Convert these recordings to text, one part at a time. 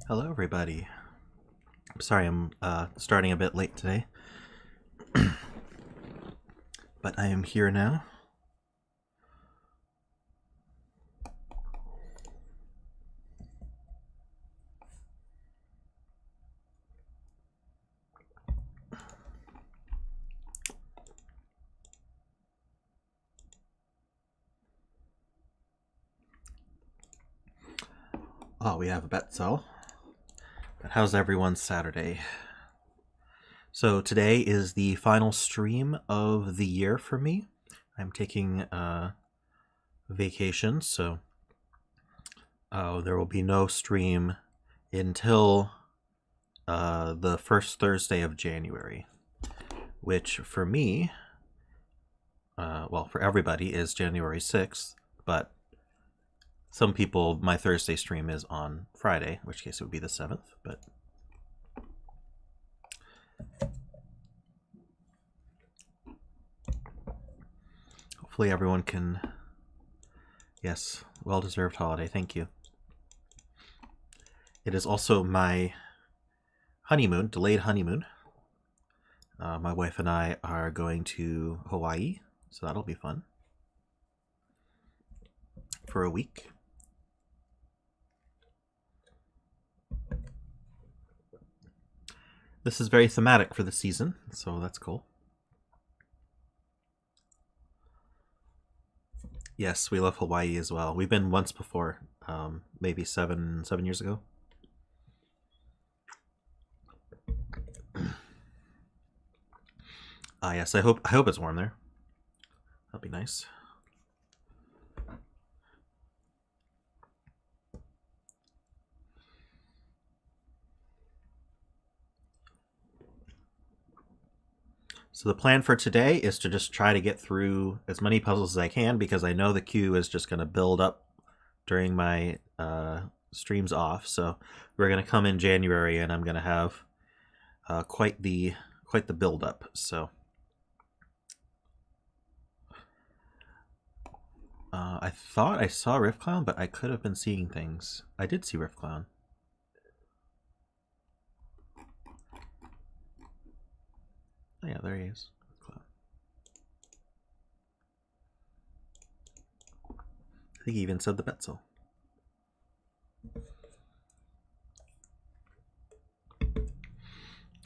Hello, everybody. I'm sorry I'm starting a bit late today, but I am here now. Oh, we have a bet cell. But how's everyone's Saturday? So today is the final stream of the year for me. I'm taking vacation, so there will be no stream until the first Thursday of January, which for me, well, for everybody, is January 6th, but some people, my Thursday stream is on Friday, in which case it would be the 7th, but hopefully everyone can, yes, well-deserved holiday, thank you. It is also my honeymoon, delayed honeymoon. My wife and I are going to Hawaii, so that'll be fun. For a week. This is very thematic for the season, so that's cool. Yes, we love Hawaii as well. We've been once before, maybe seven years ago. Yes, I hope it's warm there. That'll be nice. So the plan for today is to just try to get through as many puzzles as I can, because I know the queue is just going to build up during my streams off. So we're going to come in January, and I'm going to have quite the build up. So I thought I saw riffclown, but I could have been seeing things. I did see riffclown. Oh yeah, there he is. I think he even said the Betzel.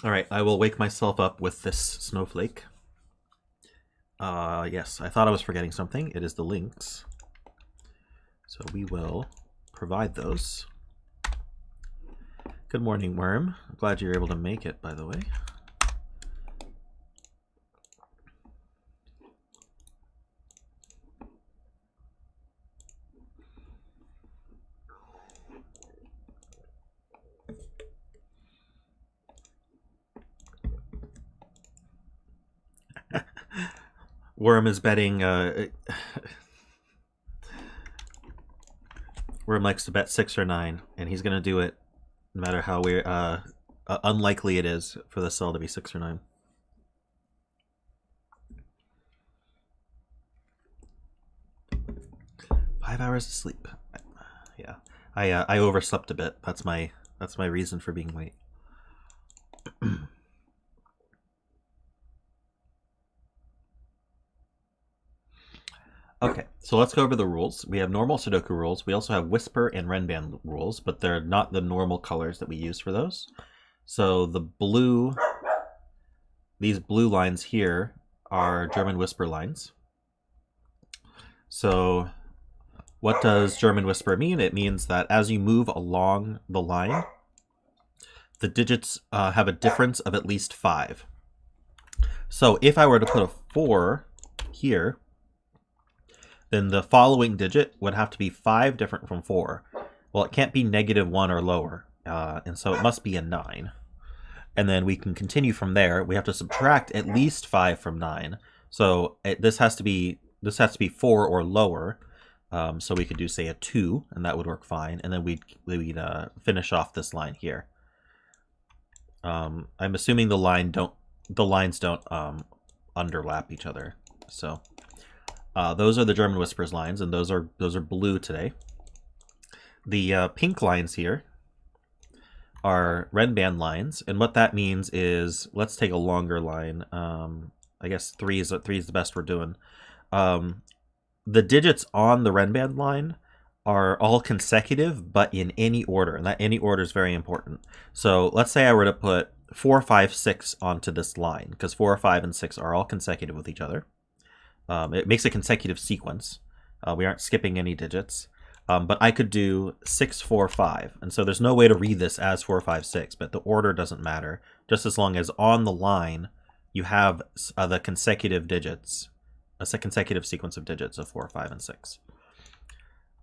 Alright, I will wake myself up with this snowflake. Yes, I thought I was forgetting something. It is the links. So we will provide those. Good morning, Worm. I'm glad you're able to make it, by the way. Worm is betting. Worm likes to bet 6 or 9, and he's gonna do it no matter how unlikely it is for the cell to be 6 or 9. Five hours of sleep. Yeah, I overslept a bit. That's my reason for being late. Okay, so let's go over the rules. We have normal Sudoku rules. We also have Whisper and Renban rules, but they're not the normal colors that we use for those. So the blue, these blue lines here are German Whisper lines. So what does German Whisper mean? It means that as you move along the line, the digits have a difference of at least 5. So if I were to put a 4 here, then the following digit would have to be 5 different from 4. Well, it can't be -1 or lower, and so it must be a 9. And then we can continue from there. We have to subtract at least 5 from 9. So this has to be 4 or lower. So we could do, say, a 2, and that would work fine. And then we'd finish off this line here. I'm assuming the lines don't underlap each other. So those are the German Whispers lines, and those are blue today. The pink lines here are Renban lines, and what that means is, let's take a longer line. I guess three is the best we're doing. The digits on the Renban line are all consecutive, but in any order, and that any order is very important. So let's say I were to put 4, 5, 6 onto this line, because 4, 5, and 6 are all consecutive with each other. It makes a consecutive sequence. We aren't skipping any digits. But I could do 6, 4, 5. And so there's no way to read this as 4, 5, 6, but the order doesn't matter, just as long as on the line you have the consecutive digits, a consecutive sequence of digits of 4, 5, and 6.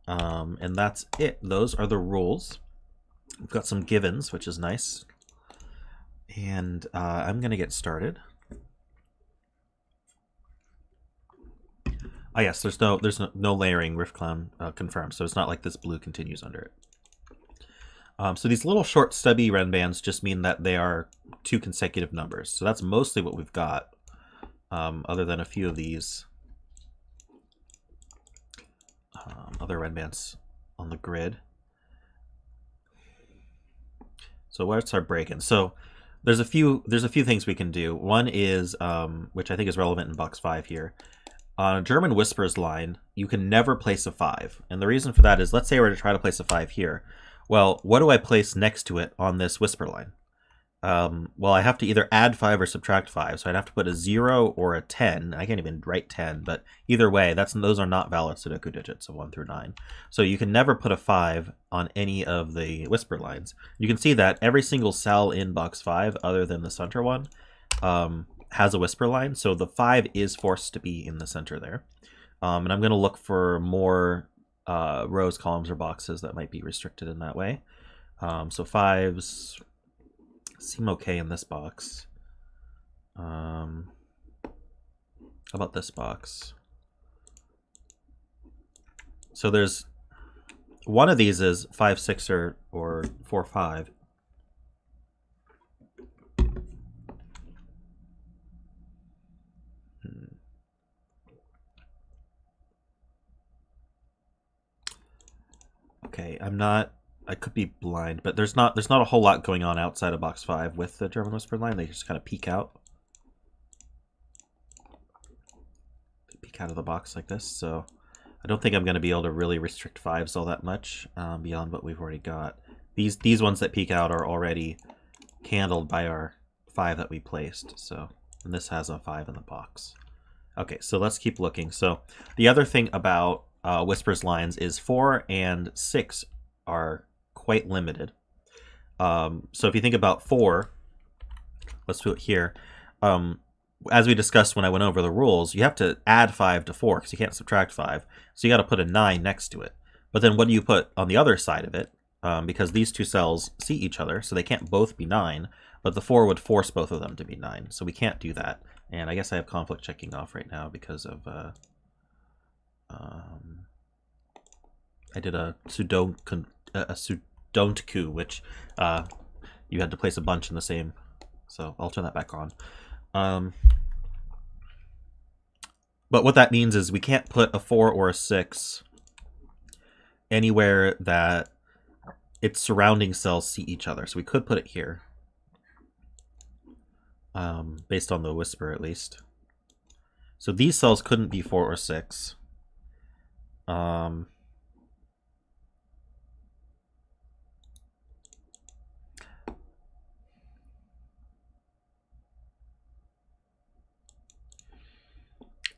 And that's it. Those are the rules. We've got some givens, which is nice. And I'm going to get started. Oh yes, there's no layering. riffclown confirmed, so it's not like this blue continues under it. So these little short stubby Renbans just mean that they are 2 consecutive numbers. So that's mostly what we've got, other than a few of these other Renbans on the grid. So where's our break-in? So there's a few things we can do. One is, which I think is relevant in box 5 here. On a German Whispers line, you can never place a 5. And the reason for that is, let's say we're to try to place a 5 here. Well, what do I place next to it on this Whisper line? Well, I have to either add 5 or subtract 5. So I'd have to put a 0 or a 10. I can't even write 10, but either way, those are not valid Sudoku digits of 1 through 9. So you can never put a 5 on any of the Whisper lines. You can see that every single cell in box 5, other than the center one, has a Whisper line, so the 5 is forced to be in the center there. And I'm going to look for more rows, columns, or boxes that might be restricted in that way. So 5s seem okay in this box. How about this box? So there's one of these is 5, 6, or 4, 5. Okay, I could be blind, but there's not a whole lot going on outside of box 5 with the German Whisper line. They just kind of peek out. They peek out of the box like this, so I don't think I'm going to be able to really restrict 5s all that much beyond what we've already got. These ones that peek out are already handled by our 5 that we placed, so, and this has a 5 in the box. Okay, so let's keep looking. So the other thing about Whispers lines is 4 and 6 are quite limited. So if you think about 4, let's do it here. As we discussed when I went over the rules, you have to add 5 to 4 because you can't subtract 5. So you got to put a 9 next to it. But then what do you put on the other side of it? Because these two cells see each other, so they can't both be 9, but the 4 would force both of them to be 9. So we can't do that. And I guess I have conflict checking off right now because of I did a Sudoku, which you had to place a bunch in the same. So I'll turn that back on. But what that means is we can't put a 4 or a 6 anywhere that its surrounding cells see each other. So we could put it here, based on the Whisper at least. So these cells couldn't be 4 or 6.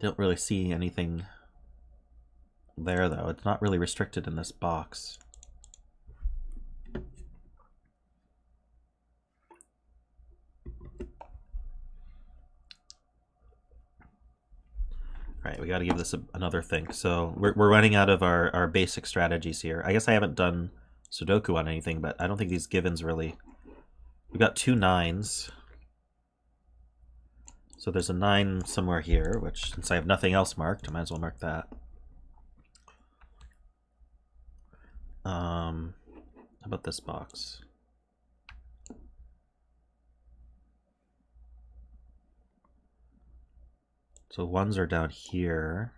Don't really see anything there, though. It's not really restricted in this box. Alright, we got to give this another think. So we're running out of our basic strategies here. I guess I haven't done Sudoku on anything, but I don't think these givens really... We've got 2 9s. So there's a 9 somewhere here, which, since I have nothing else marked, I might as well mark that. How about this box? So 1s are down here.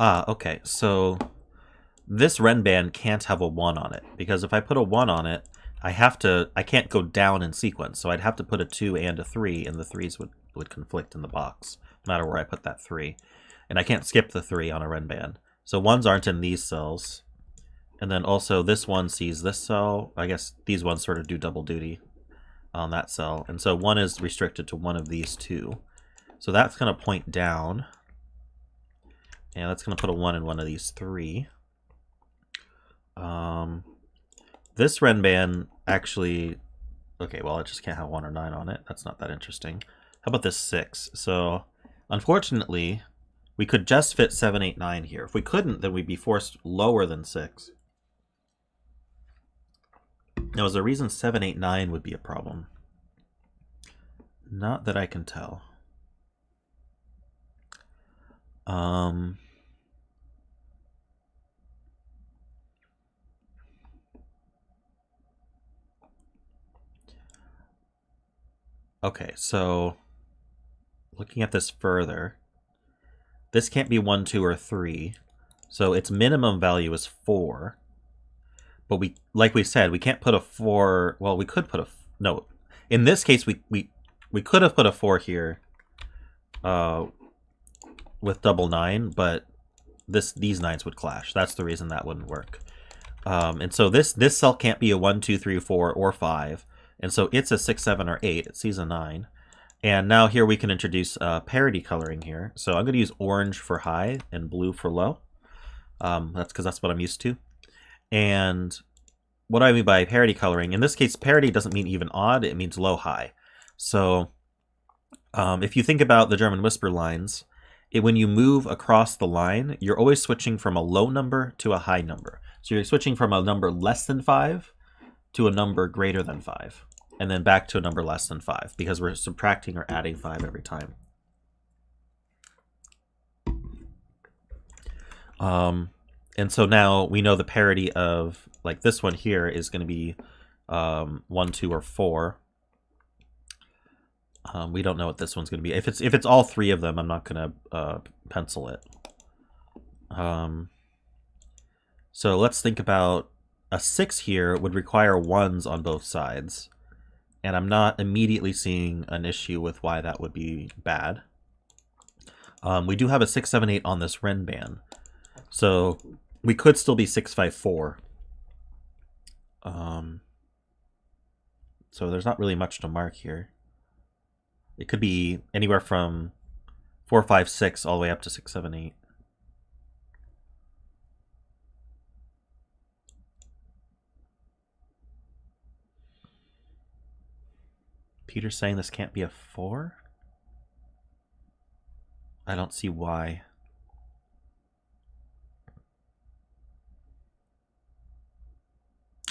Okay, so this Renban can't have a 1 on it, because if I put a 1 on it, I can't go down in sequence, so I'd have to put a 2 and a 3, and the 3s would conflict in the box, no matter where I put that 3. And I can't skip the 3 on a Renban. So 1s aren't in these cells. And then also this one sees this cell. I guess these ones sort of do double duty on that cell. And so 1 is restricted to one of these 2. So that's going to point down. And that's going to put a 1 in one of these 3. This Renban actually... Okay, well, it just can't have 1 or 9 on it. That's not that interesting. How about this 6? So, unfortunately, we could just fit 7, 8, 9 here. If we couldn't, then we'd be forced lower than 6. Now, is there a reason 7, 8, 9 would be a problem? Not that I can tell. Okay, so looking at this further, this can't be 1, 2, or 3. So its minimum value is 4. But we, like we said, we can't put a 4. Well, we could put a... No. In this case, we could have put a 4 here with double 9, but these 9s would clash. That's the reason that wouldn't work. And so this cell can't be a 1, 2, 3, 4, or 5. And so it's a 6, 7, or 8. It sees a 9. And now here we can introduce parity coloring here. So I'm going to use orange for high and blue for low. That's because that's what I'm used to. And what do I mean by parity coloring? In this case, parity doesn't mean even odd. It means low-high. So if you think about the German whisper lines, when you move across the line, you're always switching from a low number to a high number. So you're switching from a number less than 5 to a number greater than 5, and then back to a number less than 5, because we're subtracting or adding 5 every time. And so now we know the parity of, like, this one here is going to be 1, 2, or 4. We don't know what this one's going to be. If it's all 3 of them, I'm not going to pencil it. So let's think about a 6 here would require 1s on both sides. And I'm not immediately seeing an issue with why that would be bad. We do have a 6, 7, 8 on this Renban. So we could still be 6, 5, 4. So there's not really much to mark here. It could be anywhere from 4, 5, 6 all the way up to 6, 7, 8. Peter's saying this can't be a 4? I don't see why.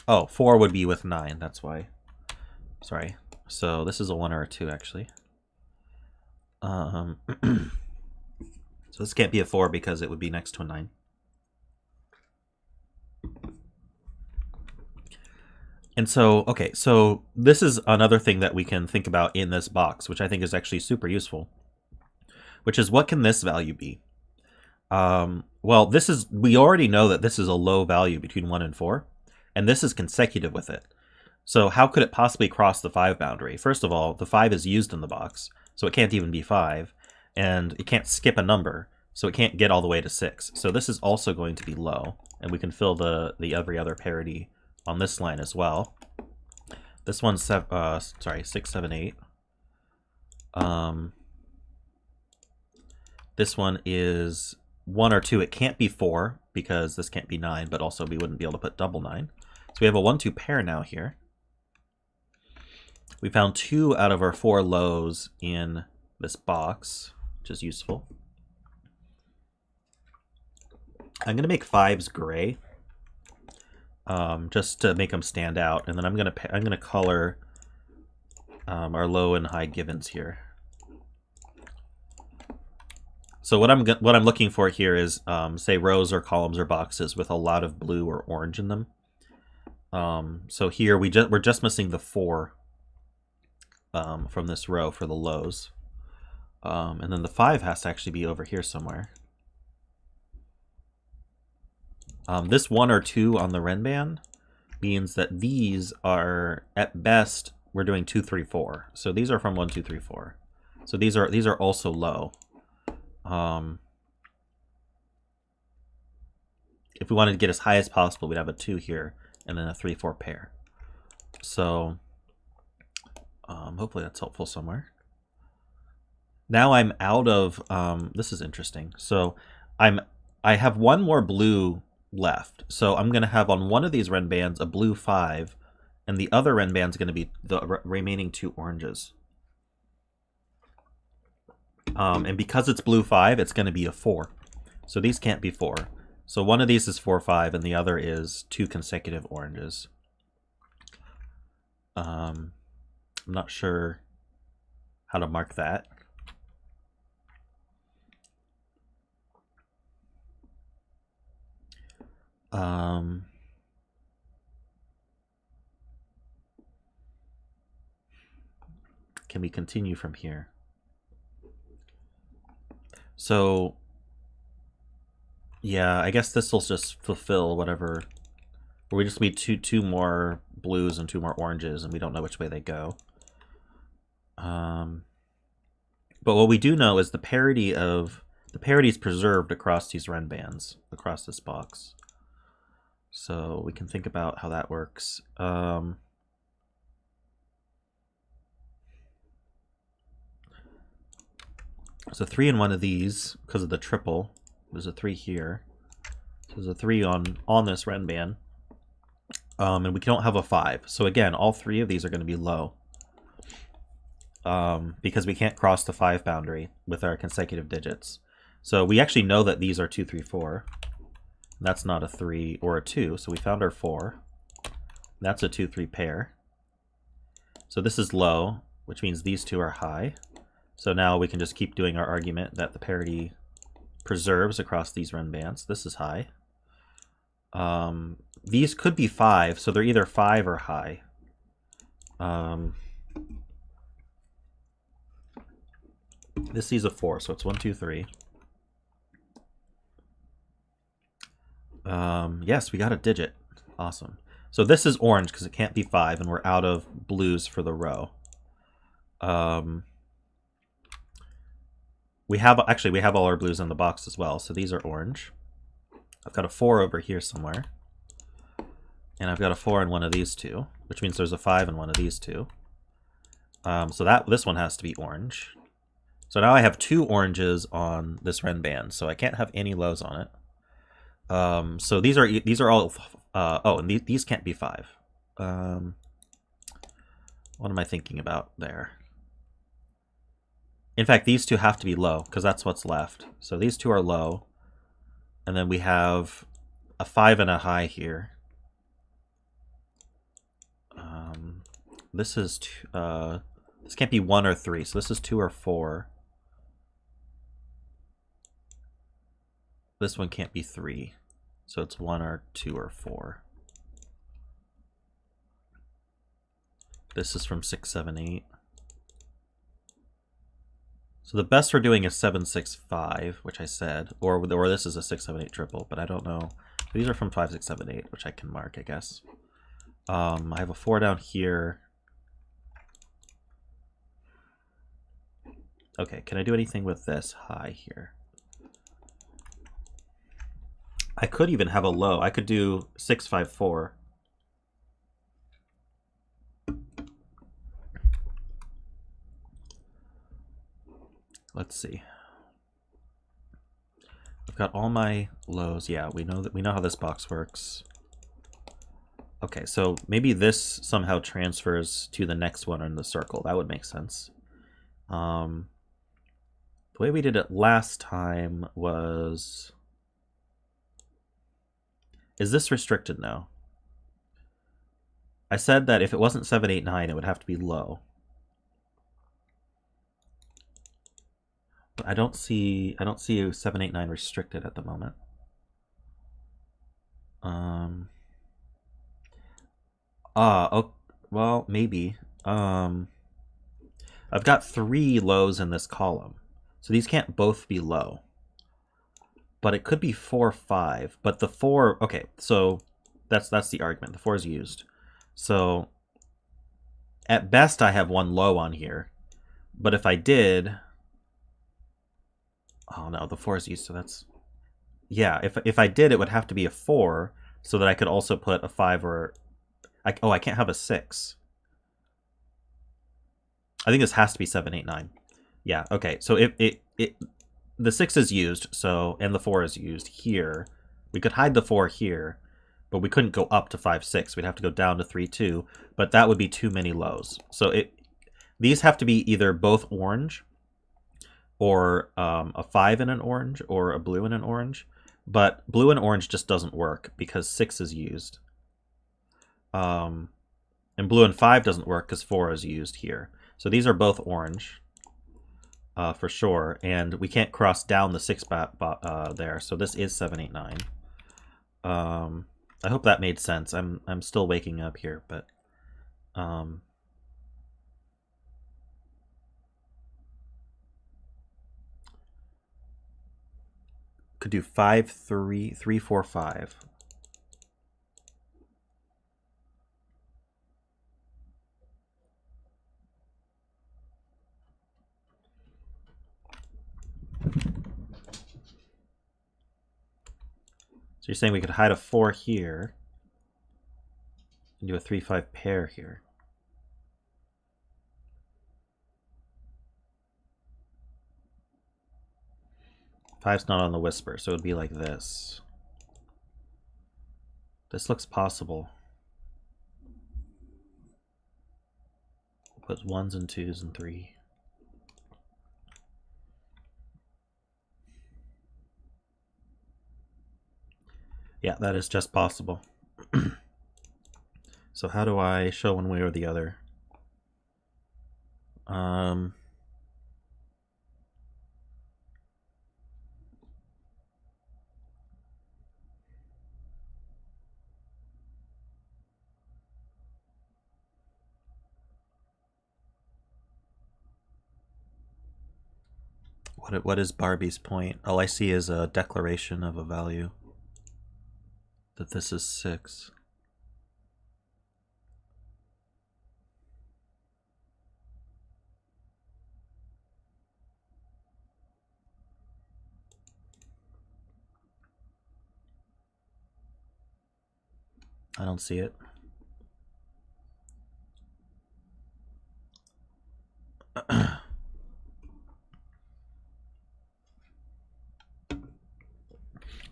Oh, 4 would be with 9, that's why. Sorry. So this is a 1 or a 2, actually. So this can't be a 4 because it would be next to a 9. And so, okay, so this is another thing that we can think about in this box, which I think is actually super useful, which is what can this value be? Well, we already know that this is a low value between 1 and 4, and this is consecutive with it. So how could it possibly cross the 5 boundary? First of all, the 5 is used in the box, so it can't even be 5, and it can't skip a number, so it can't get all the way to 6. So this is also going to be low, and we can fill the every other parity on this line as well. This one's 6, 7, 8. This one is 1 or 2. It can't be 4 because this can't be 9, but also we wouldn't be able to put double 9. So we have a 1, 2 pair now here. We found 2 out of our 4 lows in this box, which is useful. I'm going to make 5s gray, just to make them stand out, and then I'm going to color our low and high givens here. So what I'm looking for here is say rows or columns or boxes with a lot of blue or orange in them. So here we're just missing the 4 from this row for the lows, and then the 5 has to actually be over here somewhere. This 1 or 2 on the Renban means that these are, at best, we're doing 2, 3, 4. So these are from 1, 2, 3, 4. So these are also low. If we wanted to get as high as possible, we'd have a 2 here and then a 3, 4 pair. So hopefully that's helpful somewhere. Now I'm out of, this is interesting. So I have one more blue left. So I'm going to have on one of these Renbans a blue 5, and the other Renban's going to be the remaining 2 oranges. And because it's blue 5, it's going to be a 4. So these can't be 4. So one of these is 4, 5, and the other is 2 consecutive oranges. I'm not sure how to mark that. Can we continue from here? So, yeah, I guess this will just fulfill whatever. We just need two more blues and 2 more oranges, and we don't know which way they go. But what we do know is the parity is preserved across these Renbans, across this box. So we can think about how that works. So 3 in one of these because of the triple. There's a 3 here. So there's a 3 on this Renban. And we don't have a 5. So again, all 3 of these are going to be low. Because we can't cross the 5 boundary with our consecutive digits. So we actually know that these are 2, 3, 4. That's not a 3 or a 2, so we found our 4. That's a 2, 3 pair. So this is low, which means these 2 are high. So now we can just keep doing our argument that the parity preserves across these Renbans. This is high. These could be 5, so they're either 5 or high. This is a 4, so it's 1, 2, 3. Yes, we got a digit. Awesome. So this is orange because it can't be 5, and we're out of blues for the row. We have all our blues in the box as well, so these are orange. I've got a 4 over here somewhere. And I've got a 4 in one of these 2, which means there's a 5 in one of these 2. So this one has to be orange. So now I have 2 oranges on this Renban, so I can't have any lows on it. So these are all and these can't be 5. What am I thinking about there? In fact, these 2 have to be low because that's what's left. So these 2 are low, and then we have a 5 and a high here. This is this can't be 1 or 3, so this is 2 or 4. This one can't be 3, so it's 1 or 2 or 4. This is from 6, 7, 8. So the best we're doing is 7, 6, 5, which I said, or this is a 6, 7, 8 triple, but I don't know. These are from 5, 6, 7, 8, which I can mark, I guess. I have a 4 down here. Okay, can I do anything with this high here? I could even have a low. I could do 6, 5, 4. Let's see. I've got all my lows. Yeah, we know how this box works. Okay, so maybe this somehow transfers to the next one in the circle. That would make sense. The way we did it last time was... Is this restricted now? I said that if it wasn't 7, 8, 9, it would have to be low. But I don't see 7, 8, 9 restricted at the moment. Oh, well, maybe. I've got 3 lows in this column, so these can't both be low. but it could be 4, 5. But the 4, okay, so that's the argument. The 4 is used. So at best, I have one low on here. But if I did, oh no, the 4 is used, so that's, yeah. If I did, it would have to be a 4, so that I could also put a 5 or, I can't have a 6. I think this has to be 7, 8, 9. Yeah, okay. So the 6 is used, so, and the 4 is used here. We could hide the 4 here, but we couldn't go up to 5, 6. We'd have to go down to 3, 2, but that would be too many lows. So these have to be either both orange, or a 5 in an orange, or a blue in an orange. But blue and orange just doesn't work because 6 is used. And blue and 5 doesn't work because 4 is used here. So these are both orange. For sure, and we can't cross down the 6 there, so this is 7, 8, 9. I hope that made sense. I'm still waking up here, but could do 5, 3, 3, 4, 5. So you're saying we could hide a 4 here and do a 3, 5 pair here. Five's not on the whisper, so it would be like this. This looks possible. Put 1s and 2s and 3. Yeah, that is just possible. So how do I show one way or the other? What is Barbie's point? All I see is a declaration of a value. That this is 6. I don't see it.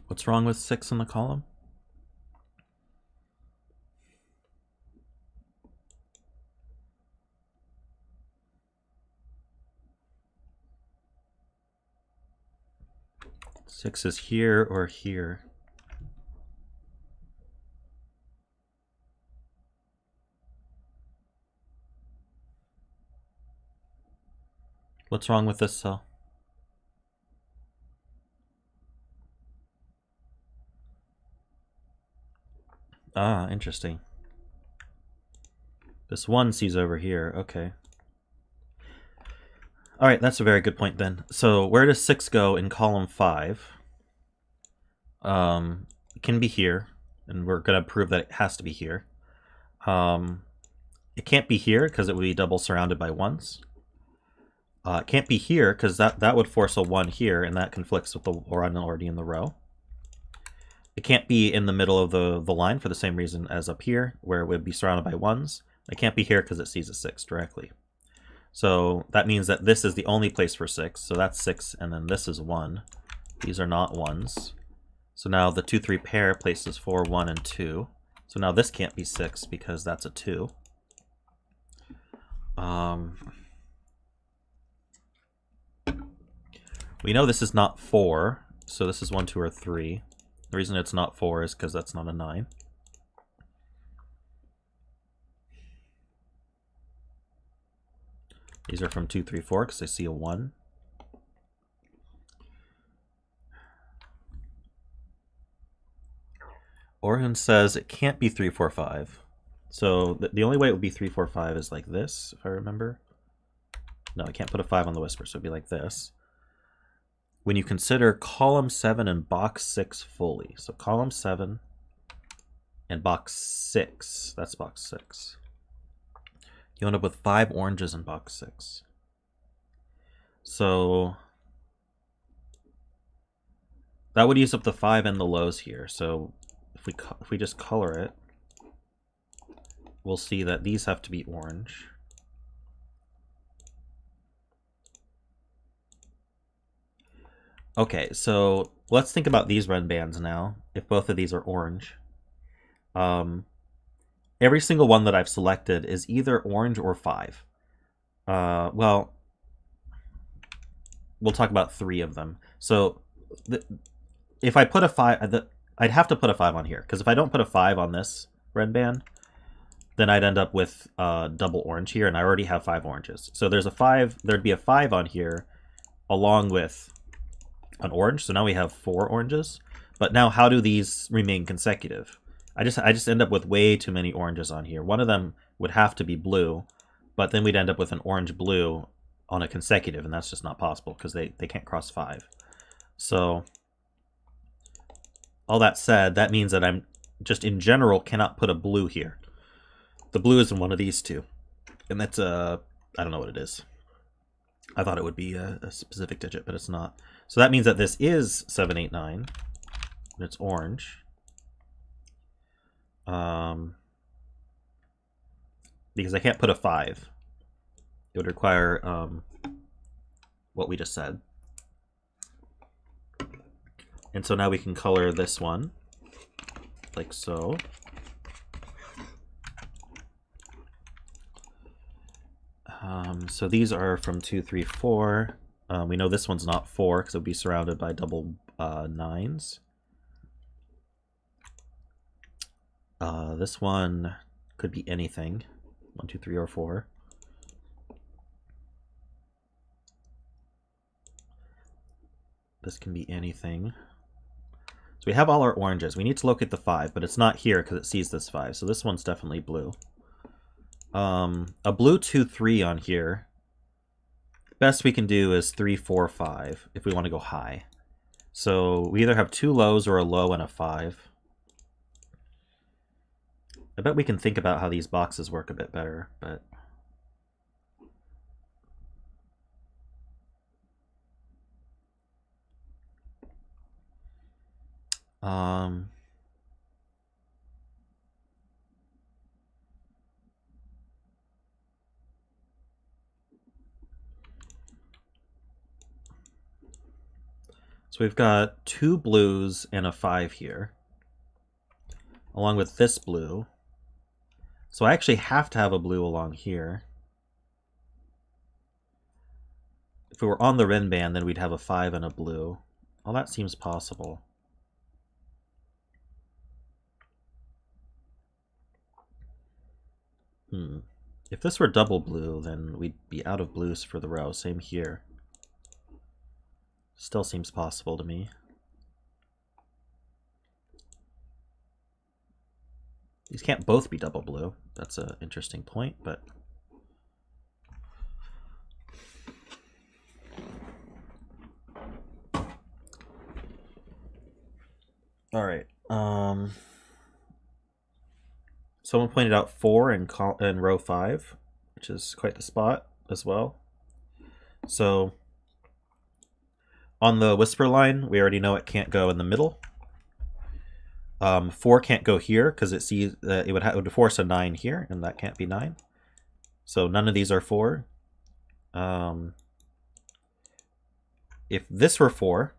What's wrong with 6 in the column? Six is here or here. What's wrong with this cell? Ah, interesting. This 1 sees over here. Okay. All right, that's a very good point then. So where does 6 go in column 5? It can be here, and we're going to prove that it has to be here. It can't be here because it would be double surrounded by 1s. It can't be here because that would force a 1 here, and that conflicts with the one already in the row. It can't be in the middle of the line for the same reason as up here, where it would be surrounded by 1s. It can't be here because it sees a 6 directly. So that means that this is the only place for 6. So that's 6, and then this is 1. These are not 1s. So now the 2, 3 pair places 4, 1, and 2. So now this can't be 6 because that's a 2. We know this is not 4, so this is 1, 2, or 3. The reason it's not 4 is because that's not a 9. These are from 2, 3, 4 because I see a 1. Orhun says it can't be 3, 4, 5. So the only way it would be 3, 4, 5 is like this, if I remember. No, I can't put a 5 on the whisper, so it'd be like this. when you consider column 7 and box 6 fully. So column 7 and box 6, that's box 6. You end up with 5 oranges in box 6. So that would use up the 5 and the lows here. So if we just color it, we'll see that these have to be orange. Okay, so let's think about these Renbans now. If both of these are orange, every single one that I've selected is either orange or 5. Well, we'll talk about 3 of them. So if I put a 5, I'd have to put a 5 on here, because if I don't put a 5 on this Renban, then I'd end up with double orange here, and I already have 5 oranges. So there's a 5. There'd be a 5 on here, along with an orange. So now we have 4 oranges. But now, how do these remain consecutive? I just end up with way too many oranges on here. One of them would have to be blue, but then we'd end up with an orange-blue on a consecutive, and that's just not possible because they can't cross 5. So all that said, that means that I'm just in general cannot put a blue here. The blue is in one of these two, and that's I don't know what it is. I thought it would be a specific digit, but it's not. So that means that this is 789, and it's orange. Because I can't put a 5. It would require what we just said. And so now we can color this one, like so. So these are from 2, 3, 4. We know this one's not 4 because it would be surrounded by double 9s. This one could be anything. 1, 2, 3, or 4. This can be anything. So we have all our oranges. We need to locate the 5, but it's not here because it sees this 5. So this one's definitely blue. A blue 2, 3 on here. Best we can do is 3, 4, 5 if we want to go high. So we either have 2 lows or a low and a 5. I bet we can think about how these boxes work a bit better, but so we've got 2 blues and a 5 here, along with this blue. So I actually have to have a blue along here. If we were on the Renban, then we'd have a 5 and a blue. Well, that seems possible. If this were double blue, then we'd be out of blues for the row. Same here. Still seems possible to me. These can't both be double blue. That's an interesting point, but all right. Someone pointed out 4 in row 5, which is quite the spot as well. So on the whisper line, we already know it can't go in the middle. 4 can't go here because it sees it would force a 9 here, and that can't be 9. So none of these are 4. If this were 4,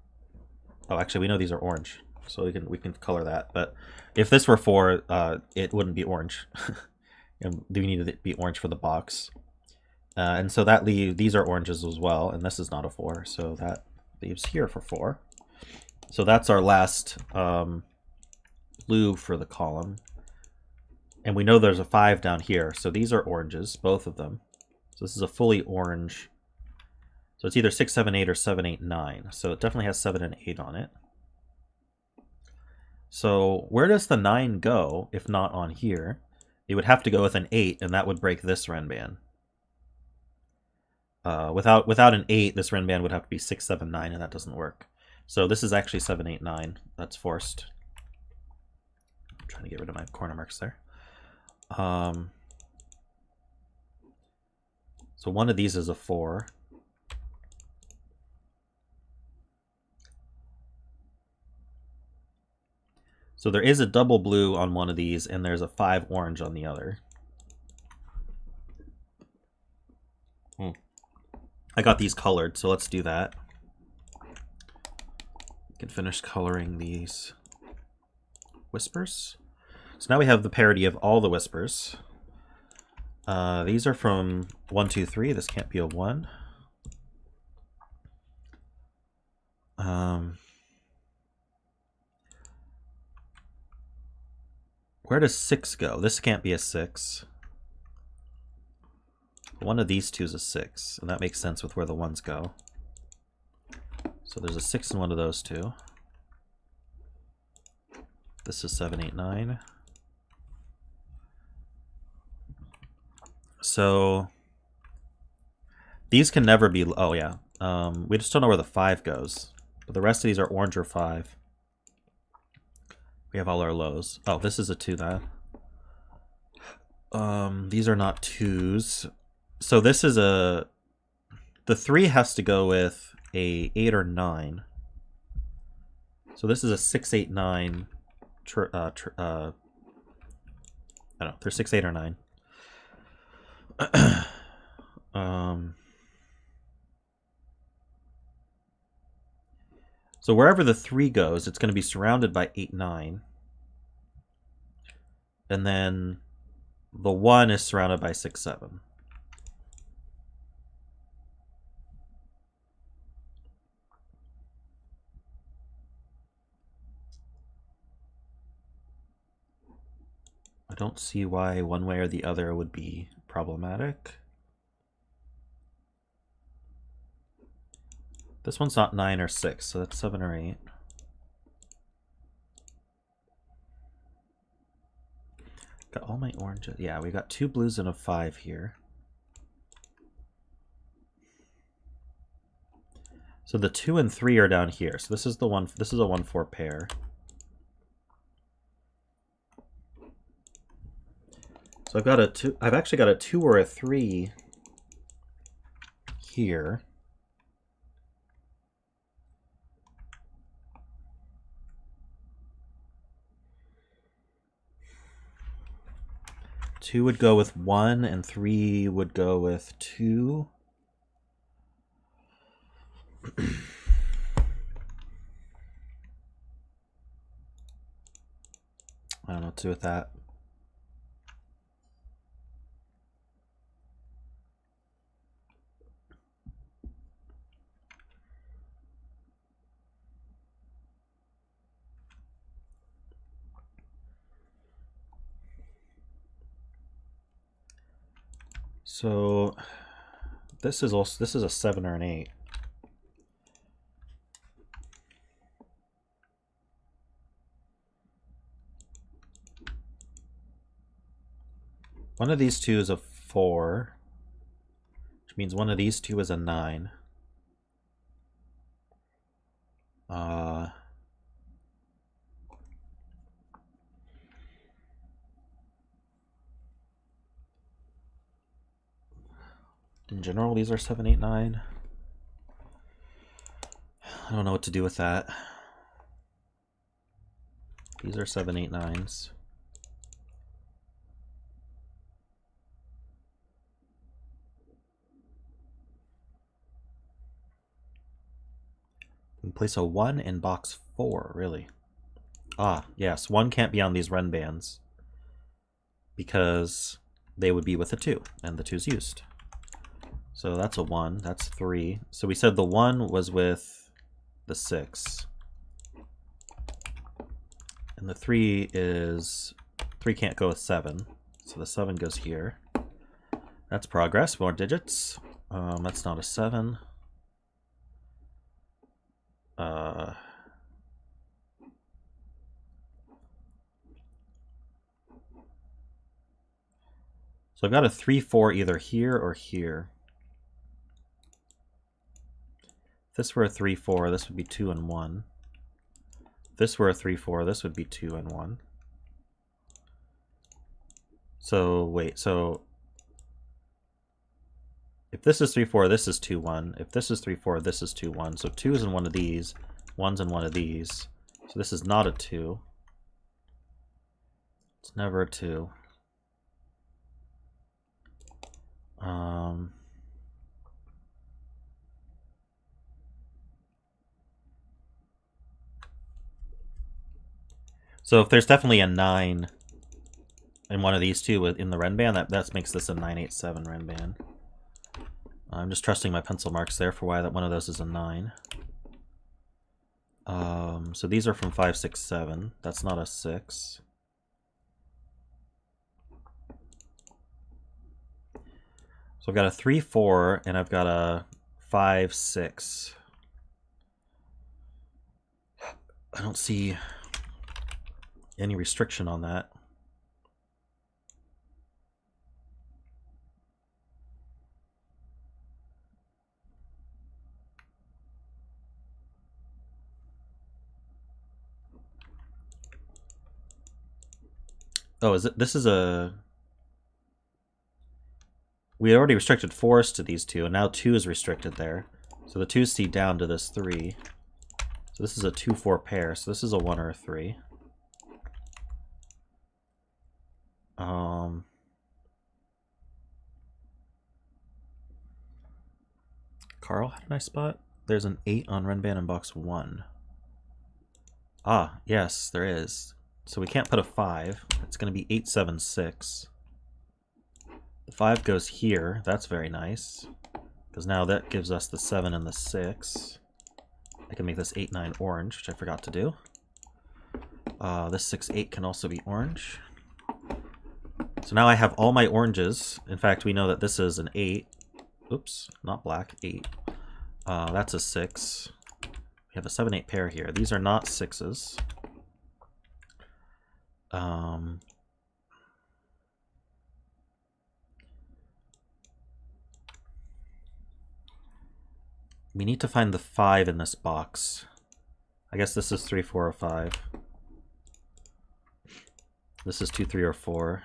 oh, actually we know these are orange, so we can color that. But if this were 4, it wouldn't be orange, and we need it to be orange for the box. And so that these are oranges as well, and this is not a 4, so that leaves here for 4. So that's our last blue for the column. And we know there's a 5 down here, so these are oranges, both of them. So this is a fully orange. So it's either 6, 7, 8 or 7, 8, 9. So it definitely has 7 and 8 on it. So where does the 9 go if not on here? It would have to go with an 8, and that would break this Renban. Without an 8, this Renban would have to be 6, 7, 9, and that doesn't work. So this is actually 7, 8, 9. That's forced. I'm trying to get rid of my corner marks there. So one of these is a 4. So there is a double blue on one of these, and there's a 5 orange on the other. I got these colored, so let's do that. We can finish coloring these whispers. So now we have the parity of all the whispers. These are from 1, 2, 3. This can't be a 1. Where does 6 go? This can't be a 6. One of these two is a 6, and that makes sense with where the 1s go. So there's a 6 in one of those two. This is 7, 8, 9. So these can never be... Oh, yeah. We just don't know where the 5 goes. But the rest of these are orange or 5. We have all our lows. Oh, this is a 2 then. These are not 2s. So this is a... The 3 has to go with a 8 or 9. So this is a 6, 8, 9. I don't know. They're 6, 8, or 9. So wherever the 3 goes, it's going to be surrounded by 8, 9. And then the 1 is surrounded by 6, 7. I don't see why one way or the other would be problematic. This one's not 9 or 6, so that's 7 or 8. Got all my oranges. Yeah, we got 2 blues and a 5 here. So the 2 and 3 are down here. So this is the one. This is a 1-4 pair. So I've got a 2. I've actually got a 2 or a 3 here. Two would go with 1, and 3 would go with 2. I don't know what to do with that. So this is a 7 or an 8. One of these two is a 4, which means one of these two is a 9. In general, these are 7, 8, 9. I don't know what to do with that. These are 7, 8, 9s. We can place a 1 in box 4, really. Ah, yes, 1 can't be on these Renbans because they would be with a 2, and the 2's used. So that's a 1, that's 3. So we said the 1 was with the 6. And the 3 can't go with 7. So the 7 goes here. That's progress, more digits. That's not a 7. So I've got a 3, 4 either here or here. If this were a 3-4, this would be 2 and 1. If this were a 3-4, this would be 2 and 1. So wait, so if this is 3-4, this is 2-1. If this is 3-4, this is 2-1. So 2 is in one of these, 1's in one of these. So this is not a 2. It's never a 2. So if there's definitely a 9 in one of these two in the Renban, that makes this a 987 Renban. I'm just trusting my pencil marks there for why that one of those is a 9. So these are from 5, 6, 7. That's not a 6. So I've got a 3, 4, and I've got a 5, 6. I don't see any restriction on that. Oh, this is a... We already restricted 4s to these two, and now 2 is restricted there. So the 2's see down to this 3. So this is a 2-4 pair, so this is a 1 or a 3. Carl, how did I spot? There's an 8 on Renban in box 1. Ah, yes, there is. So we can't put a 5. It's going to be 8, 7, 6. The 5 goes here. That's very nice. Because now that gives us the 7 and the 6. I can make this 8, 9 orange, which I forgot to do. This 6, 8 can also be orange. So now I have all my oranges. In fact, we know that this is an 8. Oops, not black, 8. That's a 6. We have a 7, 8 pair here. These are not 6s. We need to find the 5 in this box. I guess this is 3, 4, or 5. This is 2, 3, or 4.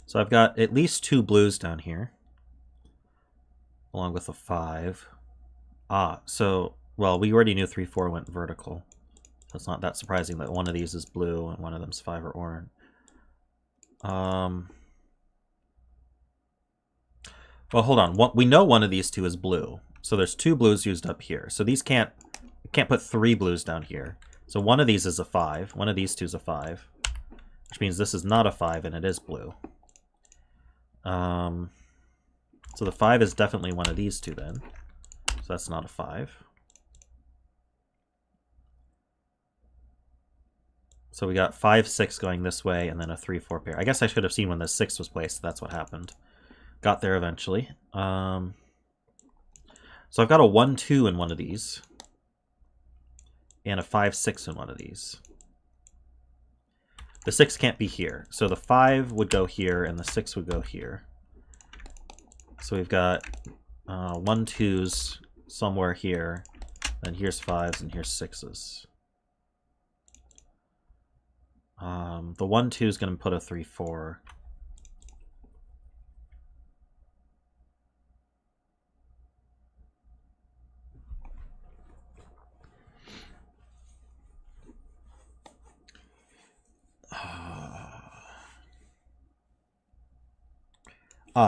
So I've got at least 2 blues down here, along with a 5. Ah, so, well, we already knew 3, 4 went vertical. So it's not that surprising that one of these is blue and one of them's 5 or orange. Well, hold on. We know one of these two is blue. So there's 2 blues used up here. So these can't put 3 blues down here. So one of these is a 5. One of these two is a 5. Which means this is not a 5 and it is blue. So the 5 is definitely one of these two then. So that's not a 5. So we got 5, 6 going this way and then a 3, 4 pair. I guess I should have seen when the 6 was placed. That's what happened. Got there eventually. So I've got a 1, 2 in one of these. And a 5, 6 in one of these. The 6 can't be here. So the 5 would go here and the 6 would go here. So we've got 1, 2s somewhere here. And here's 5s and here's 6s. The 1, 2 is going to put a 3, 4.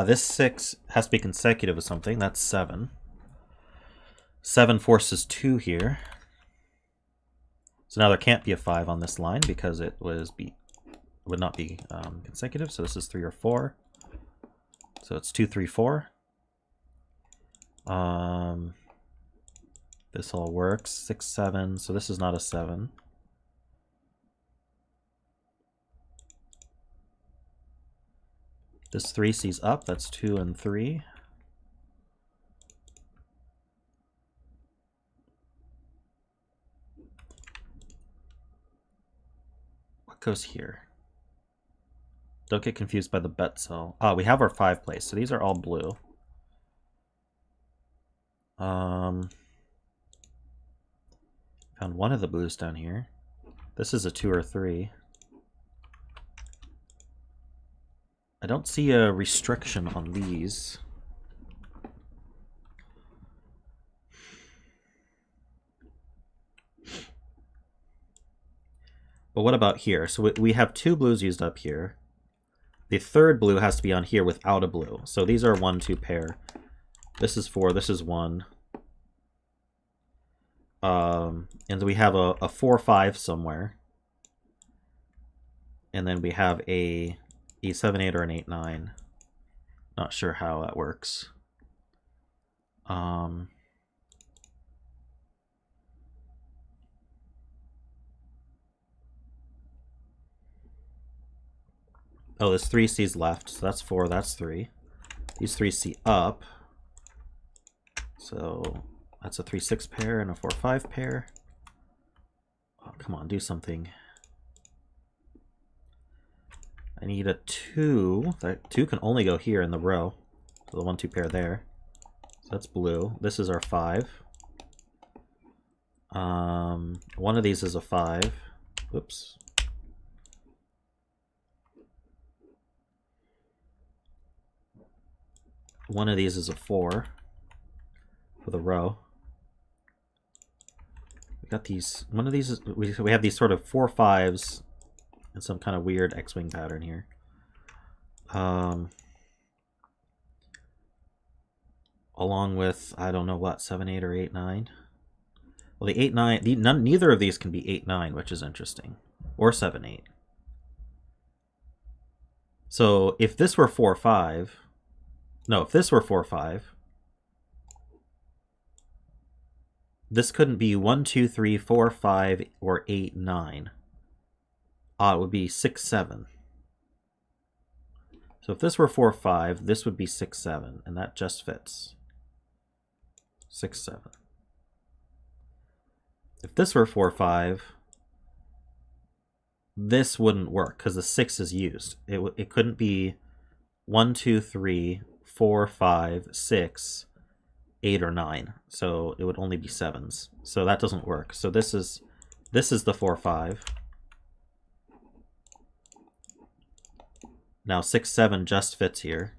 This 6 has to be consecutive with something. That's 7. 7 forces 2 here. So now there can't be a 5 on this line because it would not be consecutive. So this is 3 or 4. So it's 2, 3, 4. This all works. 6, 7. So this is not a 7. This 3 sees up. That's 2 and 3. What goes here? Don't get confused by the bet cell. Ah, we have our 5 place, so these are all blue. Found one of the blues down here. This is a 2 or 3. I don't see a restriction on these. But what about here? So we have 2 blues used up here. The third blue has to be on here without a blue. So these are 1, 2 pair. This is 4, this is 1. And we have a 4, 5 somewhere. And then we have a 7, 8 or an 8, 9. Not sure how that works. Oh, there's 3 C's left, so that's 4, that's 3. These 3 C up. So that's a 3, 6 pair and a 4, 5 pair. Oh, come on, do something. I need a 2. That 2 can only go here in the row. So the 1, 2 pair there. So that's blue. This is our 5. One of these is a 5. Whoops. One of these is a 4 for the row. We got these. One of these is we have these sort of 4 5s and some kind of weird X-wing pattern here. Along with I don't know what 7, 8 or 8, 9. Well, the 8, 9. Neither of these can be 8, 9, which is interesting, or 7, 8. So if this were 4, 5. No, if this were 4, 5, this couldn't be 1, 2, 3, 4, 5, or 8, 9. It would be 6, 7. So if this were 4, 5, this would be 6, 7, and that just fits. 6, 7. If this were 4, 5, this wouldn't work because the 6 is used. It couldn't be 1, 2, 3, 4, 5, 6, 8, or 9. So it would only be 7s. So that doesn't work. So this is the 4, 5. Now 6, 7 just fits here.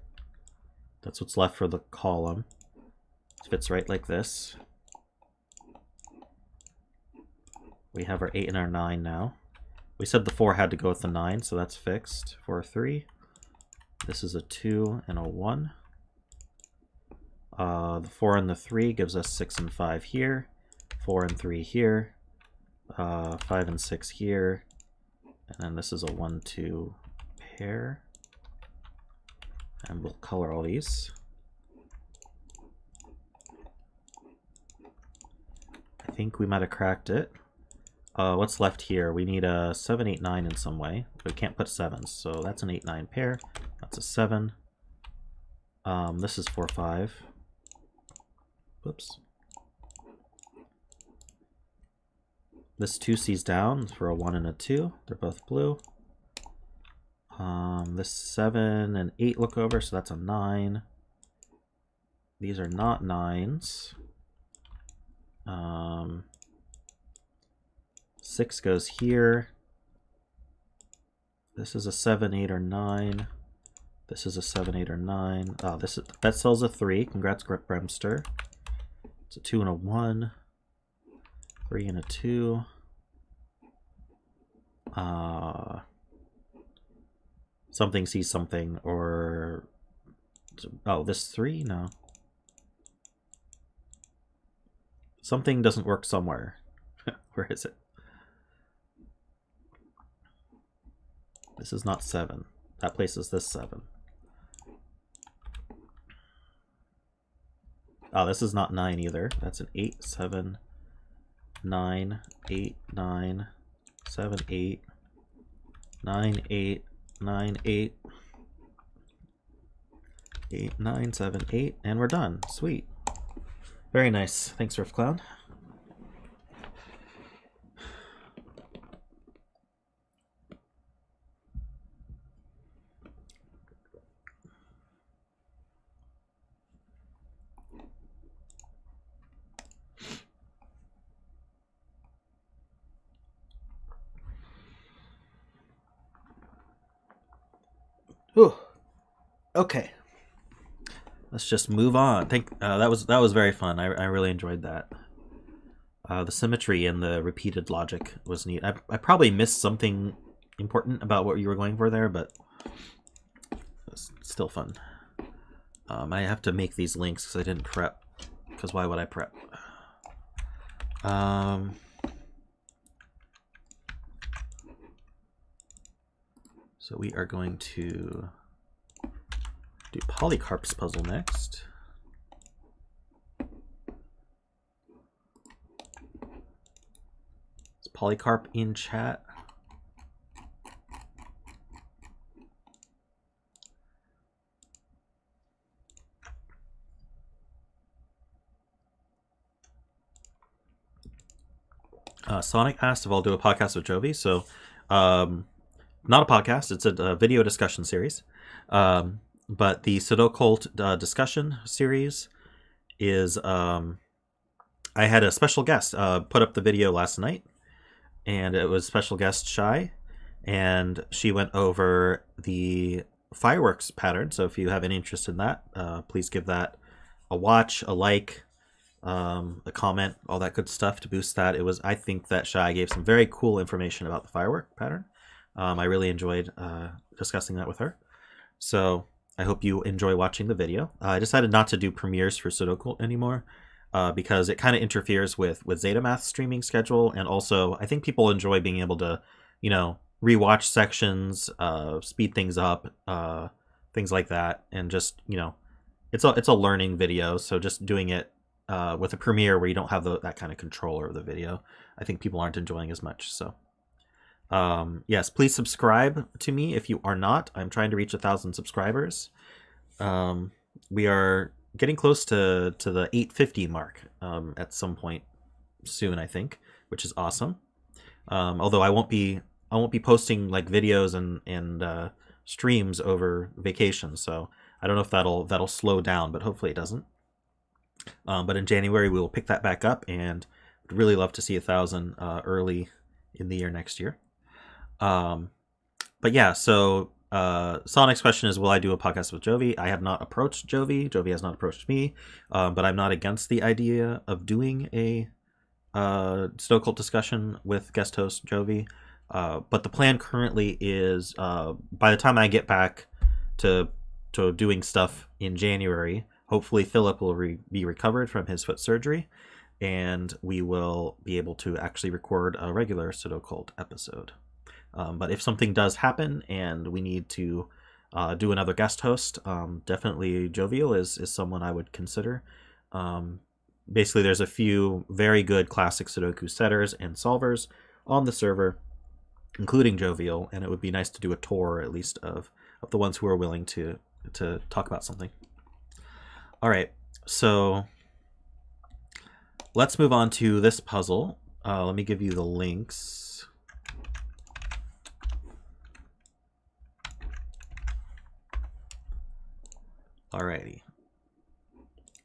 That's what's left for the column. It fits right like this. We have our 8 and our 9 now. We said the 4 had to go with the 9, so that's fixed for a 3. This is a 2 and a 1. The 4 and the 3 gives us 6 and 5 here. 4 and 3 here. 5 and 6 here. And then this is a 1, 2 pair. And we'll color all these. I think we might have cracked it. What's left here? We need a 7, 8, 9 in some way. But we can't put 7s, so that's an 8, 9 pair. That's a 7. This is 4, 5. Whoops. This 2 C's down for a 1 and a 2. They're both blue. This 7 and 8 look over, so that's a 9. These are not 9s. 6 goes here. This is a 7, 8, or 9. This is a 7, 8, or 9. Oh, that sells a 3. Congrats, Bremster. It's a 2 and a 1. 3 and a 2. Something sees something, or... Oh, this 3? No. Something doesn't work somewhere. Where is it? This is not 7. That places this 7. Oh, this is not 9 either. That's an 8, 7, 9, 8, 9, 7, 8, 9, 8, 9, 8, 8, 9, 7, 8, and we're done. Sweet. Very nice. Thanks, riffclown. Whew. Okay. Let's just move on. That was very fun. I really enjoyed that. The symmetry and the repeated logic was neat. I probably missed something important about what you were going for there, but it's still fun. I have to make these links because I didn't prep. Because why would I prep? So we are going to do Polycarp's puzzle next. Is Polycarp in chat? Sonic asked if I'll do a podcast with Jovi. So, not a podcast. It's a video discussion series. But the Sudoku discussion series is... I had a special guest put up the video last night. And it was special guest Shy. And she went over the fireworks pattern. So if you have any interest in that, please give that a watch, a like, a comment, all that good stuff to boost that. I think that Shy gave some very cool information about the firework pattern. I really enjoyed discussing that with her. So I hope you enjoy watching the video. I decided not to do premieres for Sudoku anymore because it kind of interferes with ZetaMath's streaming schedule. And also I think people enjoy being able to, rewatch sections, speed things up, things like that. And just, it's a learning video. So just doing it with a premiere where you don't have that kind of control over the video, I think people aren't enjoying as much. So yes, please subscribe to me if you are not. I'm trying to reach 1,000 subscribers. We are getting close to the 850 mark at some point soon, I think, which is awesome. Although I won't be posting like videos and streams over vacation, so I don't know if that'll slow down, but hopefully it doesn't. But in January we will pick that back up, and would really love to see 1,000 early in the year next year. But yeah, so Sonic's question is, will I do a podcast with Jovi? I have not approached Jovi. Jovi has not approached me, but I'm not against the idea of doing a Sudoku discussion with guest host Jovi. But the plan currently is by the time I get back to doing stuff in January, hopefully Philip will be recovered from his foot surgery, and we will be able to actually record a regular Sudoku episode. But if something does happen and we need to do another guest host, definitely Jovial is someone I would consider. Basically, there's a few very good classic Sudoku setters and solvers on the server, including Jovial, and it would be nice to do a tour, at least, of the ones who are willing to talk about something. All right, so let's move on to this puzzle. Let me give you the links. Alrighty.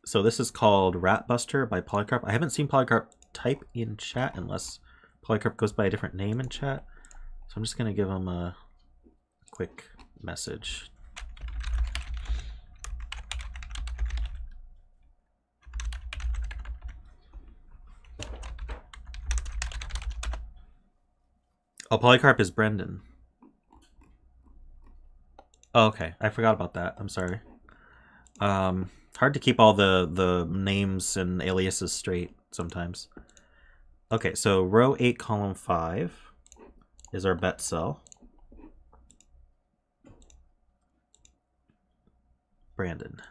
So this is called Rut Buster by Polycarp. I haven't seen Polycarp type in chat unless Polycarp goes by a different name in chat. So I'm just going to give him a quick message. Oh, Polycarp is Brendan. Oh, okay. I forgot about that. I'm sorry. Hard to keep all the names and aliases straight sometimes. Okay, so row 8, column 5 is our bet cell. Brandon.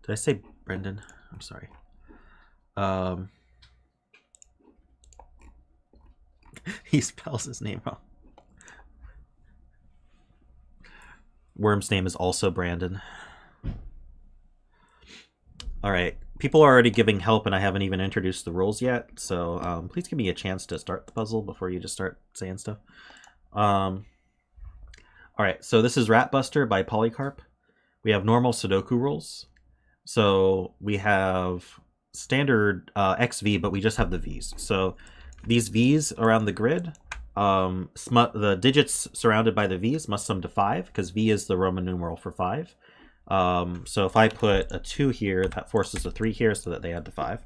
Did I say Brendan? I'm sorry. He spells his name wrong. Worm's name is also Brandon. All right, people are already giving help, and I haven't even introduced the rules yet. So please give me a chance to start the puzzle before you just start saying stuff. All right, so this is Rut Buster by Polycarp. We have normal Sudoku rules. So we have standard XV, but we just have the V's. So these V's around the grid The digits surrounded by the V's must sum to 5, because V is the Roman numeral for 5. So if I put a 2 here, that forces a 3 here so that they add to 5.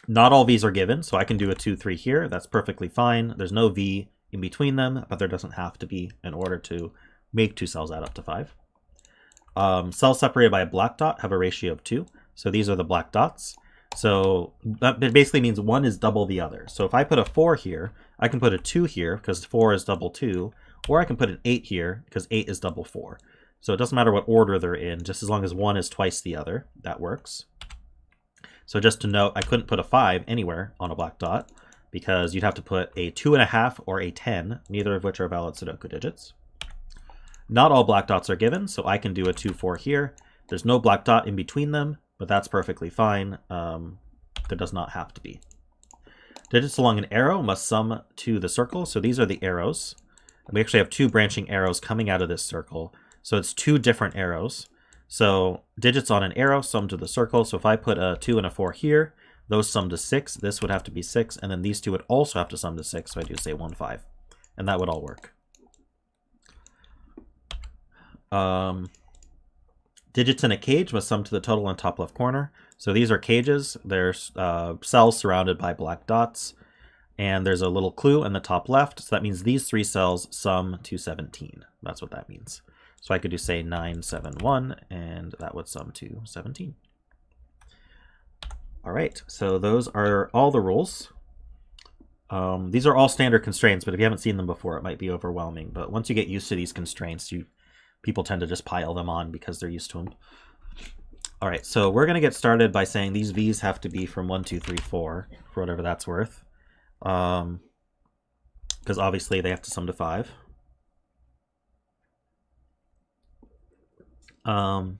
Not all V's are given, so I can do a 2, 3 here. That's perfectly fine. There's no V in between them, but there doesn't have to be in order to make 2 cells add up to 5. Cells separated by a black dot have a ratio of 2. So these are the black dots. So that basically means one is double the other. So if I put a 4 here, I can put a 2 here because 4 is double 2, or I can put an 8 here because 8 is double 4. So it doesn't matter what order they're in, just as long as one is twice the other, that works. So just to note, I couldn't put a 5 anywhere on a black dot because you'd have to put a 2.5 or a 10, neither of which are valid Sudoku digits. Not all black dots are given, so I can do a 2, 4 here. There's no black dot in between them, but that's perfectly fine. There does not have to be. Digits along an arrow must sum to the circle, so these are the arrows. And we actually have 2 branching arrows coming out of this circle, so it's 2 different arrows. So digits on an arrow sum to the circle, so if I put a 2 and a 4 here, those sum to 6, this would have to be 6, and then these 2 would also have to sum to 6, so I do say 1, 5. And that would all work. Digits in a cage must sum to the total in top left corner. So these are cages. There's cells surrounded by black dots. And there's a little clue in the top left. So that means these 3 cells sum to 17. That's what that means. So I could do, say, 9, 7, 1, and that would sum to 17. All right, so those are all the rules. These are all standard constraints, but if you haven't seen them before, it might be overwhelming. But once you get used to these constraints, people tend to just pile them on because they're used to them. All right, so we're going to get started by saying these V's have to be from 1, 2, 3, 4, for whatever that's worth. Because obviously they have to sum to 5. And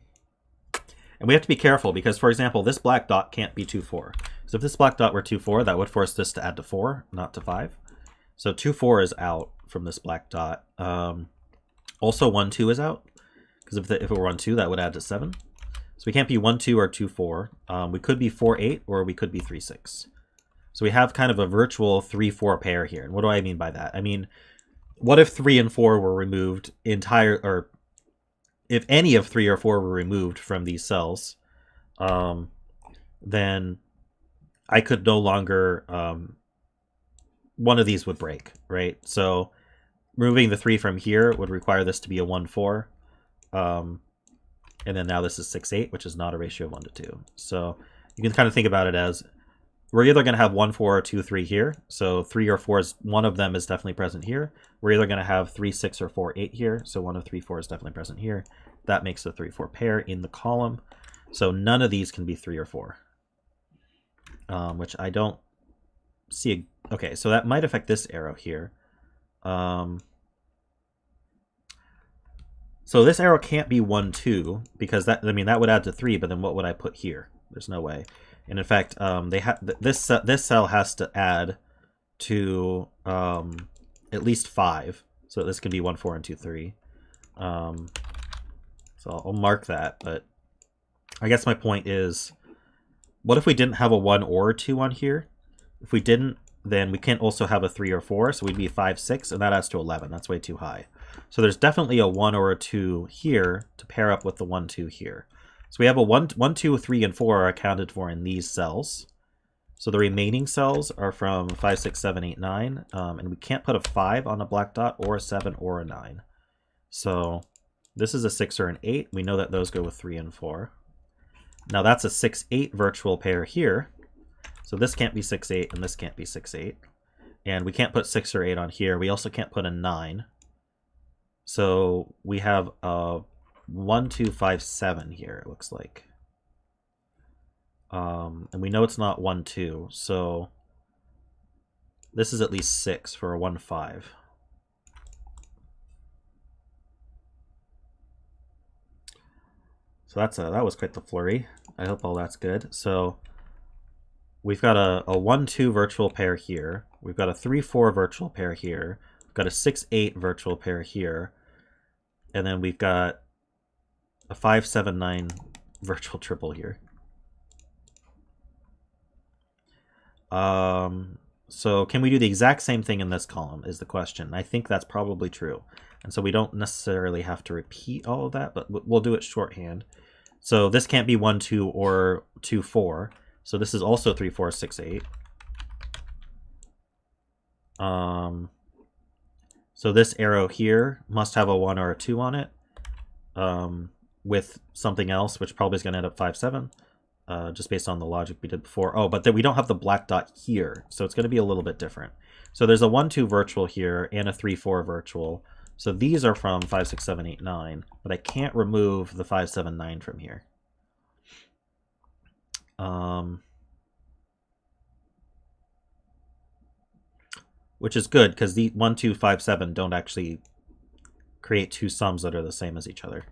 we have to be careful because, for example, this black dot can't be 2, 4. So if this black dot were 2, 4, that would force this to add to 4, not to 5. So 2, 4 is out from this black dot. Also 1, 2 is out, because if it were 1, 2, that would add to 7. So we can't be 1, 2 or 2, 4. We could be 4, 8, or we could be 3, 6. So we have kind of a virtual 3, 4 pair here. And what do I mean by that? I mean, what if 3 and 4 were removed or if any of 3 or 4 were removed from these cells, then I could no longer, one of these would break, right? So removing the 3 from here would require this to be a 1, 4. And then now this is 6, 8, which is not a ratio of 1 to 2. So you can kind of think about it as we're either going to have 1, 4 or 2, 3 here. So 3 or 4 is, one of them is definitely present here. We're either going to have 3, 6 or 4, 8 here. So one of 3, 4 is definitely present here. That makes a 3, 4 pair in the column. So none of these can be 3 or 4, which I don't see. Okay, so that might affect this arrow here. So this arrow can't be 1, 2 because that would add to 3. But then what would I put here? There's no way. And in fact, this cell has to add to at least 5. So this can be 1, 4, and 2, 3. So I'll mark that. But I guess my point is, what if we didn't have a 1 or a 2 on here? If we didn't, then we can't also have a 3 or 4. So we'd be 5, 6, and that adds to 11. That's way too high. So there's definitely a 1 or a 2 here to pair up with the 1, 2 here. So we have a 1, 2, 3, and 4 are accounted for in these cells. So the remaining cells are from 5, 6, 7, 8, 9. And we can't put a 5 on a black dot or a 7 or a 9. So this is a 6 or an 8. We know that those go with 3 and 4. Now that's a 6, 8 virtual pair here. So this can't be 6, 8, and this can't be 6, 8. And we can't put 6 or 8 on here. We also can't put a 9. So we have a 1, 2, 5, 7 here, it looks like. And we know it's not 1, 2, so this is at least 6 for a 1, 5. So that was quite the flurry. I hope all that's good. So we've got a 1, 2 virtual pair here. We've got a 3, 4 virtual pair here. We've got a 6, 8 virtual pair here. And then we've got a 5, 7, 9 virtual triple here. So can we do the exact same thing in this column is the question. I think that's probably true. And so we don't necessarily have to repeat all of that, but we'll do it shorthand. So this can't be 1, 2, or 2, 4. So this is also 3, 4, 6, 8. So this arrow here must have a 1 or a 2 on it, with something else, which probably is going to end up 5, 7, just based on the logic we did before. Oh, but then we don't have the black dot here, so it's going to be a little bit different. So there's a 1, 2 virtual here and a 3, 4 virtual. So these are from 5, 6, 7, 8, 9, but I can't remove the 5, 7, 9 from here. Which is good, because the 1, 2, 5, 7 don't actually create two sums that are the same as each other.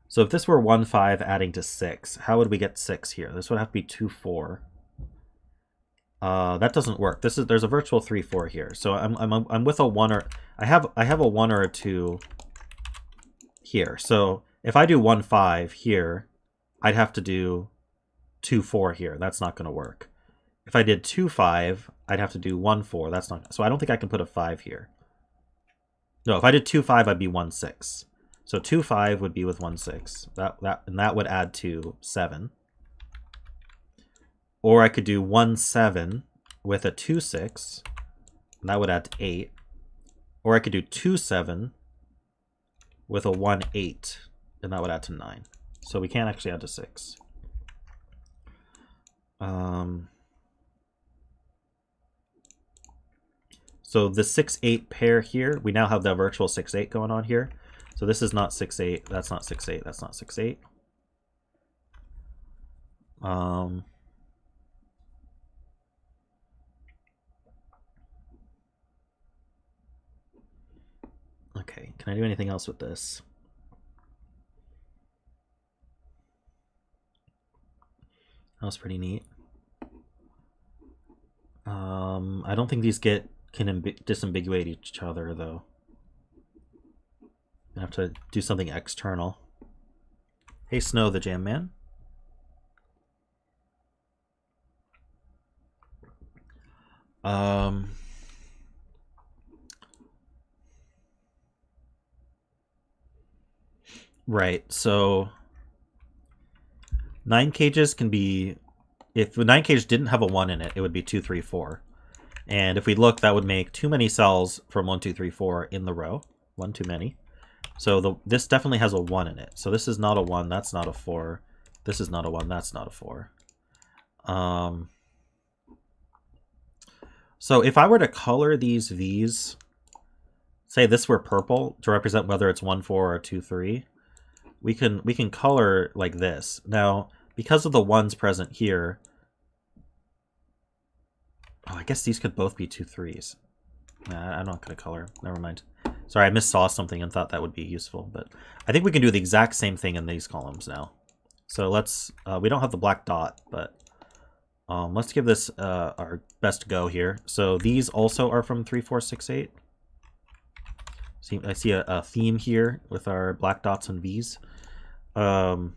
So if this were 1, 5 adding to 6, how would we get 6 here? This would have to be 2, 4. That doesn't work. There's a virtual 3, 4 here. So I'm with a 1 or I have a 1 or a 2 here. So if I do 1, 5 here, I'd have to do 2, 4 here. That's not going to work. If I did 2, 5, I'd have to do 1, 4. That's not. So I don't think I can put a 5 here. No, if I did 2, 5, I'd be 1, 6. So 2, 5 would be with 1, 6. That would add to 7. Or I could do 1, 7 with a 2, 6. And that would add to 8. Or I could do 2, 7 with a 1, 8. And that would add to 9. So we can't actually add to 6. So the 6, 8 pair here, we now have the virtual 6, 8 going on here. So this is not 6, 8. That's not 6, 8. That's not 6, 8. Okay, can I do anything else with this? That was pretty neat. I don't think these can disambiguate each other, though. I have to do something external. Hey, Snow the Jam Man. Right, so 9 cages can be, if the 9 cage didn't have a 1 in it, it would be 2, 3, 4. And if we look, that would make too many cells from 1, 2, 3, 4 in the row. One too many. So this definitely has a 1 in it. So this is not a 1, that's not a 4. This is not a 1, that's not a 4. So if I were to color these V's, say this were purple to represent whether it's 1, 4 or 2, 3, we can color like this. Now, because of the 1s present here, oh, I guess these could both be 2, 3s. Nah, I'm not going to color. Never mind. Sorry, I missaw something and thought that would be useful. But I think we can do the exact same thing in these columns now. So let's, we don't have the black dot, but let's give this our best go here. So these also are from 3, 4, 6, 8. I see a theme here with our black dots and V's. So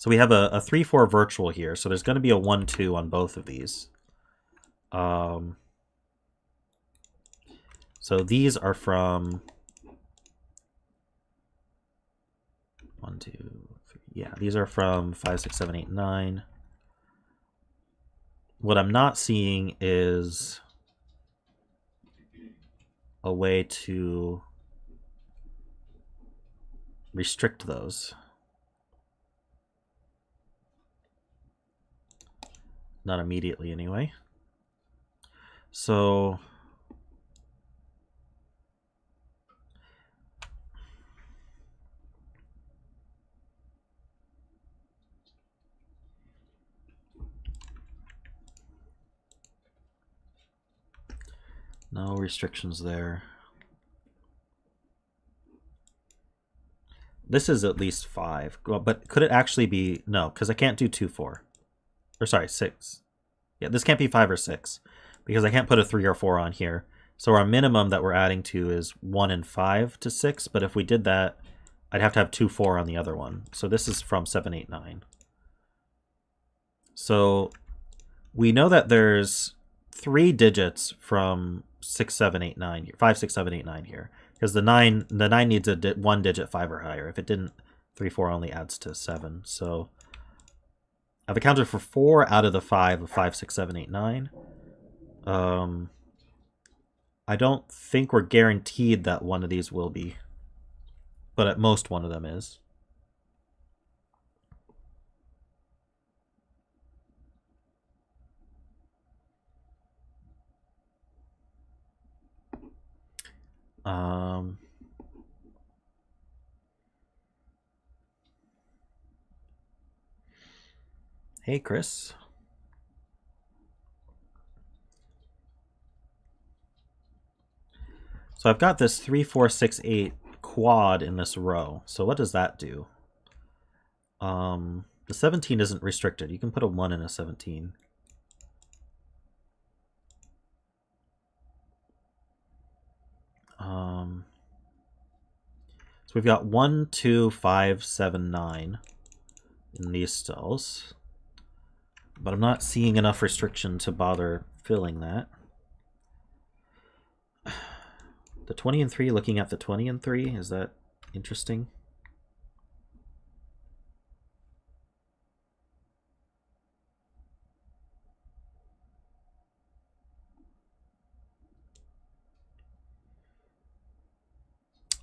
we have a 3, 4 virtual here. So there's going to be a 1, 2 on both of these. So these are from 1, 2, 3. Yeah, these are from 5, 6, 7, 8, 9. What I'm not seeing is a way to restrict those. Not immediately, anyway. So no restrictions there. This is at least 5. Well, but could it actually be? No, because I can't do 2, 4. Or sorry, 6. Yeah, this can't be 5 or 6. Because I can't put a 3 or 4 on here. So our minimum that we're adding to is 1 and 5 to 6. But if we did that, I'd have to have 2, 4 on the other one. So this is from 7, 8, 9. So we know that there's 3 digits from 6, 7, 8, 9 here. 5, 6, 7, 8, 9 here. Because the 9 needs a 1 digit 5 or higher. If it didn't, 3, 4 only adds to 7. So I've accounted for 4 out of the 5 of 5, 6, 7, 8, 9. I don't think we're guaranteed that one of these will be, but at most one of them is. Hey, Chris. So I've got this 3, 4, 6, 8 quad in this row. So what does that do? The 17 isn't restricted. You can put a 1 in a 17. So we've got 1, 2, 5, 7, 9 in these cells. But I'm not seeing enough restriction to bother filling that. The 20 and 3, looking at the 20 and 3, is that interesting?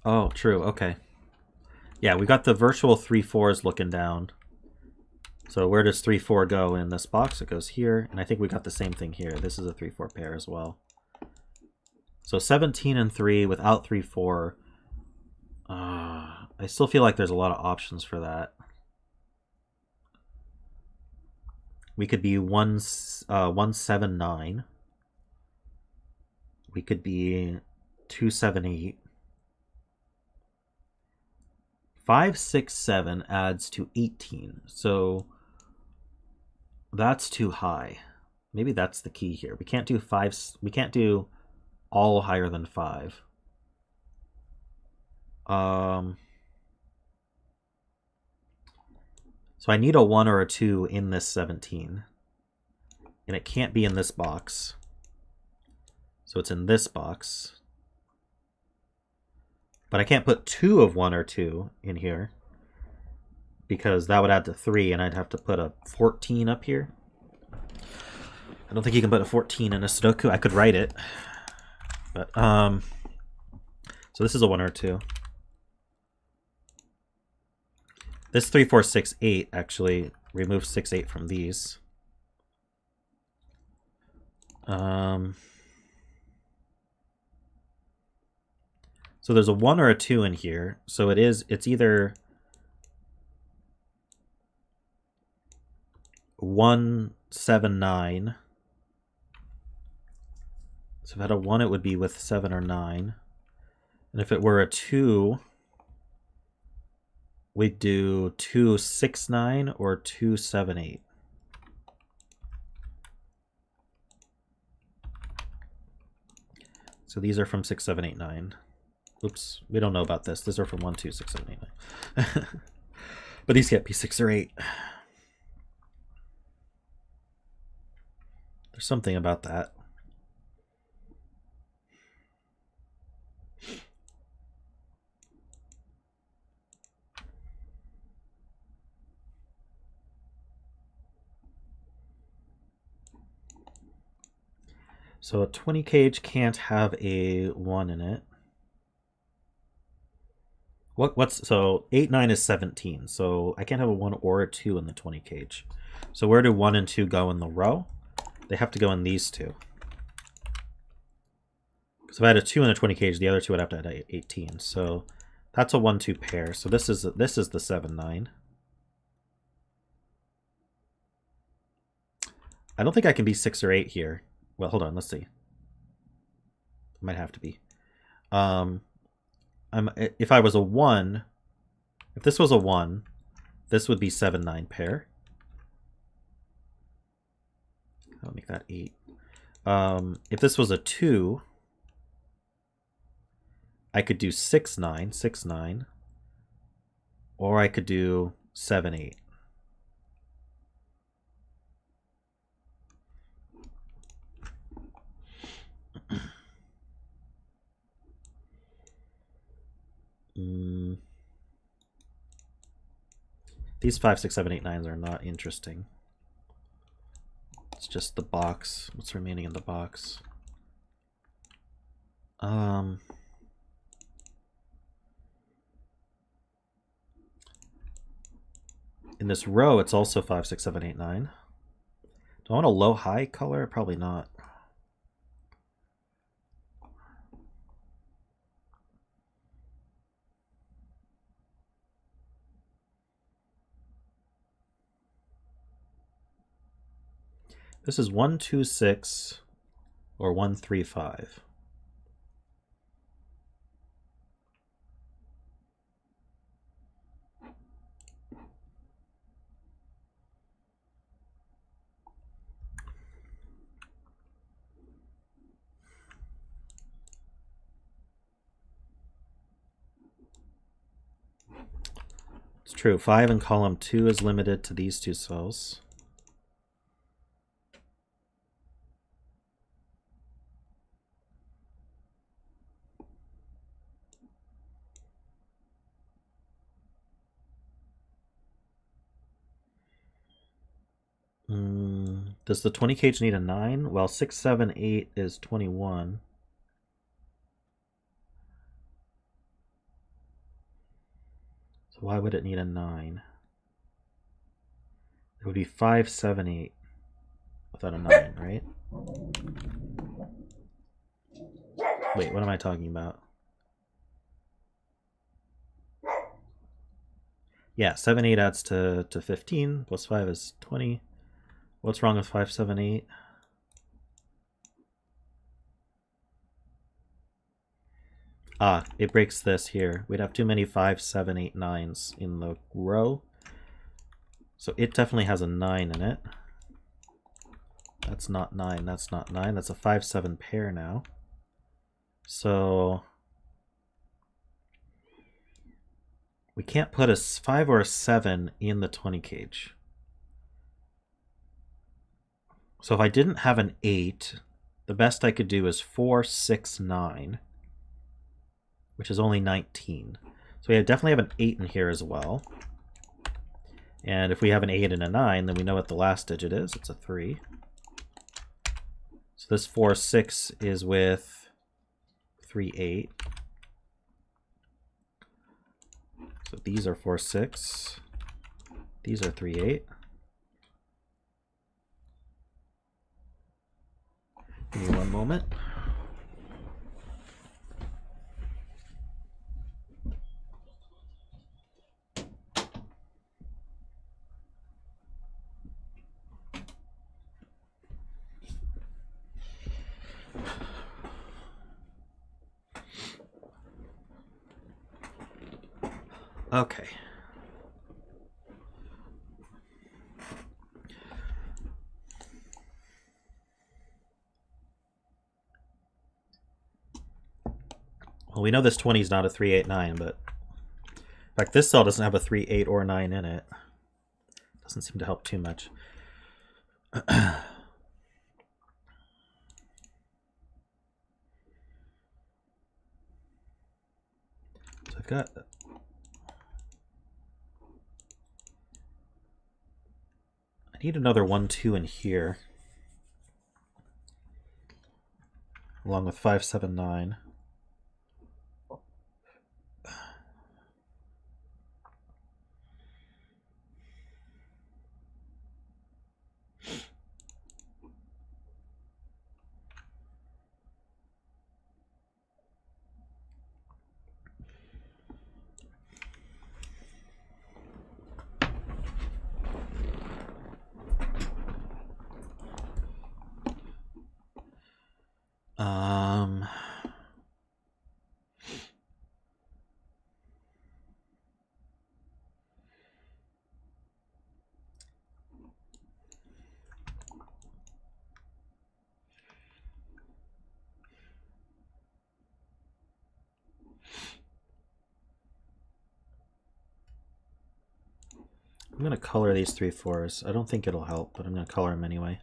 Oh, true, okay. Yeah, we got the virtual 3, 4s looking down. So where does 3, 4 go in this box? It goes here, and I think we got the same thing here. This is a 3, 4 pair as well. So 17 and 3 without 3, 4. I still feel like there's a lot of options for that. We could be 1, 7, 9. We could be 2, 7, 8. 5, 6, 7 adds to 18. So that's too high. Maybe that's the key here. We can't do 5. We can't do all higher than 5. So I need a 1 or a 2 in this 17. And it can't be in this box. So it's in this box. But I can't put 2 of 1 or 2 in here, because that would add to 3, and I'd have to put a 14 up here. I don't think you can put a 14 in a Sudoku. I could write it. But, so this is a 1 or 2. This 3, 4, 6, 8 actually removes 6, 8 from these. So there's a 1 or a 2 in here. So it's either 1, 7, 9. So if I had a 1, it would be with 7 or 9. And if it were a 2, we'd do 2, 6, 9 or 2, 7, 8. So these are from 6, 7, 8, 9. Oops, we don't know about this. These are from 1, 2, 6, 7, 8, 9. But these can't be 6 or 8. There's something about that. So a 20 cage can't have a 1 in it. So 8, 9 is 17. So I can't have a 1 or a 2 in the 20 cage. So where do 1 and 2 go in the row? They have to go in these two. So if I had a 2 in a 20 cage, the other two would have to add 18. So that's a 1, 2 pair. So this is the 7, 9. I don't think I can be 6 or 8 here. Well, hold on, let's see. It might have to be. If I was a 1, if this was a 1, this would be 7, 9 pair. I'll make that 8. If this was a 2, I could do 6, 9, 6, 9. Or I could do 7, 8. These 5, 6, 7, 8, 9s are not interesting. It's just the box. What's remaining in the box? In this row, it's also 5, 6, 7, 8, 9. Do I want a low-high color? Probably not. This is 1, 2, 6 or 1, 3, 5. It's true. 5 in column 2 is limited to these two cells. Does the 20 cage need a 9? Well, 6, 7, 8 is 21. So why would it need a 9? It would be 5, 7, 8 without a 9, right? Wait, what am I talking about? Yeah, 7, 8 adds to 15, plus 5 is 20. What's wrong with 5, 7, 8? Ah, it breaks this here. We'd have too many 5, 7, 8, 9s in the row. So it definitely has a 9 in it. That's not 9, that's not 9. That's a 5, 7 pair now. So we can't put a 5 or a 7 in the 20 cage. So if I didn't have an 8, the best I could do is 4, 6, 9, which is only 19. So we definitely have an 8 in here as well. And if we have an 8 and a 9, then we know what the last digit is. It's a 3. So this 4, 6 is with 3, 8. So these are 4, 6. These are 3, 8. Give me one moment. Okay. Well, we know this 20 is not a 3, 8, 9, but in fact, this cell doesn't have a 3, 8, or 9 in it. Doesn't seem to help too much. So I've got... I need another 1, 2 in here, along with 5, 7, 9. I'm going to color these 3 4s. I don't think it'll help, but I'm going to color them anyway.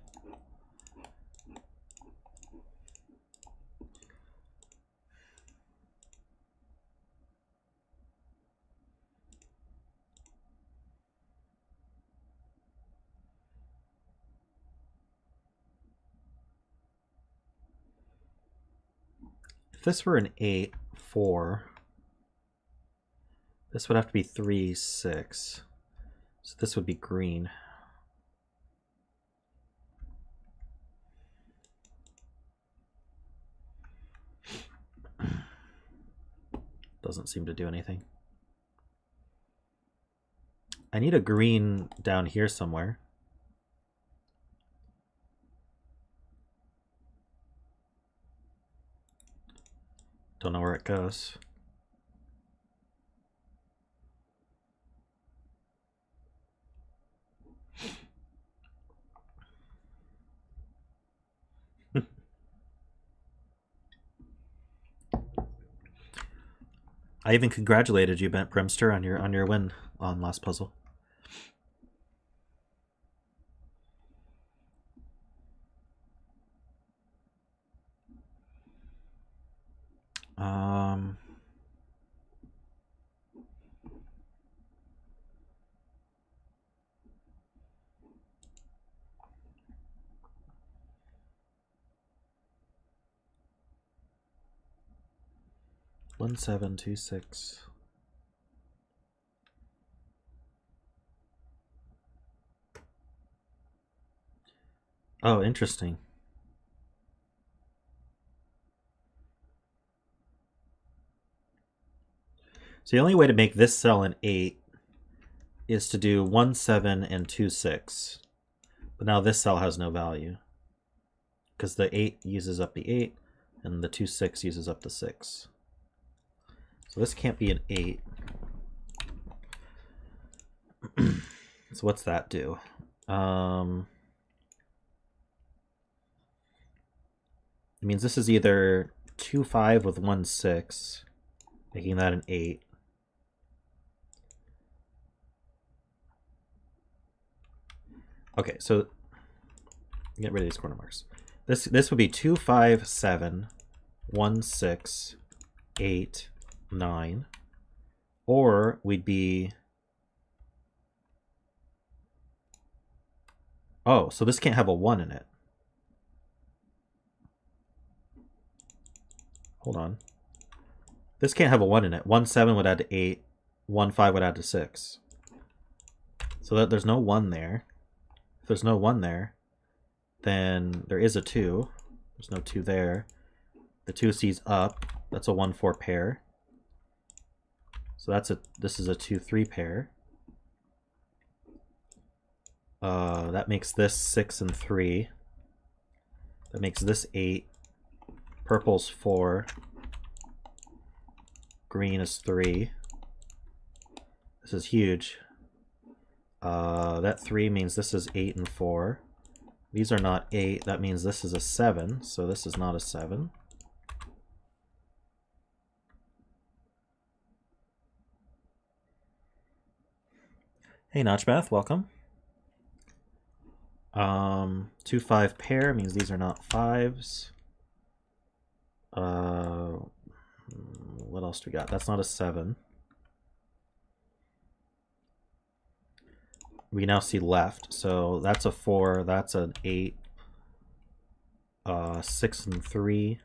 If this were an 8, 4, this would have to be 3, 6. So this would be green. Doesn't seem to do anything. I need a green down here somewhere. Don't know where it goes. I even congratulated you, Bent Brimster, on your win on last puzzle. One 7 2 6. Oh, interesting. So the only way to make this cell an 8 is to do 1 7 and 2 6. But now this cell has no value, because the 8 uses up the 8 and the 2 6 uses up the 6. So this can't be an 8. So what's that do? It means this is either 2 5 with 1 6, making that an 8. Okay, so get rid of these corner marks. This would be 2 5 7 1 6 8 9, or we'd be, oh, so this can't have a 1 in it. Hold on. This can't have a 1 in it. 1 7 would add to 8. 1 5 would add to 6. So that there's no 1 there. If there's no 1 there, then there is a 2. There's no 2 there. The 2 C's up. That's a 1 4 pair. So this is a 2 3 pair. That makes this 6 and 3. That makes this 8. Purple's 4. Green is 3. This is huge. That 3 means this is 8 and 4. These are not 8. That means this is a 7. So this is not a 7. Hey, Notchbath, welcome. 2 5 pair means these are not 5s. What else do we got? That's not a 7. We now see left, so that's a 4, that's an 8, 6 and 3.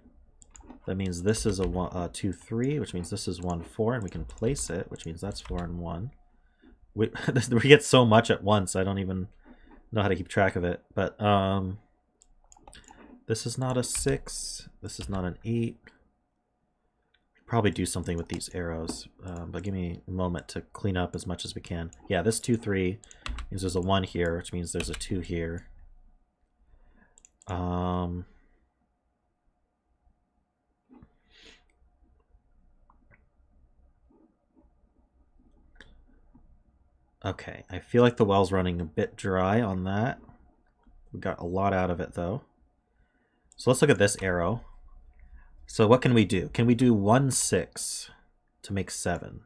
That means this is a 2 3, which means this is 1 4, and we can place it, which means that's 4 and 1. We get so much at once, I don't even know how to keep track of it. But this is not a 6. This is not an 8. Probably do something with these arrows, but give me a moment to clean up as much as we can. Yeah, this 2 3 means there's a 1 here, which means there's a 2 here. Okay, I feel like the well's running a bit dry on that. We got a lot out of it though. So let's look at this arrow. So what can we do? Can we do 1 6 to make 7?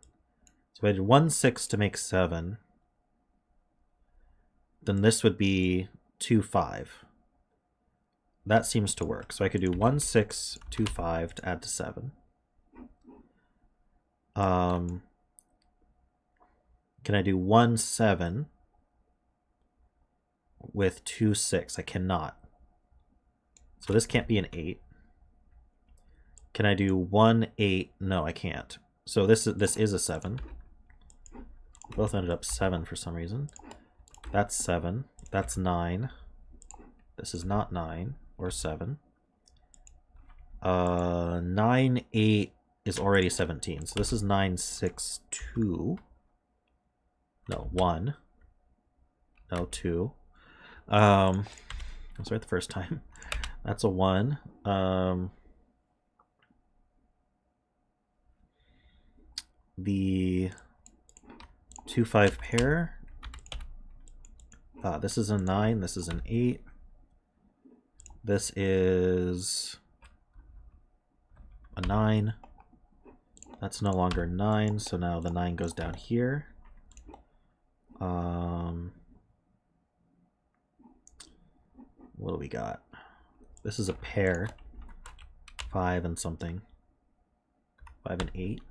So I did 1 6 to make 7. then this would be 2, 5. That seems to work. So I could do 1, 6, 2, 5 to add to 7. Can I do 1, 7 with 2, 6? I cannot. So this can't be an 8. Can I do 1, 8? No, I can't. So this is a 7. Both ended up 7 for some reason. That's 7. That's 9. This is not 9 or 7. 9, 8 is already 17. So this is 9, 6, 2. No, 1. No, 2. I was right the first time. That's a 1. The 2, 5 pair. This is a 9. This is an 8. This is a 9. That's no longer 9, so now the 9 goes down here. What do we got? This is a pair. 5 and something. 5 and 8.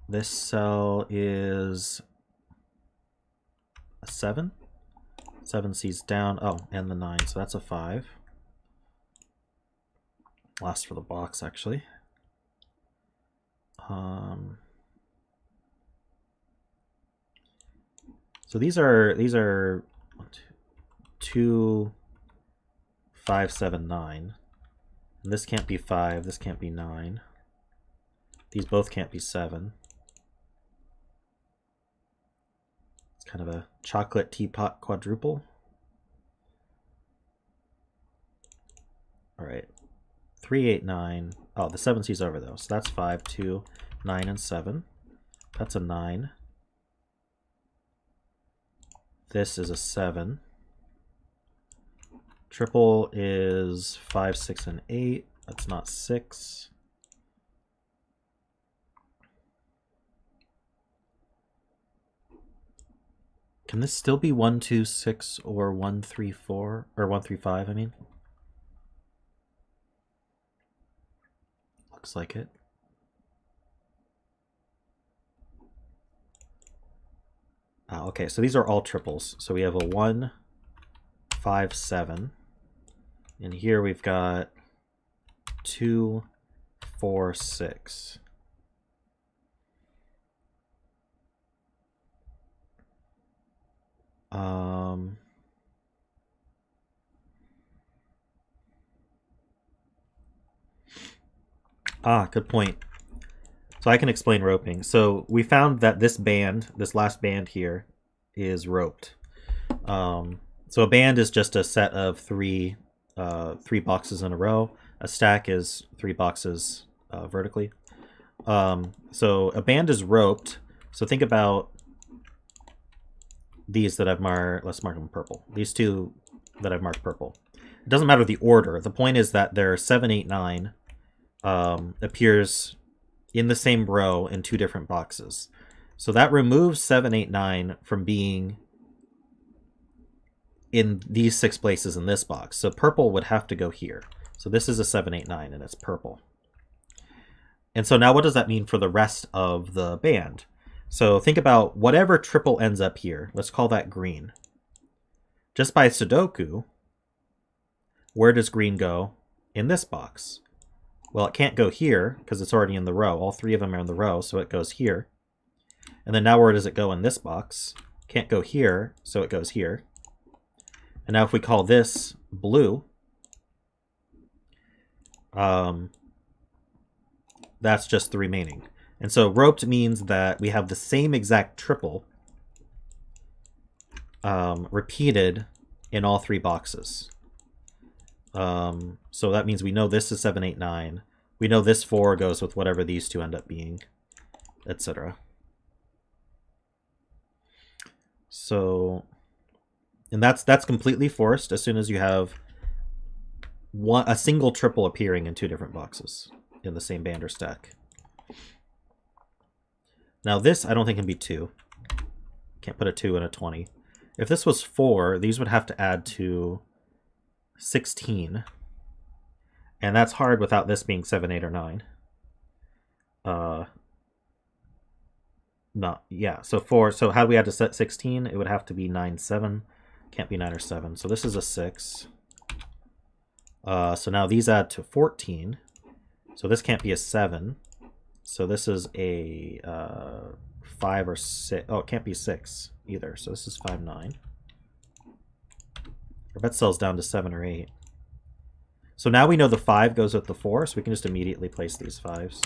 This cell is a 7. 7 sees down. Oh, and the 9, so that's a 5. Last for the box, actually. So these are 2, 5, 7, 9. And this can't be 5. This can't be 9. These both can't be 7. It's kind of a chocolate teapot quadruple. All right. 3, 8, 9. Oh, the 7 sees over though. So that's 5, 2, 9, and 7. That's a 9. This is a 7. Triple is 5, 6, and 8. That's not 6. Can this still be 1, 2, 6 or 1, 3, 4 or 1, 3, 5? I mean, looks like it. Okay, so these are all triples. So we have a 1, 5, 7. And here we've got 2, 4, 6. Good point. So I can explain roping. So we found that this band, this last band here, is roped. So a band is just a set of three boxes in a row. A stack is 3 boxes vertically. So a band is roped. So think about these that I've marked. Let's mark them purple. These 2 that I've marked purple. It doesn't matter the order. The point is that their 7, 8, 9 appears in the same row in 2 different boxes. So that removes 7, 8, 9 from being in these 6 places in this box. So purple would have to go here. So this is a 7, 8, 9, and it's purple. And so now what does that mean for the rest of the band? So think about whatever triple ends up here. Let's call that green. Just by Sudoku, where does green go in this box? Well, it can't go here because it's already in the row. All 3 of them are in the row, so it goes here. And then now where does it go in this box? Can't go here, so it goes here. And now if we call this blue, that's just the remaining. And so roped means that we have the same exact triple repeated in all 3 boxes. So that means we know this is 7, 8, 9. We know this 4 goes with whatever these 2 end up being, etc. So, and that's completely forced as soon as you have a single triple appearing in 2 different boxes in the same band or stack. Now this I don't think can be 2. Can't put a 2 in a 20. If this was 4, these would have to add to 16. And that's hard without this being 7, 8, or 9. No, yeah. So 4. So how do we add to set 16? It would have to be 9, 7. Can't be 9 or 7. So this is a 6. So now these add to 14. So this can't be a 7. So this is a 5 or 6. Oh, it can't be 6 either. So this is 5, 9. Our bet cell's down to 7 or 8. So now we know the 5 goes with the 4, so we can just immediately place these 5s.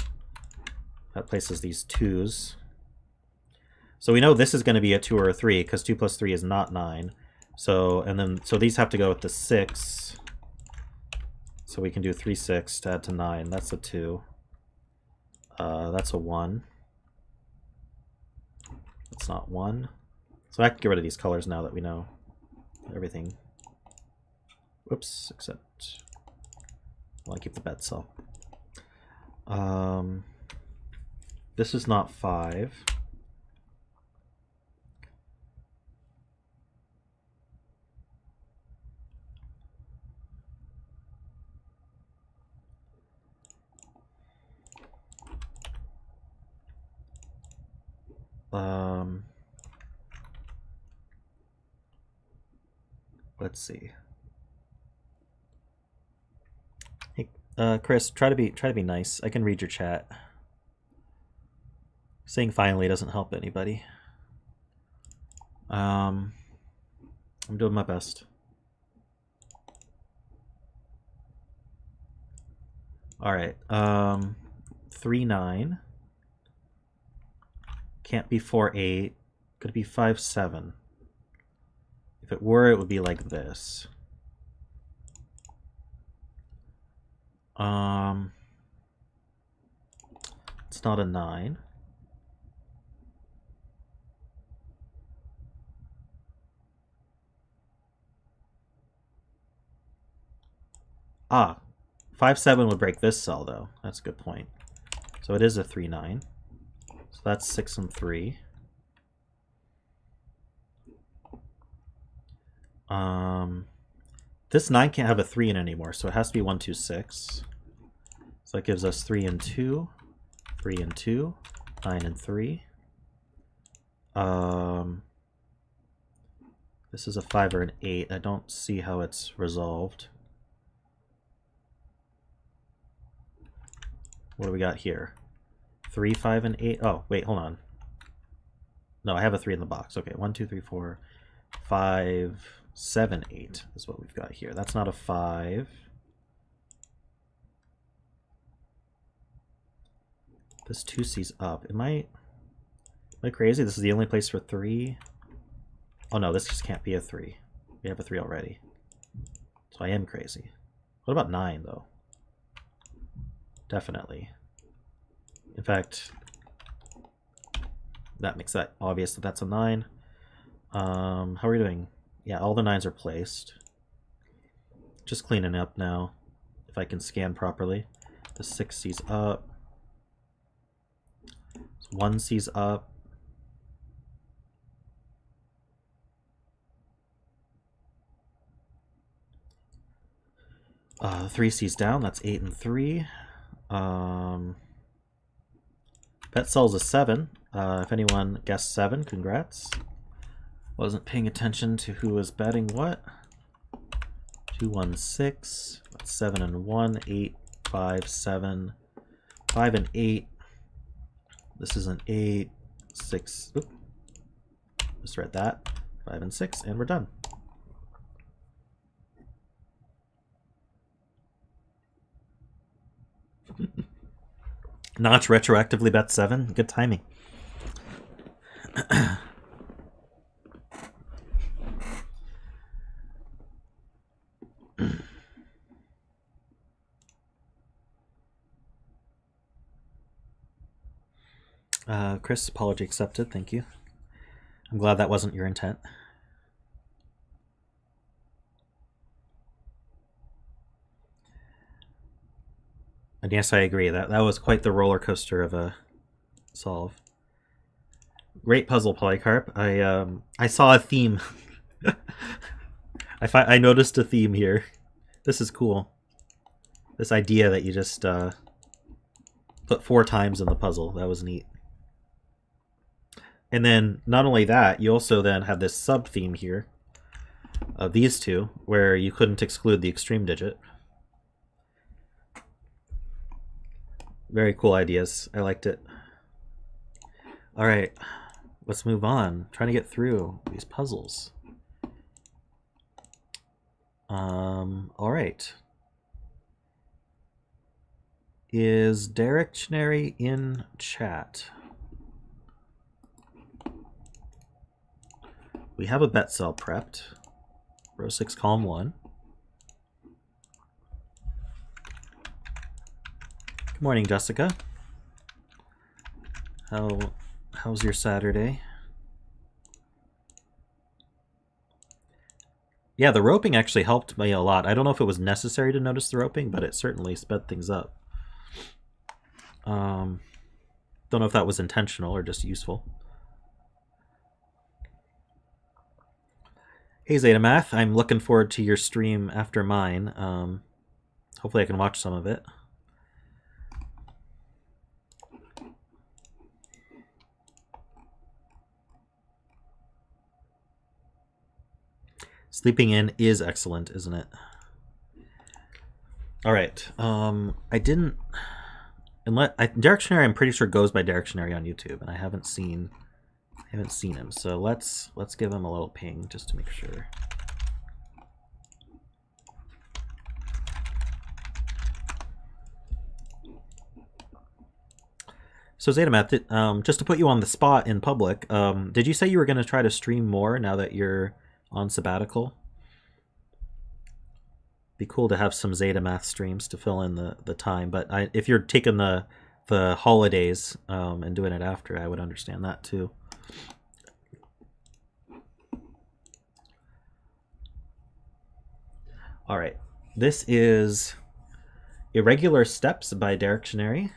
That places these 2s. So we know this is going to be a 2 or a 3, because 2 plus 3 is not 9. So these have to go with the 6. So we can do 3, 6 to add to 9. That's a 2. That's a 1. That's not 1. So I can get rid of these colors now that we know everything. Whoops, except I want to keep the bet cell. This is not 5. Let's see. Hey, Chris, try to be nice. I can read your chat. Saying finally doesn't help anybody. I'm doing my best. All right. 3, 9. Can't be 4, 8. Could it be 5, 7? If it were, it would be like this. It's not a 9. Ah, 5, 7 would break this cell, though. That's a good point. So it is a 3, 9. So that's 6 and 3. This 9 can't have a 3 in anymore, so it has to be 1, 2, 6. So that gives us 3 and 2, 3 and 2, 9 and 3. This is a 5 or an 8. I don't see how it's resolved. What do we got here? 3, 5, and 8. Oh, wait, hold on. No, I have a 3 in the box. Okay, 1, 2, 3, 4, 5, 7, 8 is what we've got here. That's not a 5. This 2 C's up. Am I crazy? This is the only place for 3. Oh no, this just can't be a 3. We have a 3 already. So I am crazy. What about 9 though? Definitely. In fact, that makes that obvious that that's a 9. How are we doing? Yeah, all the 9s are placed. Just cleaning up now, if I can scan properly. The 6 C's up. 1 C's up. Uh, 3 C's down, that's 8 and 3. Bet sells a 7. If anyone guessed 7, congrats. Wasn't paying attention to who was betting what. 2, 1, 6. That's 7 and 1. 8, 5, 7. 5 and 8. This is an 8, 6. Oop. Misread that. 5 and 6, and we're done. Notch retroactively bet 7. Good timing. Chris, apology accepted. Thank you. I'm glad that wasn't your intent. And yes, I agree. That was quite the roller coaster of a solve. Great puzzle, Polycarp. I saw a theme. I noticed a theme here. This is cool. This idea that you just put 4 times in the puzzle. That was neat. And then not only that, you also then have this sub theme here of these two, where you couldn't exclude the extreme digit. Very cool ideas. I liked it. All right, let's move on. I'm trying to get through these puzzles. All right. Is Derektionary in chat? We have a bet cell prepped. Row 6, column 1. Good morning, Jessica. How's your Saturday? Yeah, the roping actually helped me a lot. I don't know if it was necessary to notice the roping, but it certainly sped things up. Don't know if that was intentional or just useful. Hey Zeta Math, I'm looking forward to your stream after mine. Hopefully I can watch some of it. Sleeping in is excellent, isn't it? All right. I didn't. Derektionary, I'm pretty sure goes by Derektionary on YouTube, and I haven't seen him. So let's give him a little ping just to make sure. So Zetamat, just to put you on the spot in public, did you say you were going to try to stream more now that you're on sabbatical? Be cool to have some Zeta streams to fill in the time, but if you're taking the holidays and doing it after, I would understand that too. All right, this is Irregular Steps by Derektionary.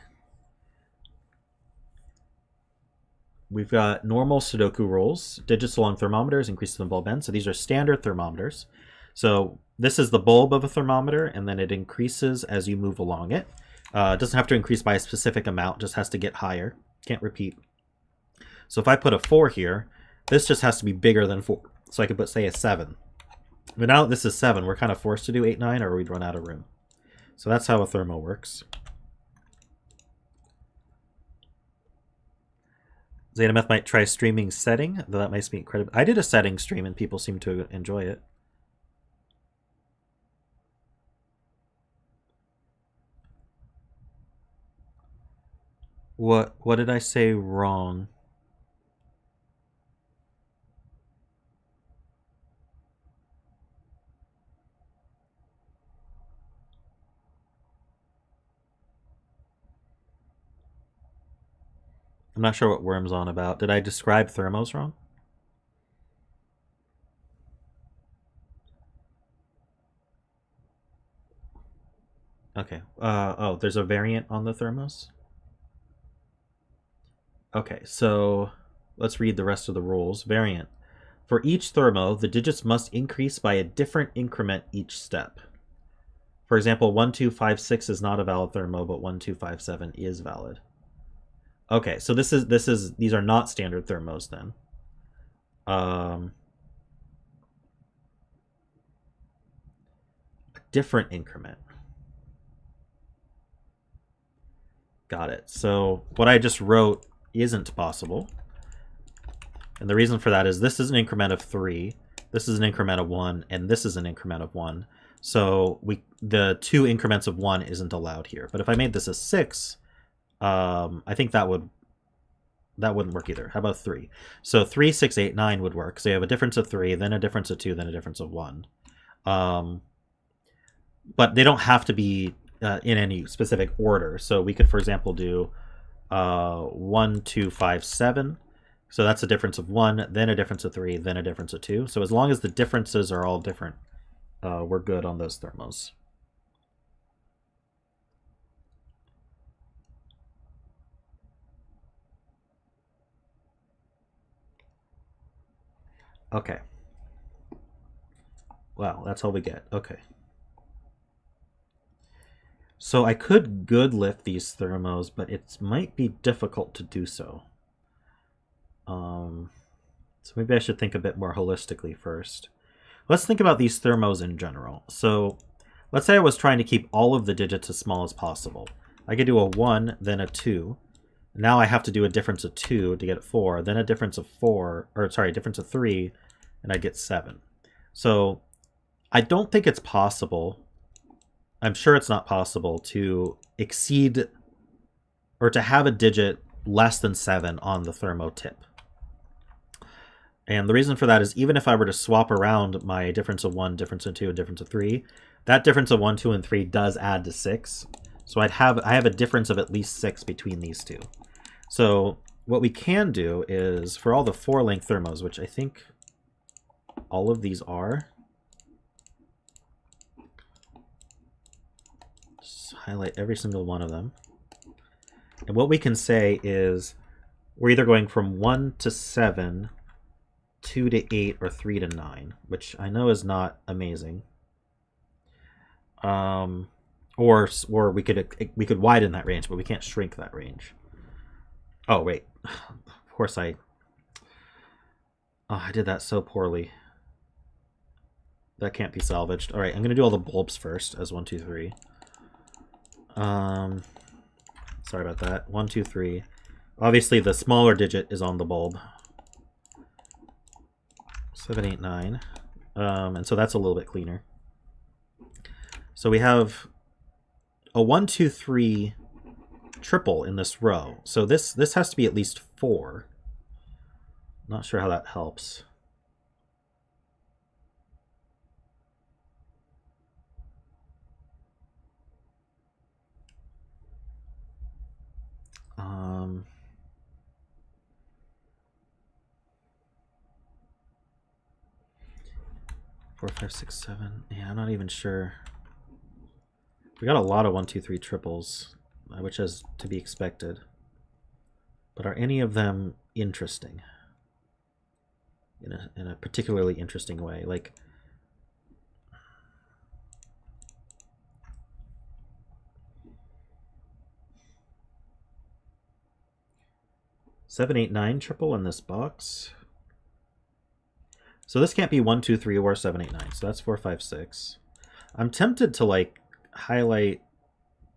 We've got normal Sudoku rules, digits along thermometers, increase the bulb end. So these are standard thermometers. So this is the bulb of a thermometer, and then it increases as you move along it. It doesn't have to increase by a specific amount, just has to get higher. Can't repeat. So if I put a 4 here, this just has to be bigger than 4. So I could put, say, a 7. But now that this is 7, we're kind of forced to do 8, 9, or we'd run out of room. So that's how a thermo works. Zetameth might try streaming setting, though that might be incredible. I did a setting stream and people seem to enjoy it. What did I say wrong? I'm not sure what Worm's on about. Did I describe thermos wrong? Okay. Oh, there's a variant on the thermos? Okay, so let's read the rest of the rules. Variant. For each thermo, the digits must increase by a different increment each step. For example, 1256 is not a valid thermo, but 1257 is valid. Okay, so these are not standard thermos then. A different increment. Got it. So what I just wrote isn't possible. And the reason for that is this is an increment of 3, this is an increment of 1, and this is an increment of 1. So the 2 increments of 1 isn't allowed here. But if I made this a 6, I think that wouldn't work either. How about 3? So 3, 6, 8, 9 would work. So you have a difference of 3, then a difference of 2, then a difference of 1. But they don't have to be in any specific order. So we could, for example, do 1, 2, 5, 7. So that's a difference of 1, then a difference of 3, then a difference of 2. So as long as the differences are all different, we're good on those thermos. Okay. Wow, that's all we get. Okay. So I could good lift these thermos, but it might be difficult to do so. So maybe I should think a bit more holistically first. Let's think about these thermos in general. So let's say I was trying to keep all of the digits as small as possible. I could do a 1, then a 2. Now I have to do a difference of 2 to get it 4, then a difference of 4, or sorry, a difference of 3, and I get 7. So I don't think it's possible, I'm sure it's not possible to exceed or to have a digit less than 7 on the thermo tip. And the reason for that is even if I were to swap around my difference of 1, difference of 2, and difference of 3, that difference of 1, 2, and 3 does add to 6. So I have a difference of at least 6 between these two. So what we can do is, for all the 4-length thermos, which I think all of these are, just highlight every single one of them. And what we can say is we're either going from 1 to 7, 2 to 8, or 3 to 9, which I know is not amazing. Or we could widen that range, but we can't shrink that range. Oh wait, of course I did that so poorly. That can't be salvaged. All right, I'm gonna do all the bulbs first as 1, 2, 3. Sorry about that. 1, 2, 3. Obviously, the smaller digit is on the bulb. 7, 8, 9. And so that's a little bit cleaner. So we have a 1, 2, 3 triple in this row. So this has to be at least 4. Not sure how that helps. Four, 5, 6, 7. Yeah, I'm not even sure. We got a lot of 1, 2, 3 triples, which is to be expected. But are any of them interesting? In a particularly interesting way, like 7, 8, 9 triple in this box. So this can't be 1, 2, 3 or 7, 8, 9. So that's 4, 5, 6. I'm tempted to like highlight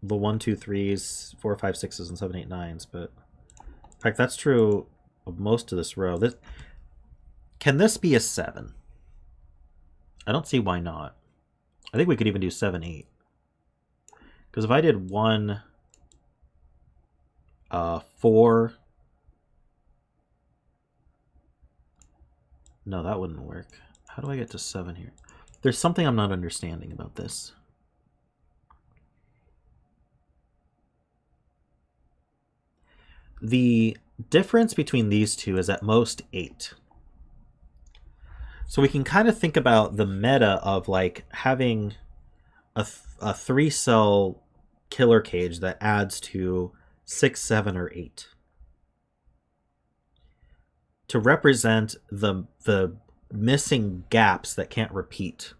the 1, 2, 3s, 4, 5, 6s, and 7, 8, 9s, but in fact that's true of most of this row. Can this be a 7? I don't see why not. I think we could even do 7, 8. Because if I did 1, 4... No, that wouldn't work. How do I get to 7 here? There's something I'm not understanding about this. The difference between these two is at most 8. So we can kind of think about the meta of like having a 3-cell killer cage that adds to 6, 7, or 8. To represent the missing gaps that can't repeat.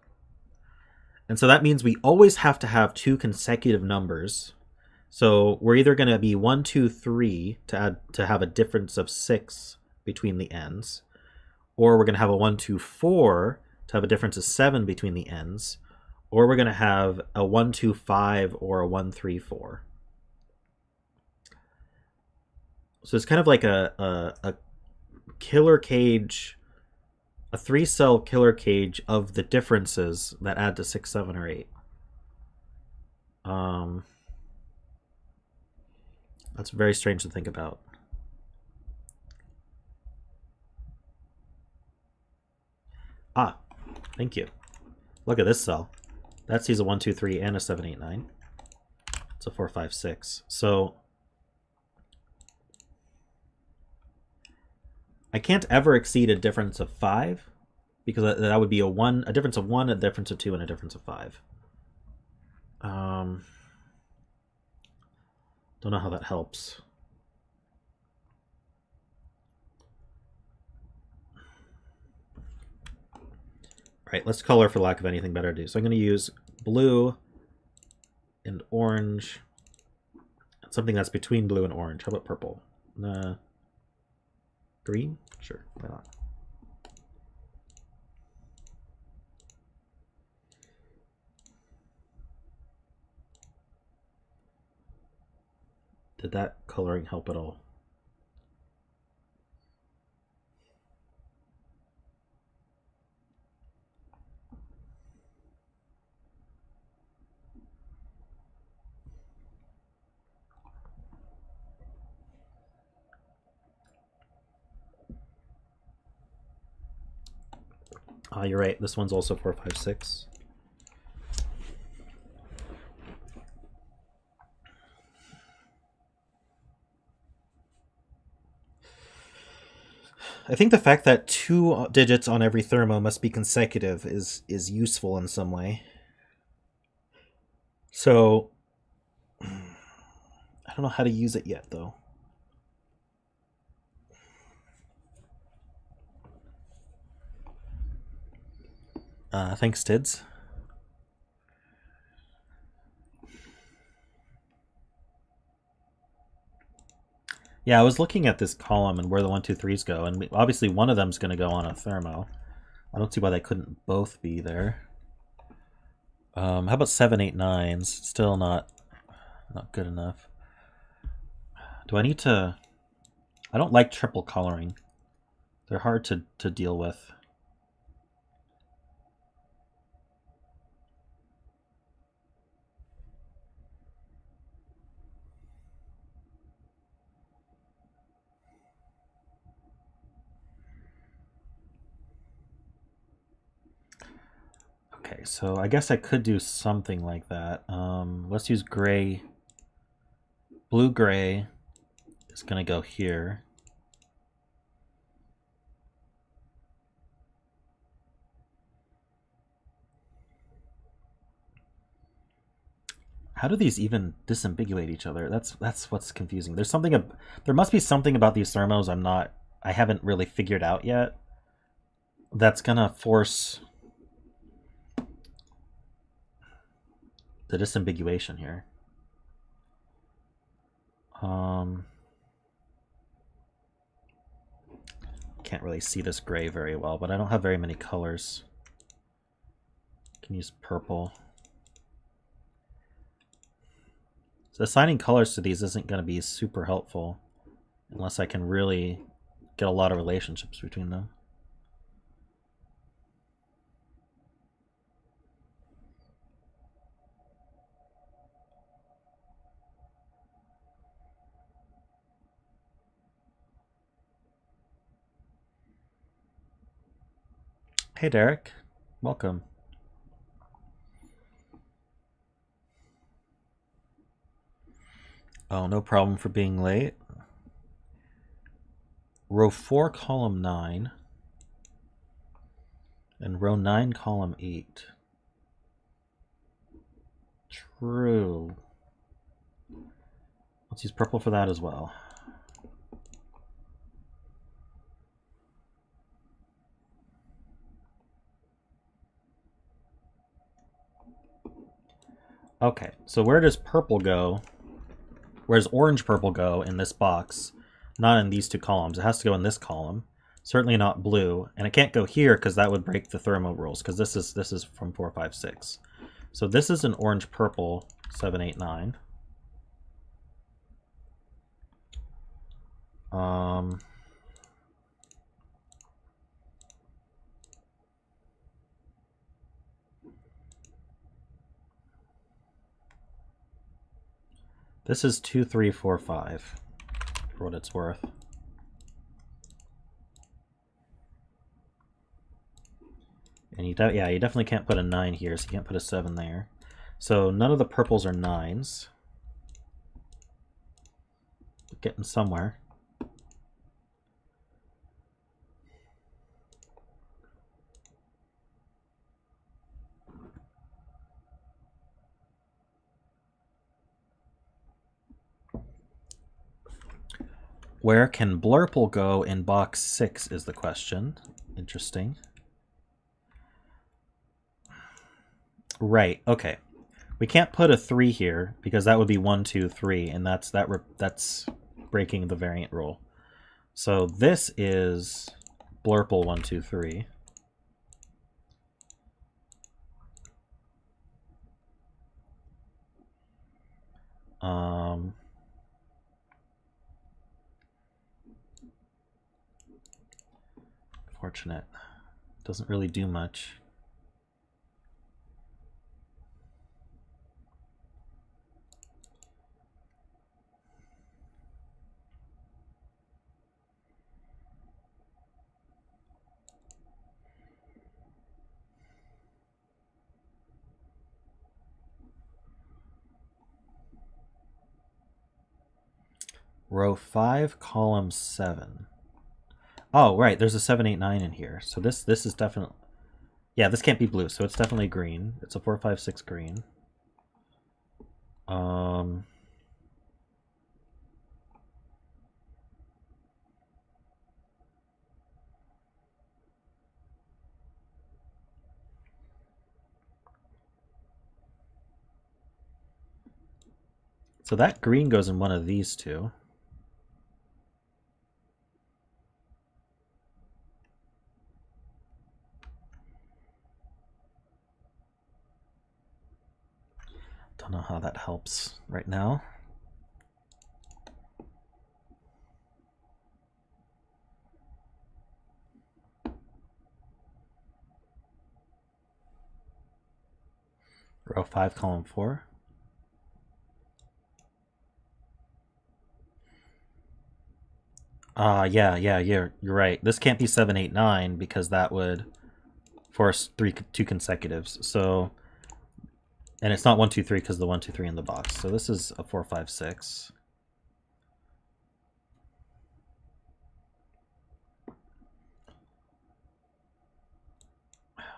And so that means we always have to have 2 consecutive numbers. So we're either going to be 1, 2, 3 to have a difference of 6 between the ends, or we're going to have a 1, 2, 4 to have a difference of 7 between the ends, or we're going to have a 1, 2, 5 or a 1, 3, 4. So it's kind of like a killer cage, a 3-cell killer cage of the differences that add to 6, 7, or 8. That's very strange to think about. Ah, thank you. Look at this cell. That sees a 1, 2, 3 and a 7, 8, 9. It's a 4, 5, 6. So I can't ever exceed a difference of 5, because that would be a difference of 1, a difference of 2, and a difference of 5. Don't know how that helps. Right, let's color for lack of anything better to do. So I'm going to use blue and orange. Something that's between blue and orange. How about purple? Green? Sure, why not? Did that coloring help at all? You're right. This one's also 4, 5, 6. I think the fact that 2 digits on every thermo must be consecutive is useful in some way. So I don't know how to use it yet, though. Thanks, Tids. Yeah, I was looking at this column and where the 1, 2, 3s go, and obviously one of them's going to go on a thermo. I don't see why they couldn't both be there. How about 7, 8, 9s? Still not good enough. Do I need to... I don't like triple coloring. They're hard to deal with. Okay, so I guess I could do something like that. Let's use gray. Blue-gray is going to go here. How do these even disambiguate each other? That's what's confusing. There's something. There must be something about these thermos I haven't really figured out yet. That's gonna force the disambiguation here. Can't really see this gray very well, but I don't have very many colors. Can use purple. So assigning colors to these isn't going to be super helpful unless I can really get a lot of relationships between them. Hey Derek, welcome. Oh, no problem for being late. Row 4, column 9. And row 9, column 8. True. Let's use purple for that as well. Okay, so where does purple go? Where does orange purple go in this box? Not in these 2 columns. It has to go in this column. Certainly not blue, and it can't go here because that would break the thermo rules. Because this is from 4, 5, 6. So this is an orange purple 7, 8, 9. This is 2, 3, 4, 5, for what it's worth. And you definitely can't put a 9 here, so you can't put a 7 there. So none of the purples are 9s. Getting somewhere. Where can blurple go in box 6 is the question. Interesting. Right, okay. We can't put a 3 here because that would be 1, 2, 3, and that's breaking the variant rule. So this is blurple 1, 2, 3. Fortunate. Doesn't really do much. Row 5, column 7. Oh, right, there's a 7, 8, 9 in here. So this is definitely... Yeah, this can't be blue, so it's definitely green. It's a 4, 5, 6 green. So that green goes in one of these two. Don't know how that helps right now. Row 5, column 4. Yeah, you're right. This can't be 7, 8, 9 because that would force 2 consecutives. So, and it's not 1, 2, 3 because the 1, 2, 3 in the box. So this is a 4, 5, 6.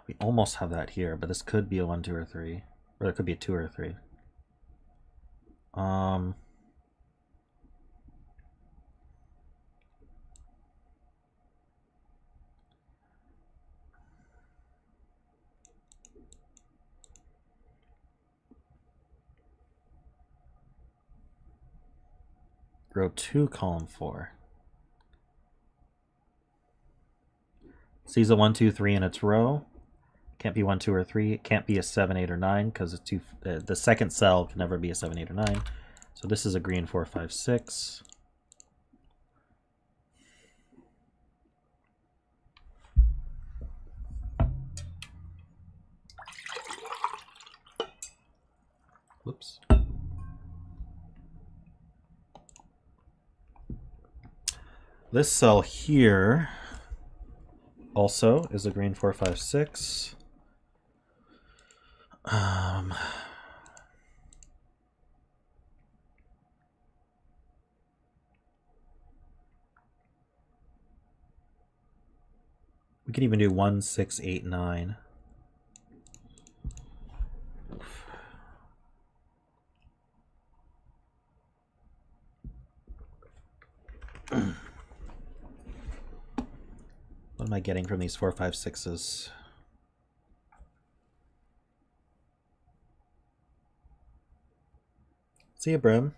We almost have that here, but this could be a 1, 2, or 3. Or it could be a 2 or a 3. Row 2, column 4. Sees a 1, 2, 3 in its row. Can't be 1, 2, or 3. It can't be a 7, 8, or 9 because it's too. The second cell can never be a 7, 8, or 9. So this is a green 4, 5, 6. Whoops. This cell here also is a green 4, 5, 6. We could even do 1, 6, 8, 9. What am I getting from these 4, 5, 6s? See ya, Brim.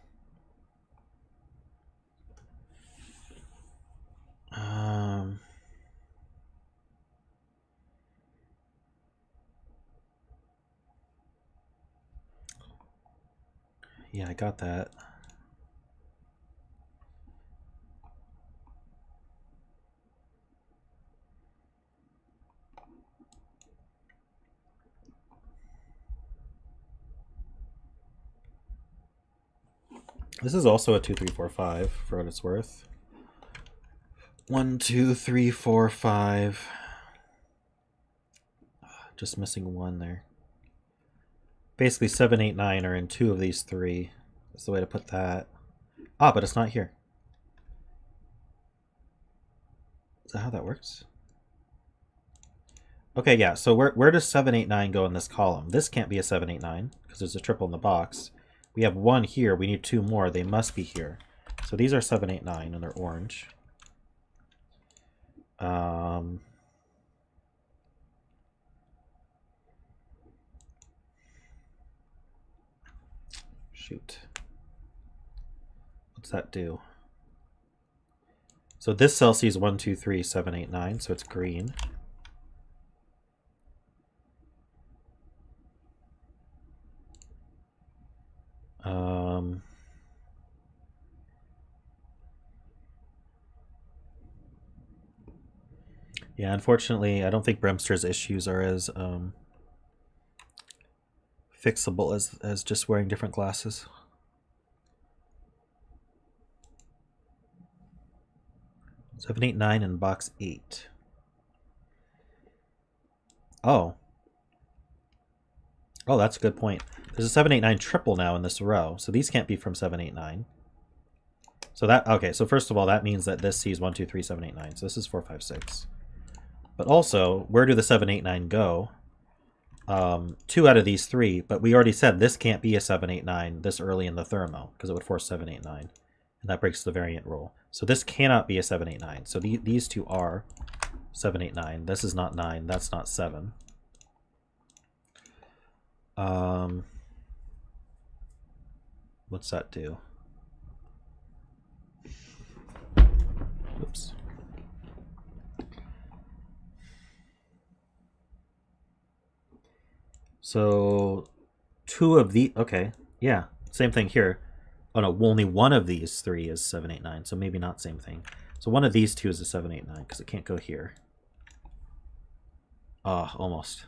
Yeah, I got that. This is also a 2, 3, 4, 5 for what it's worth. 1, 2, 3, 4, 5. Just missing 1 there. Basically 7, 8, 9 are in 2 of these 3. That's the way to put that. Ah, but it's not here. Is that how that works? Okay, yeah, so where does 7, 8, 9 go in this column? This can't be a 7, 8, 9 because there's a triple in the box. We have 1 here. We need 2 more. They must be here. So these are 7, 8, 9, and they're orange. Shoot. What's that do? So this cell sees 1, 2, 3, 7, 8, 9, so it's green. Yeah, unfortunately, I don't think Bremster's issues are as fixable as just wearing different glasses. Seven, 8, 9 in box 8. Oh, that's a good point. There's a 7, 8, 9 triple now in this row, so these can't be from 7, 8, 9. So that, okay, so first of all, that means that this sees 1, 2, 3, 7, 8, 9. So this is 4, 5, 6. But also, where do the 7, 8, 9 go? 2 out of these 3, but we already said this can't be a 7, 8, 9 this early in the thermo, because it would force 7, 8, 9. And that breaks the variant rule. So this cannot be a 7, 8, 9. So these two are 7, 8, 9. This is not 9. That's not 7. What's that do? Oops. So 2 of the, okay, yeah, same thing here. Oh no, only one of these 3 is 7, 8, 9, so maybe not same thing. So one of these 2 is a 7, 8, 9 because it can't go here. Ah, almost.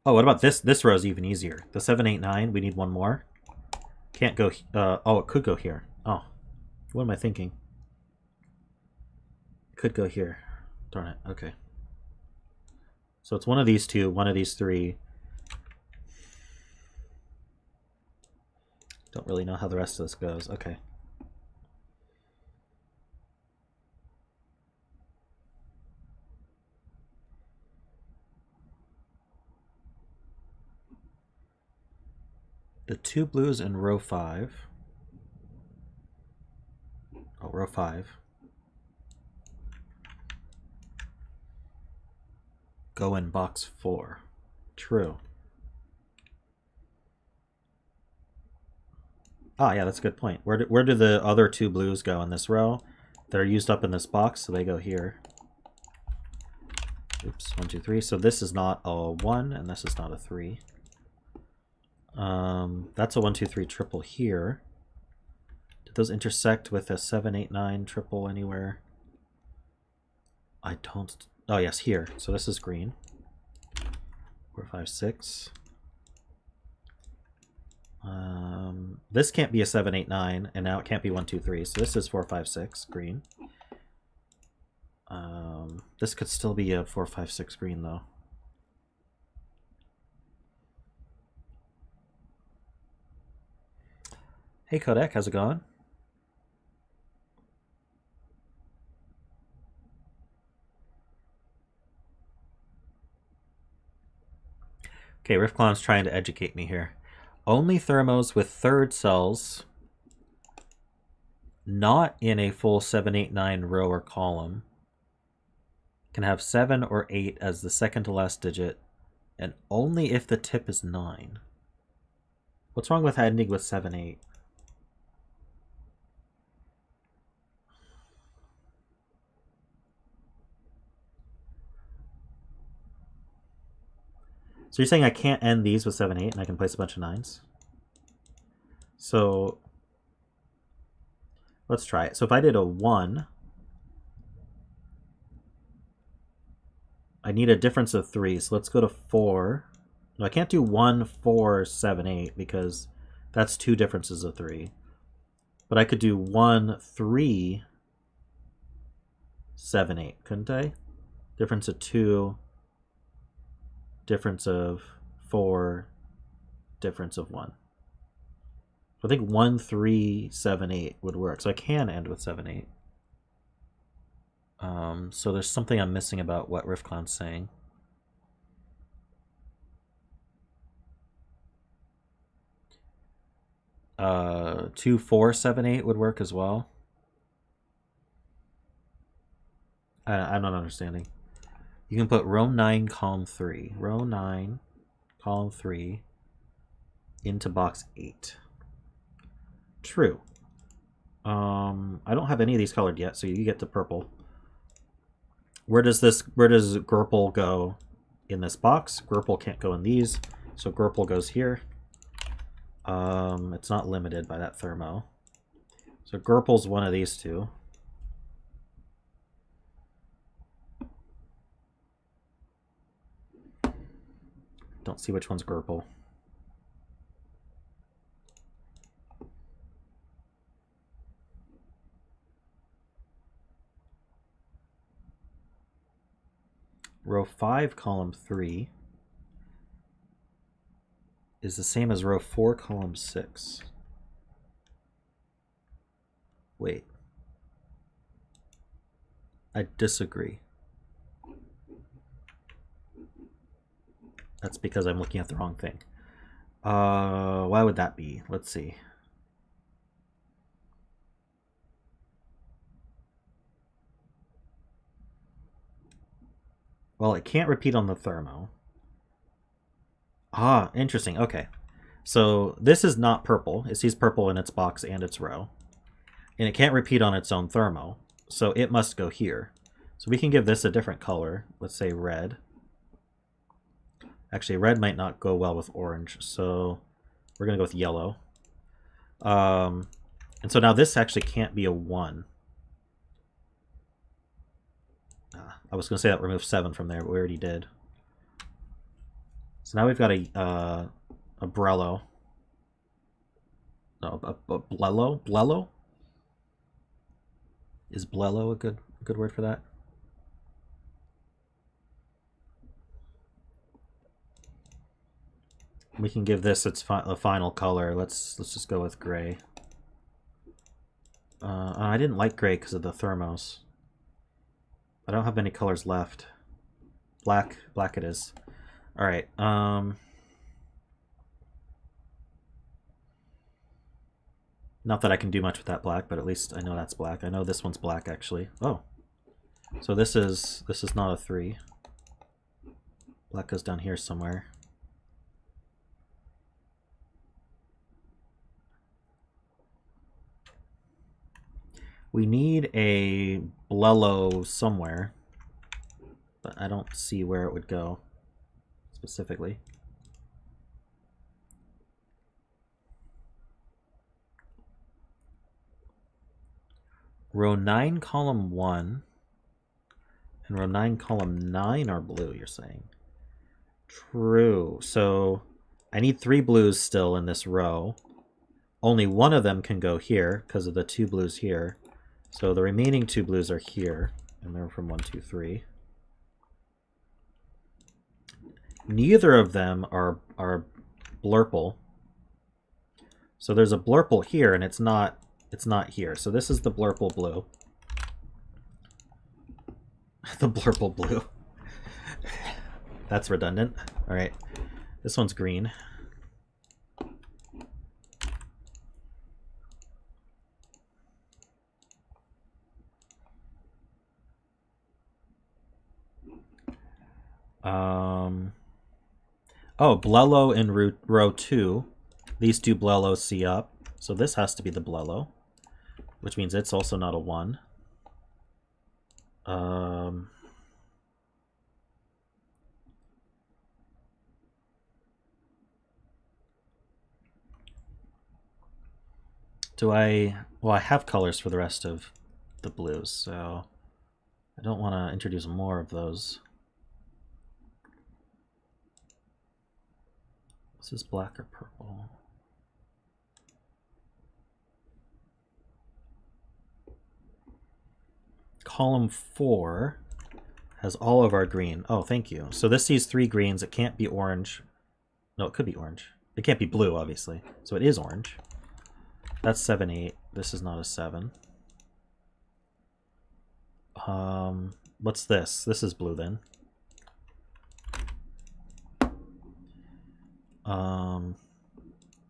Oh, what about this? This row is even easier. The 7, 8, 9, we need one more. Can't go, oh, it could go here. Oh, what am I thinking? It could go here. Darn it, okay. So it's one of these 2, one of these 3. Don't really know how the rest of this goes. Okay. The 2 blues in row 5. Oh, row 5. Go in box 4. True. Ah, yeah, that's a good point. Where do the other 2 blues go in this row? They're used up in this box, so they go here. Oops, 1, 2, 3. So this is not a 1, and this is not a 3. That's a 1, 2, 3 triple here. Did those intersect with a 7, 8, 9 triple anywhere? I don't... Oh, yes, here. So this is green. 4, 5, 6. This can't be a 7, 8, 9, and now it can't be 1, 2, 3. So this is 4, 5, 6, green. This could still be a 4, 5, 6 green, though. Hey, Kodak, how's it going? Okay, riffclown's trying to educate me here. Only thermos with third cells, not in a full 7, 8, 9 row or column, can have 7 or 8 as the second to last digit, and only if the tip is 9. What's wrong with ending with 7, 8? So you're saying I can't end these with 7, 8 and I can place a bunch of 9s? So let's try it. So if I did a 1, I need a difference of 3. So let's go to 4. No, I can't do 1, 4, 7, 8 because that's 2 differences of 3. But I could do 1, 3, 7, 8, couldn't I? Difference of 2, difference of 4, difference of 1. So I think 1, 3, 7, 8 would work. So I can end with 7, 8. So there's something I'm missing about what riffclown's saying. Uh, 2, 4, 7, 8 would work as well. I'm not understanding. You can put row 9, column 3. Row 9, column 3. into box 8. True. I don't have any of these colored yet, so you get the purple. Where does Gurple go in this box? Gurple can't go in these, so Gurple goes here. It's not limited by that thermo. So Gurple's one of these two. Don't see which one's Gurple. Row 5, column 3 is the same as row 4, column 6. Wait. I disagree. That's because I'm looking at the wrong thing. Why would that be? Let's see. Well, it can't repeat on the thermo. Ah, interesting. Okay. So this is not purple. It sees purple in its box and its row. And it can't repeat on its own thermo. So it must go here. So we can give this a different color. Let's say red. Actually, red might not go well with orange. So we're going to go with yellow. And so now this actually can't be a 1. I was going to say that removes 7 from there, but we already did. So now we've got a Brello. No, a Blello? Blello? Is Blello a good word for that? We can give this its final color. Let's just go with gray. I didn't like gray because of the thermos. I don't have many colors left. Black it is. All right. Not that I can do much with that black, but at least I know that's black. I know this one's black actually. Oh, so this is not a 3. Black goes down here somewhere. We need a Blello somewhere, but I don't see where it would go specifically. Row 9, column 1, and row 9, column 9 are blue, you're saying? True. So I need 3 blues still in this row. Only one of them can go here because of the 2 blues here. So the remaining 2 blues are here, and they're from 1, 2, 3. Neither of them are blurple. So there's a blurple here, and it's not here. So this is the blurple blue. The blurple blue. That's redundant. All right, this one's green. Oh, Blello in row 2. These 2 Blellos see up. So this has to be the Blello, which means it's also not a 1. Well, I have colors for the rest of the blues, so I don't want to introduce more of those. This is black or purple. Column 4 has all of our green. Oh, thank you. So this sees 3 greens. It can't be orange. No, it could be orange. It can't be blue, obviously. So it is orange. That's 7, 8. This is not a 7. What's this? This is blue then.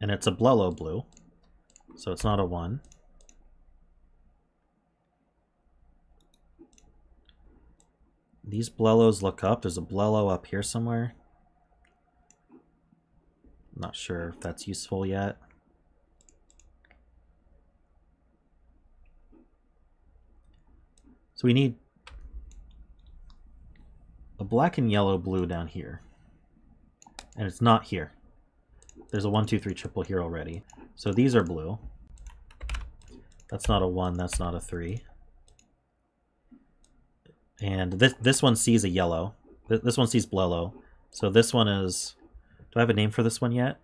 And it's a Blello blue, so it's not a 1. These Blellos look up. There's a Blello up here somewhere. I'm Not sure if that's useful yet. So we need a black and yellow blue down here. And it's not here. There's a 1, 2, 3 triple here already. So these are blue. That's not a 1, that's not a 3. And this one sees a yellow. This one sees blello. So this one is... Do I have a name for this one yet?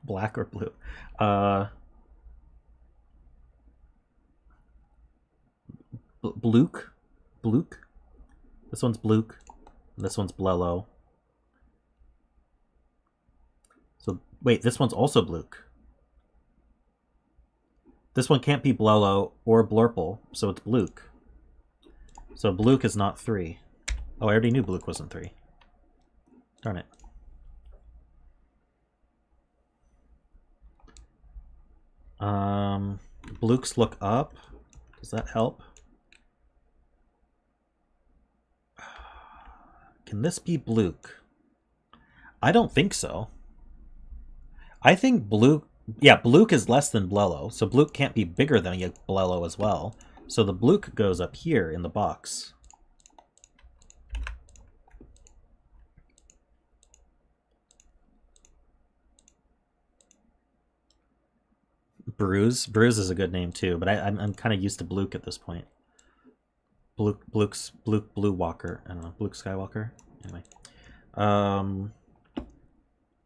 Black or blue? Bluke? Bluke? This one's Bluke. This one's blello. So, wait, this one's also Bluke. This one can't be blello or blurple, so it's Bluke. So Bluke is not 3. Oh, I already knew Bluke wasn't 3. Darn it. Blukes look up. Does that help? Can this be Bluke? I don't think so. I think Bluke... Yeah, Bluke is less than blello, so Bluke can't be bigger than blello as well. So the Bluke goes up here in the box. Bruise. Bruise is a good name too, but I'm kind of used to Bluke at this point. Bluke Blue Walker. I don't know, Bluke Skywalker. Anyway.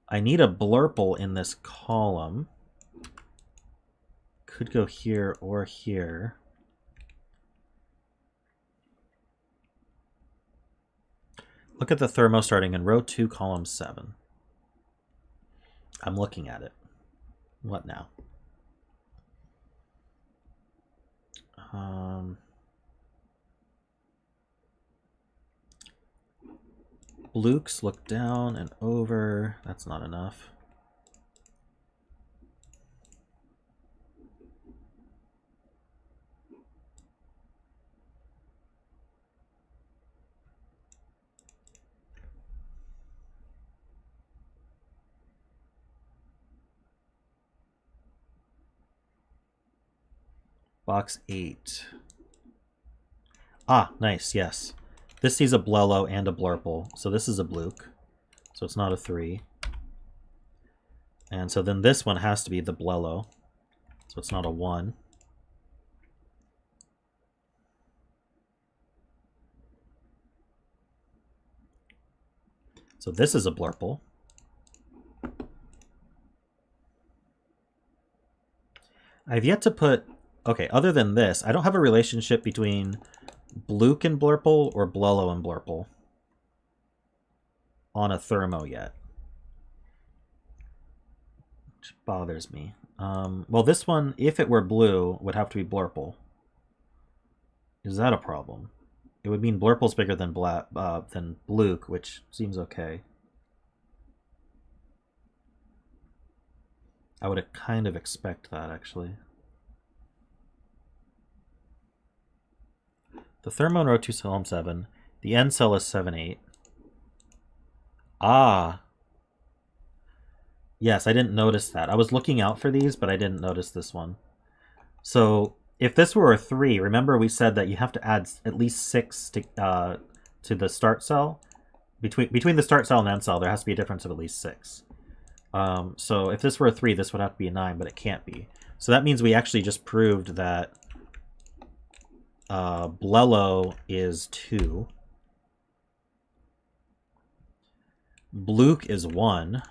I need a blurple in this column. Could go here or here. Look at the thermo starting in row 2, column 7. I'm looking at it. What now? Blukes, look down and over. That's not enough. Box 8. Ah, nice, yes. This sees a blello and a blurple, so this is a Bluke. So it's not a 3. And so then this one has to be the blello. So it's not a 1. So this is a blurple. I've yet to put... Okay, other than this, I don't have a relationship between Bluke and blurple or blello and blurple on a thermo yet, which bothers me. Well, this one, if it were blue, would have to be blurple. Is that a problem? It would mean blurple's bigger than Bluke, which seems okay. I would kind of expect that, actually. The thermo in row 2, column 7. The end cell is 7, 8. Ah. Yes, I didn't notice that. I was looking out for these, but I didn't notice this one. So if this were a 3, remember we said that you have to add at least 6 to the start cell. Between the start cell and end cell, there has to be a difference of at least 6. So if this were a 3, this would have to be a 9, but it can't be. So that means we actually just proved that blello is 2. Bluke is 1.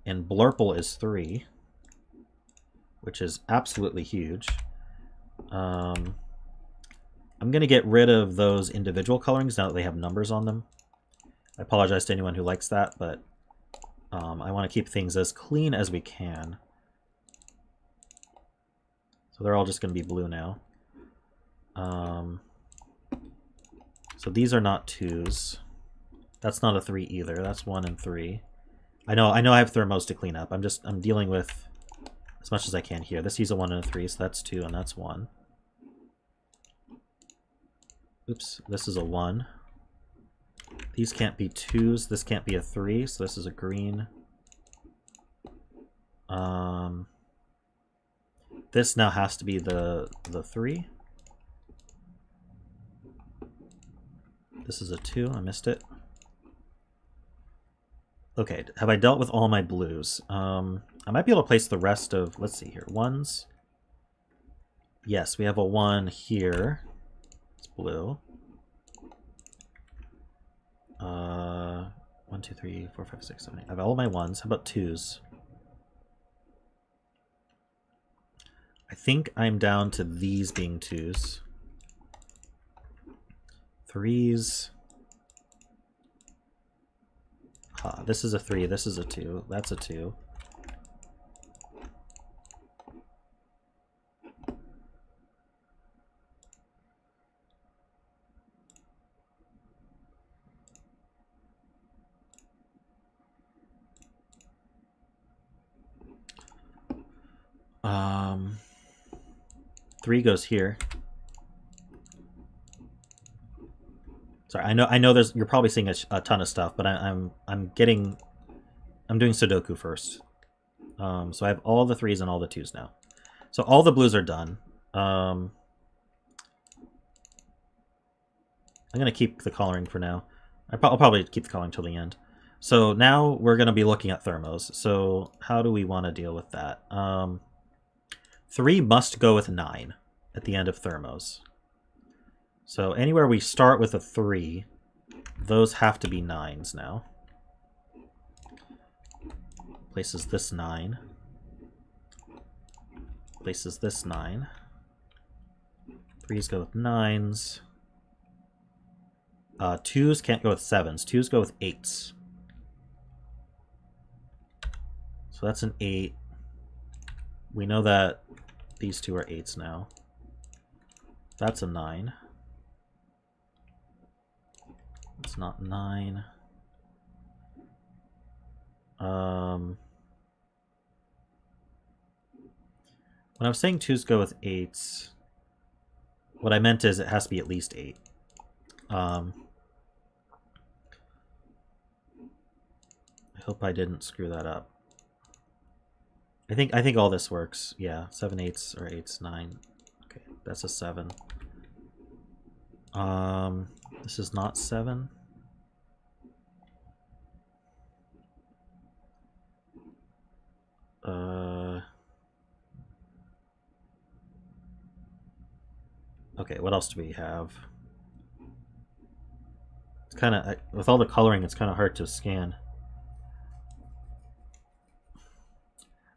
And blurple is 3. Which is absolutely huge. I'm going to get rid of those individual colorings now that they have numbers on them. I apologize to anyone who likes that, but I want to keep things as clean as we can. So they're all just going to be blue now. So these are not 2s. That's not a 3 either. That's 1 and 3. I know I have thermos to clean up. I'm dealing with as much as I can here. This sees a 1 and a 3, so that's 2 and that's 1. Oops, this is a 1. These can't be 2s. This can't be a 3, so this is a green. This now has to be the 3. This is a 2. I missed it. Okay, have I dealt with all my blues? I might be able to place the rest of... Let's see here. 1s. Yes, we have a 1 here. It's blue. 1, 2, 3, 4, 5, 6, 7, 8. I have all my 1s. How about 2s? I think I'm down to these being 2s. 3s. This is a 3, this is a 2, that's a 2. Three goes here. Sorry, I know there's, you're probably seeing a ton of stuff, but I'm doing Sudoku first. So I have all the 3s and all the 2s now. So all the blues are done. I'm gonna keep the coloring for now. I'll probably keep the coloring till the end. So now we're gonna be looking at thermos. So how do we want to deal with that? 3 must go with 9 at the end of thermos. So anywhere we start with a 3, those have to be 9s now. Places this 9. Places this 9. 3s go with 9s. 2s can't go with 7s. 2s go with 8s. So that's an 8. We know that these 2 are 8s now. That's a 9. It's not 9. When I was saying 2s go with 8s, what I meant is it has to be at least 8. I hope I didn't screw that up. I think all this works. Yeah, 7 8s or 8s 9. Okay, that's a 7. This is not 7. Okay, what else do we have? It's kind of, with all the coloring, it's kind of hard to scan.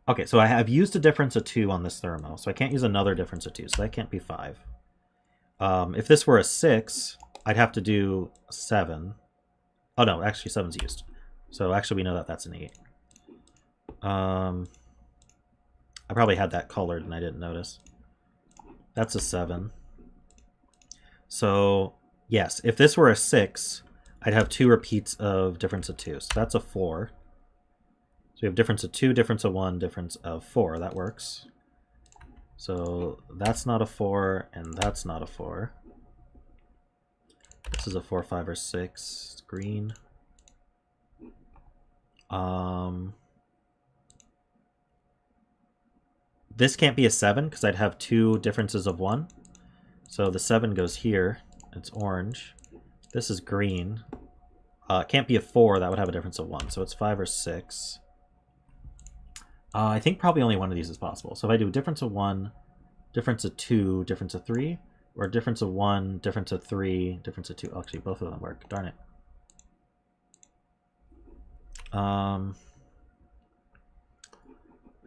Okay, so I have used a difference of 2 on this thermo, so I can't use another difference of 2, so that can't be 5. If this were a 6, I'd have to do 7. Oh no, actually 7's used. So actually we know that that's an 8. I probably had that colored and I didn't notice. That's a 7. So yes, if this were a 6, I'd have 2 repeats of difference of 2. So that's a 4. So we have difference of 2, difference of 1, difference of 4. That works. So that's not a 4, and that's not a 4. This is a 4, 5, or 6. It's green. This can't be a 7 because I'd have 2 differences of 1. So the 7 goes here. It's orange. This is green. It can't be a 4. That would have a difference of 1. So it's 5 or 6. I think probably only one of these is possible. So if I do difference of 1, difference of 2, difference of 3, or difference of 1, difference of 3, difference of 2. Actually, both of them work. Darn it. I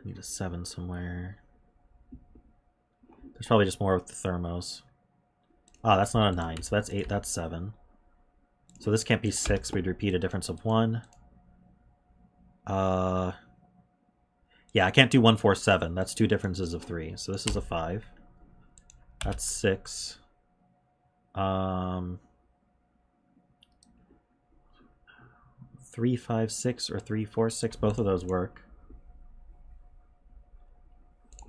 need a 7 somewhere. There's probably just more with the thermos. Ah, that's not a 9, so that's 8, that's 7. So this can't be 6, we'd repeat a difference of 1. Yeah, I can't do 1, 4, 7. That's 2 differences of 3. So this is a 5. That's 6. 3, 5, 6, or 3, 4, 6. Both of those work.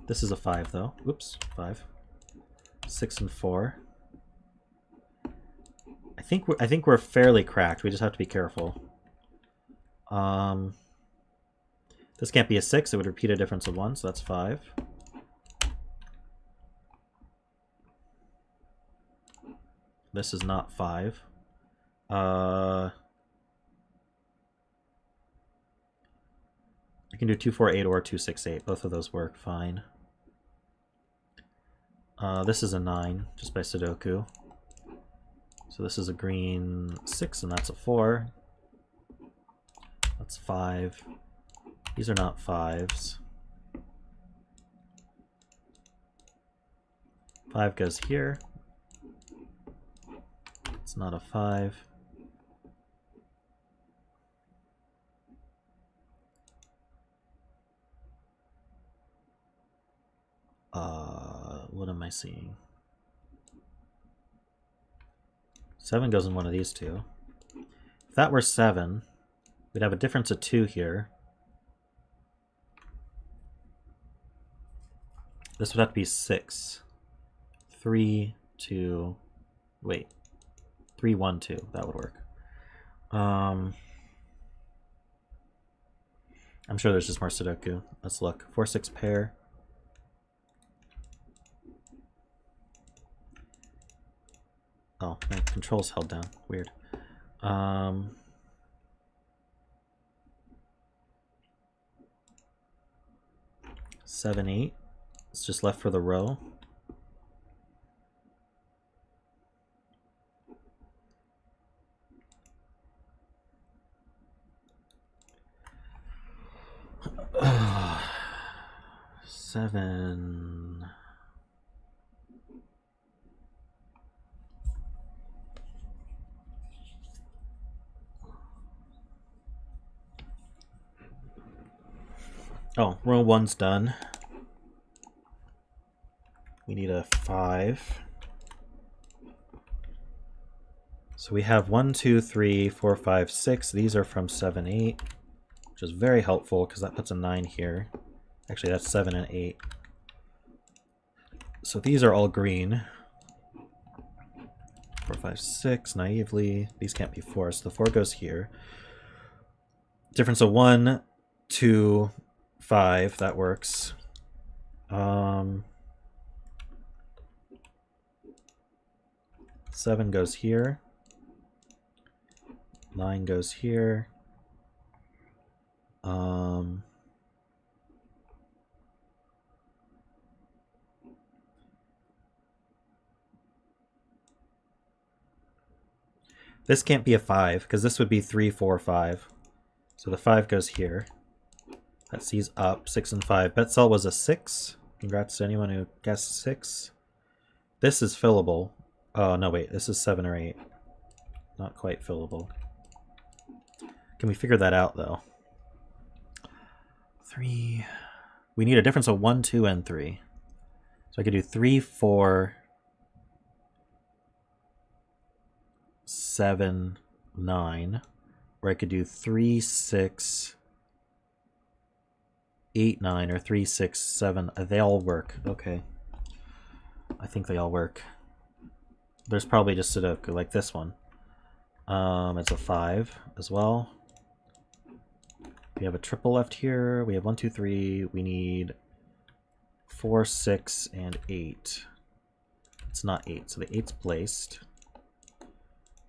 This is a 5, though. Oops, 5. 6 and 4. I I think we're fairly cracked. We just have to be careful. This can't be a 6. It would repeat a difference of 1, so that's 5. This is not 5. I can do 2, 4, 8 or 2, 6, 8. Both of those work fine. This is a 9, just by Sudoku. So this is a green 6, and that's a 4. That's 5. These are not 5s. 5 goes here. It's not a 5. What am I seeing? 7 goes in one of these two. If that were 7, we'd have a difference of 2 here. This would have to be 6. 3, 2, wait. 3, 1, 2. That would work. I'm sure there's just more Sudoku. Let's look. 4, 6 pair. Oh, my control's held down. Weird. 7, 8. It's just left for the row. Seven. Oh, row 1's done. We need a 5. So we have 1, 2, 3, 4, 5, 6. These are from 7, 8, which is very helpful because that puts a 9 here. Actually, that's 7 and 8. So these are all green. 4, 5, 6, naively. These can't be 4, so the 4 goes here. Difference of 1, 2, 5, that works. 7 goes here. 9 goes here. This can't be a 5 because this would be 3, 4, 5. So the 5 goes here. That C's up. 6 and 5. Betzel was a 6. Congrats to anyone who guessed 6. This is fillable. Oh, no, wait. This is 7 or 8. Not quite fillable. Can we figure that out, though? 3. We need a difference of 1, 2, and 3. So I could do 3, 4, 7, 9. Or I could do 3, 6, 8, 9, or 3, 6, 7. They all work. Okay. I think they all work. There's probably just Sudoku, like this one. It's a 5 as well. We have a triple left here. We have 1, 2, 3. We need 4, 6, and 8. It's not 8, so the 8's placed,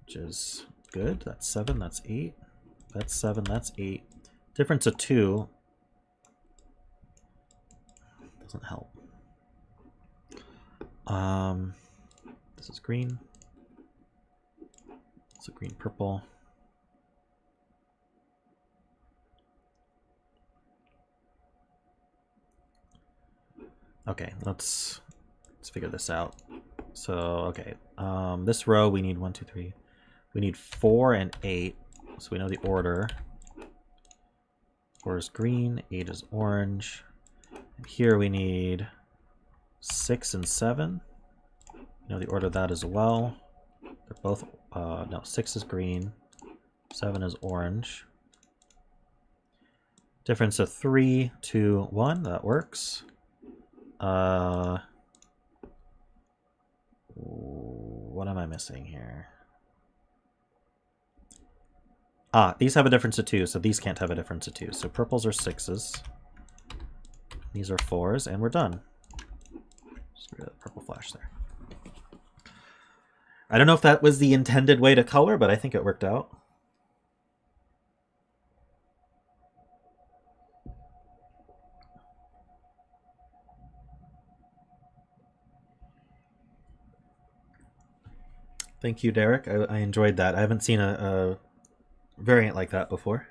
which is good. That's 7, that's 8. That's 7, that's 8. Difference of 2 doesn't help. This is green. It's a green purple. Okay, let's figure this out. So, okay, this row we need 1, 2, 3. We need 4 and 8, so we know the order. 4 is green, 8 is orange. And here we need 6 and 7. You know the order of that as well. They're both, no, 6 is green, 7 is orange. Difference of 3, 2, 1, that works. What am I missing here? Ah, these have a difference of 2, so these can't have a difference of 2. So purples are 6s. These are 4s, and we're done. Just get rid of the purple flash there. I don't know if that was the intended way to color, but I think it worked out. Thank you, Derek. I enjoyed that. I haven't seen a variant like that before.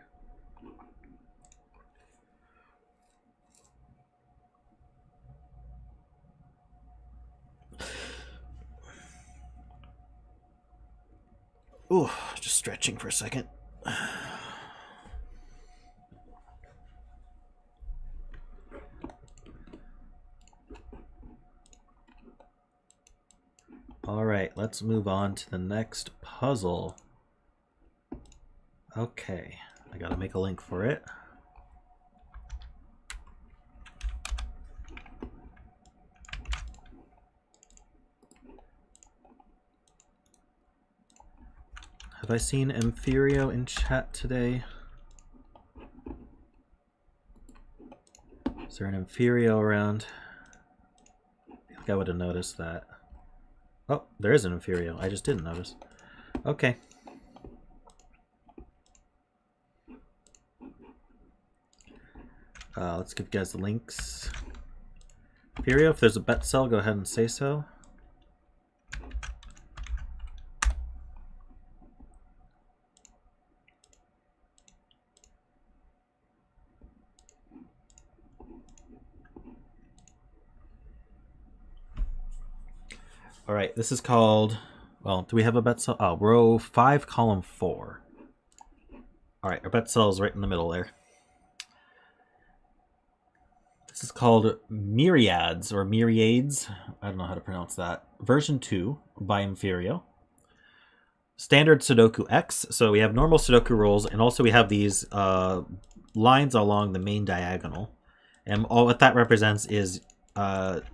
Ooh, just stretching for a second. All right, let's move on to the next puzzle. Okay, I gotta make a link for it. Have I seen Emphyrio in chat today? Is there an Emphyrio around? I think I would have noticed that. Oh, there is an Emphyrio. I just didn't notice. Okay. Let's give you guys the links. Emphyrio, if there's a bet cell, go ahead and say so. All right, this is called, well, do we have a bet cell? Oh, row 5, column 4. All right, our bet cell is right in the middle there. This is called Myriades, or Myriades. I don't know how to pronounce that. Version 2 by Emphyrio. Standard Sudoku X. So we have normal Sudoku rules, and also we have these lines along the main diagonal. And all what that represents is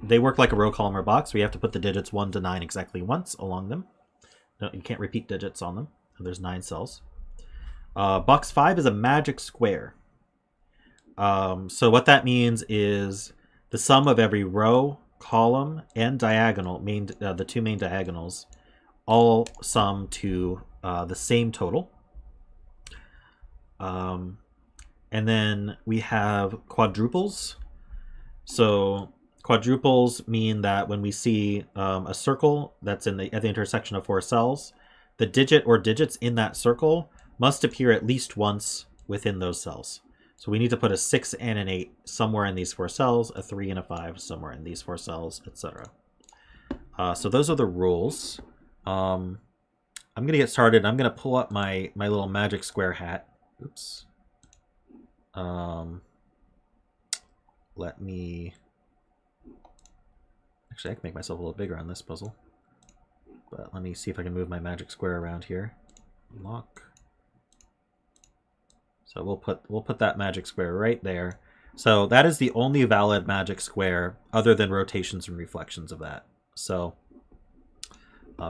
they work like a row, column, or box. We have to put the digits 1 to 9 exactly once along them. No, you can't repeat digits on them. There's 9 cells. Box 5 is a magic square. So what that means is the sum of every row, column, and diagonal, the 2 main diagonals, all sum to the same total. And then we have quadruples. So quadruples mean that when we see a circle that's at the intersection of 4 cells, the digit or digits in that circle must appear at least once within those cells. So we need to put a 6 and an 8 somewhere in these 4 cells, a 3 and a 5 somewhere in these 4 cells, etc. So those are the rules. I'm going to get started. I'm going to pull up my little magic square hat. Oops. Let me... Actually, I can make myself a little bigger on this puzzle. But let me see if I can move my magic square around here. Lock. So we'll put that magic square right there. So that is the only valid magic square other than rotations and reflections of that. So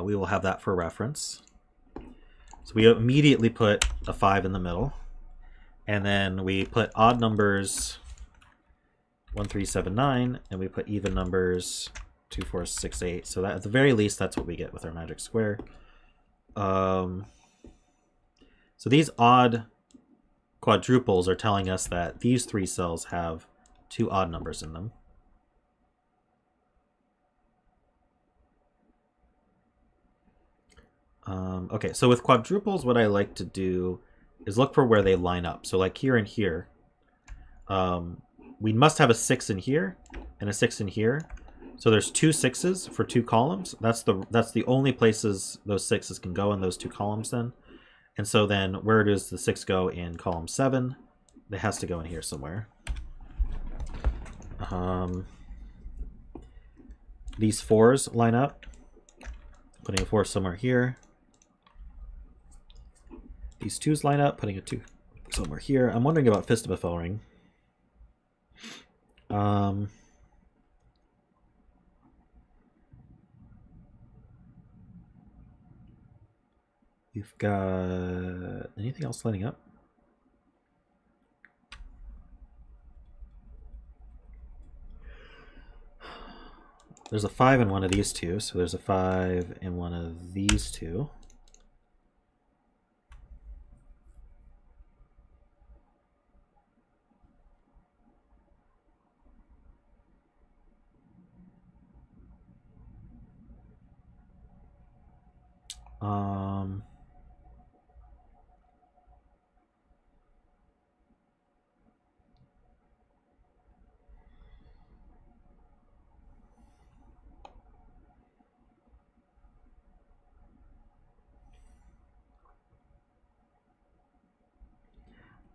we will have that for reference. So we immediately put a 5 in the middle. And then we put odd numbers 1, 3, 7, 9, and we put even numbers 2, 4, 6, 8. So that at the very least, that's what we get with our magic square. So these odd quadruples are telling us that these 3 cells have 2 odd numbers in them. Okay, so with quadruples, what I like to do is look for where they line up. So like here and here, we must have a 6 in here and a 6 in here. So there's 2 6s for 2 columns. That's the only places those 6s can go in those 2 columns then. And so then where does the 6 go in column 7? It has to go in here somewhere. These 4s line up. Putting a 4 somewhere here. These 2s line up, putting a 2 somewhere here. I'm wondering about Fistibefel ring. We've got anything else lining up? There's a 5 in one of these two, so there's a 5 in one of these two.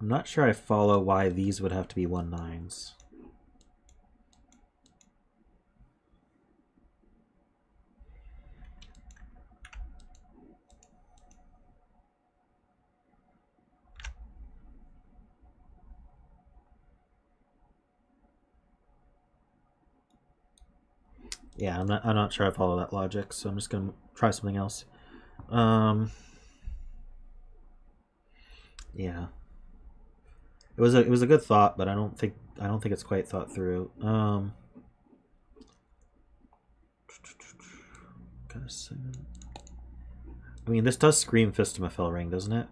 I'm not sure I follow why these would have to be 1/9s. Yeah, I'm not sure I follow that logic, so I'm just gonna try something else. Yeah. It was a good thought, but I don't think it's quite thought through. I mean, this does scream Fistamafell ring, doesn't it?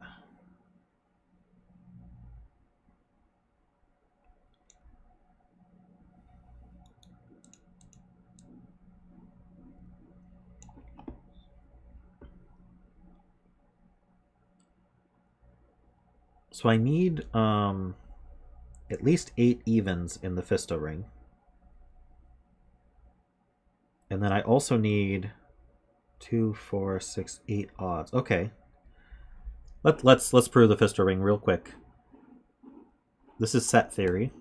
So I need at least 8 evens in the Fisto ring. And then I also need 2, 4, 6, 8 odds. Okay. Let's prove the Fisto ring real quick. This is set theory.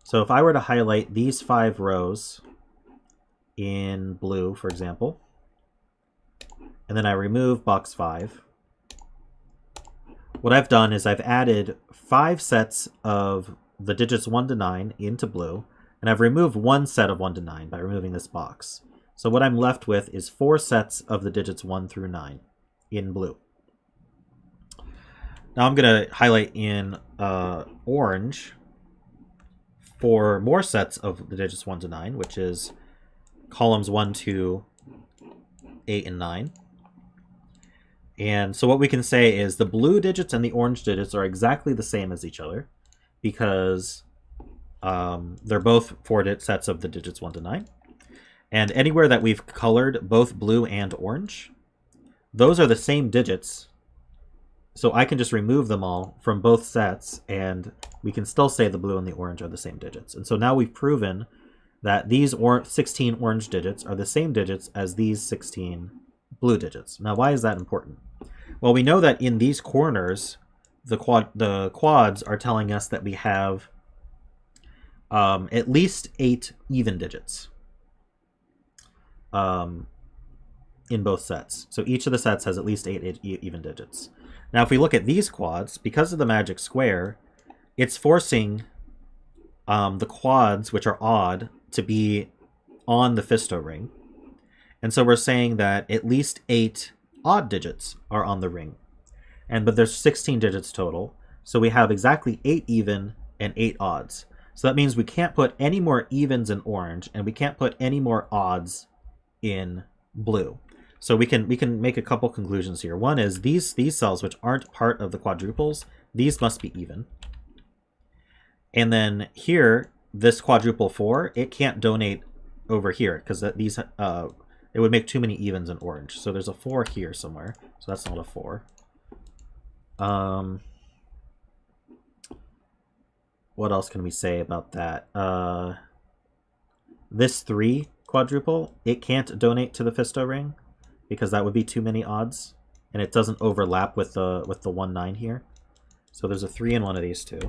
So if I were to highlight these 5 rows in blue, for example, and then I remove box 5, what I've done is I've added 5 sets of the digits 1 to 9 into blue, and I've removed 1 set of 1 to 9 by removing this box. So what I'm left with is 4 sets of the digits 1 through 9 in blue. Now I'm going to highlight in orange 4 more sets of the digits 1 to 9, which is columns 1, 2, 8, and 9. And so what we can say is the blue digits and the orange digits are exactly the same as each other because they're both 4 sets of the digits 1 to 9. And anywhere that we've colored both blue and orange, those are the same digits. So I can just remove them all from both sets, and we can still say the blue and the orange are the same digits. And so now we've proven that these 16 orange digits are the same digits as these 16 blue digits. Now, why is that important? Well, we know that in these corners, the quads are telling us that we have at least 8 even digits in both sets. So each of the sets has at least 8 even digits. Now, if we look at these quads, because of the magic square, it's forcing the quads, which are odd, to be on the Fisto ring. And so we're saying that at least 8 odd digits are on the ring. But there's 16 digits total. So we have exactly 8 even and 8 odds. So that means we can't put any more evens in orange, and we can't put any more odds in blue. So we can make a couple conclusions here. One is these cells, which aren't part of the quadruples, these must be even. And then here, this quadruple 4, it can't donate over here because these it would make too many evens in orange. So there's a 4 here somewhere. So that's not a 4. What else can we say about that? This 3 quadruple, it can't donate to the Fisto ring because that would be too many odds, and it doesn't overlap with the 1/9 here. So there's a 3 in one of these two.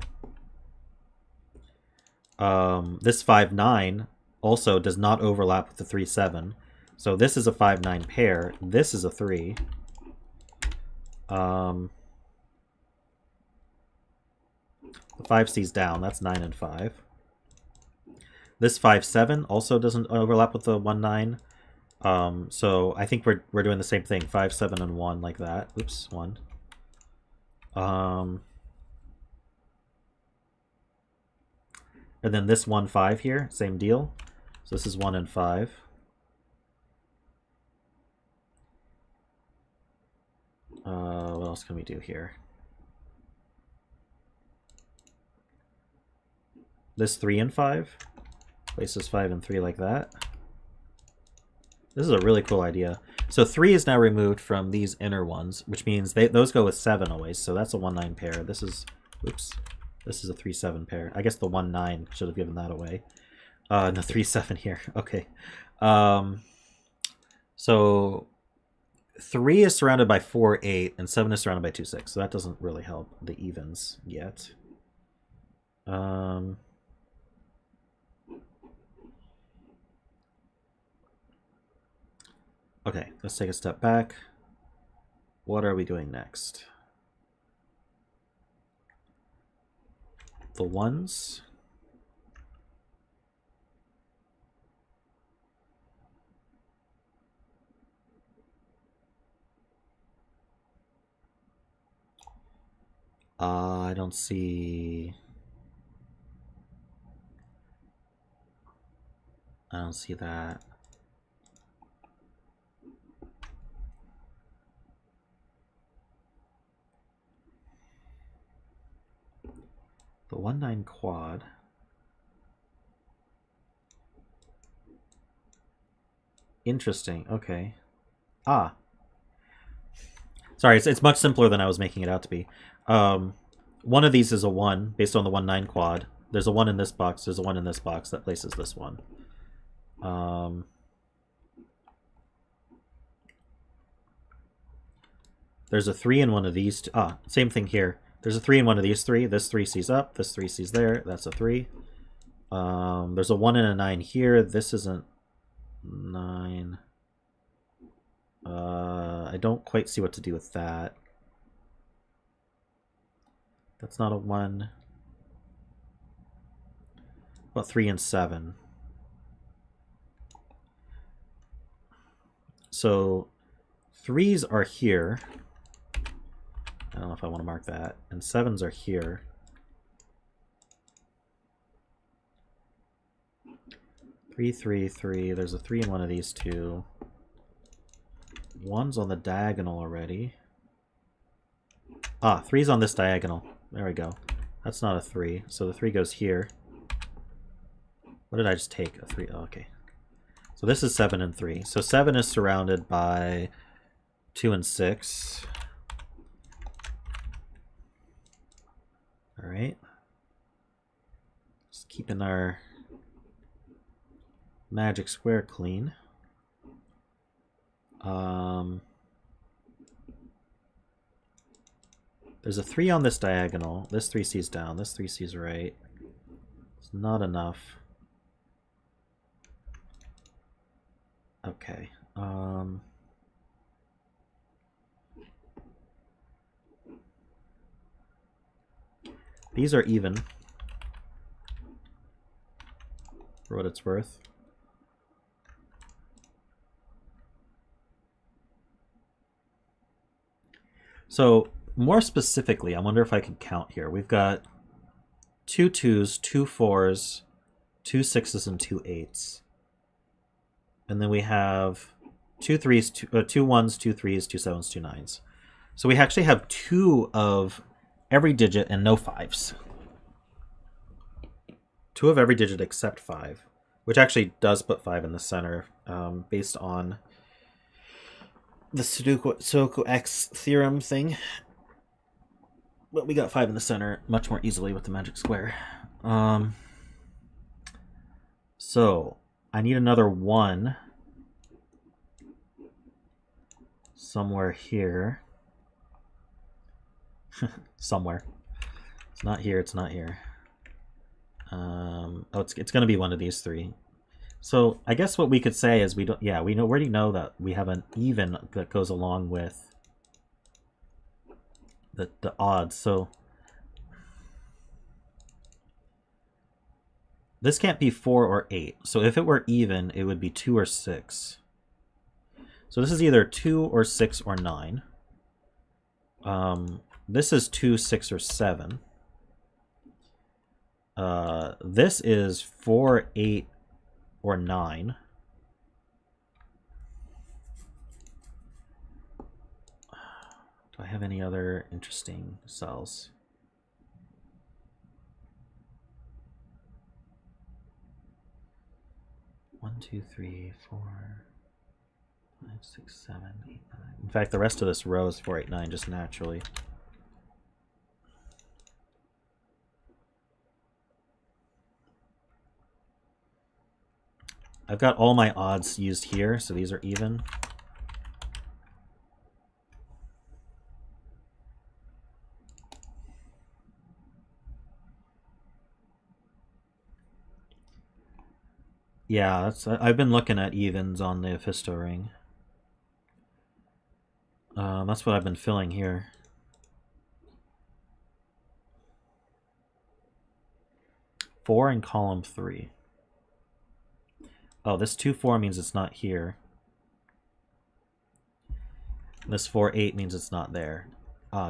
This 5/9 also does not overlap with the 3/7. So this is a 5/9 pair. This is a 3. The 5C's down. That's 9 and 5. This 5/7 also doesn't overlap with the 1/9. So I think we're doing the same thing. 5, 7, and 1 like that. Oops, 1. And then this 1, 5 here, same deal. So this is 1 and 5. What else can we do here? This 3 and 5. Places 5 and 3 like that. This is a really cool idea. So 3 is now removed from these inner ones, which means those go with 7 always. So that's a 1-9 pair. This is, oops, this is a 3-7 pair. I guess the 1-9 should have given that away. And the 3-7 here. Okay. So 3 is surrounded by 4, 8, and 7 is surrounded by 2, 6. So that doesn't really help the evens yet. Okay, let's take a step back. What are we doing next? The ones. I don't see that. The 1-9 quad. Interesting. Okay. Ah. Sorry, it's much simpler than I was making it out to be. One of these is a 1 based on the 1-9 quad. There's a 1 in this box. There's a 1 in this box that places this one. There's a 3 in one of these. Same thing here. There's a 3 in one of these 3. This 3 sees up. This 3 sees there. That's a 3. There's a 1 and a 9 here. This isn't 9. I don't quite see what to do with that. That's not a 1. What 3 and 7? So 3s are here. I don't know if I want to mark that. And 7s are here. 3, 3, 3. There's a 3 in one of these two. 1's on the diagonal already. 3's on this diagonal. There we go. That's not a 3. So the 3 goes here. What did I just take? A 3. Oh, okay. So this is 7 and 3. So 7 is surrounded by 2 and 6. All right. Just keeping our magic square clean. There's a 3 on this diagonal. This 3 sees down. This 3 sees right. It's not enough. Okay. These are even, for what it's worth. So more specifically, I wonder if I can count here. We've got 2 2s, 2 4s, 2 6s, and 2 8s. And then we have 2 3s, 2 1s, 2 3s, 2 7s, 2 9s. So we actually have 2 of every digit and no 5s. 2 of every digit except 5, which actually does put 5 in the center, based on the Sudoku X theorem thing. But we got 5 in the center much more easily with the magic square. So I need another 1 somewhere here. Somewhere. It's not here, it's not here. It's going to be one of these 3. So I guess what we could say is we already know that we have an even that goes along with the odds. So this can't be 4 or 8. So if it were even, it would be 2 or 6. So this is either 2 or 6 or 9. This is 2, 6, or 7. This is 4, 8, or 9. Do I have any other interesting cells? One, 2, 3, 4, 5, 6, 7, 8, 9. In fact, the rest of this row is 4, 8, 9 just naturally. I've got all my odds used here, so these are even. Yeah, I've been looking at evens on the Mephisto ring. That's what I've been filling here. Four in column 3. Oh, this 2-4 means it's not here. This 4-8 means it's not there.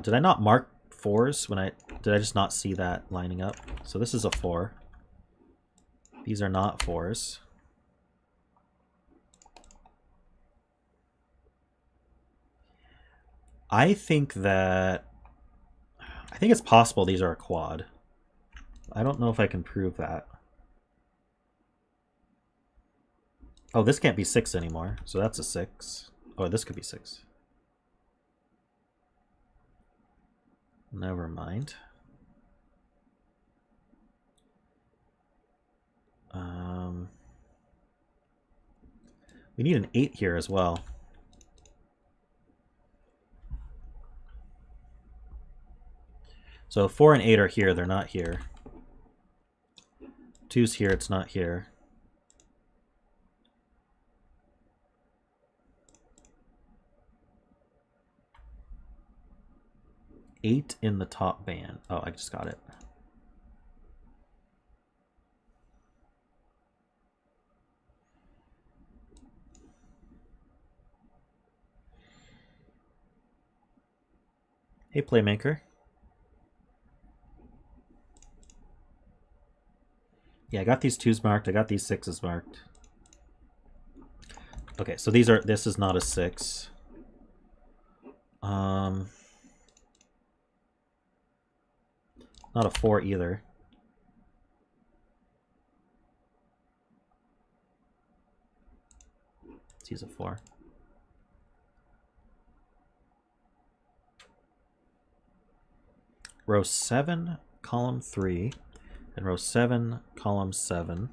Did I not mark 4s when did I just not see that lining up? So this is a 4. These are not 4s. I think it's possible these are a quad. I don't know if I can prove that. Oh, this can't be 6 anymore, so that's a 6. Oh, this could be 6. Never mind. We need an 8 here as well. So 4 and 8 are here, they're not here. 2's here, it's not here. Eight in the top band. Oh, I just got it. Hey, Playmaker. Yeah, I got these 2s marked. I got these 6s marked. Okay, so this is not a 6. Not a 4 either. Let's use a 4. Row 7, column 3, and row 7, column 7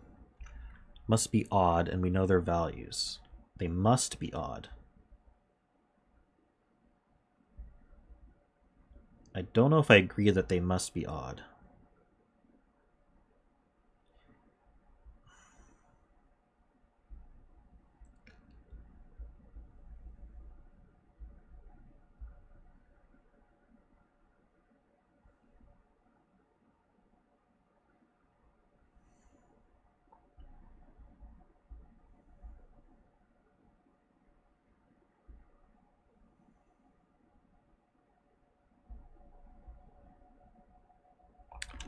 must be odd, and we know their values. They must be odd. I don't know if I agree that they must be odd.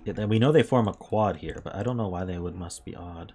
Yeah, we know they form a quad here, but I don't know why they must be odd.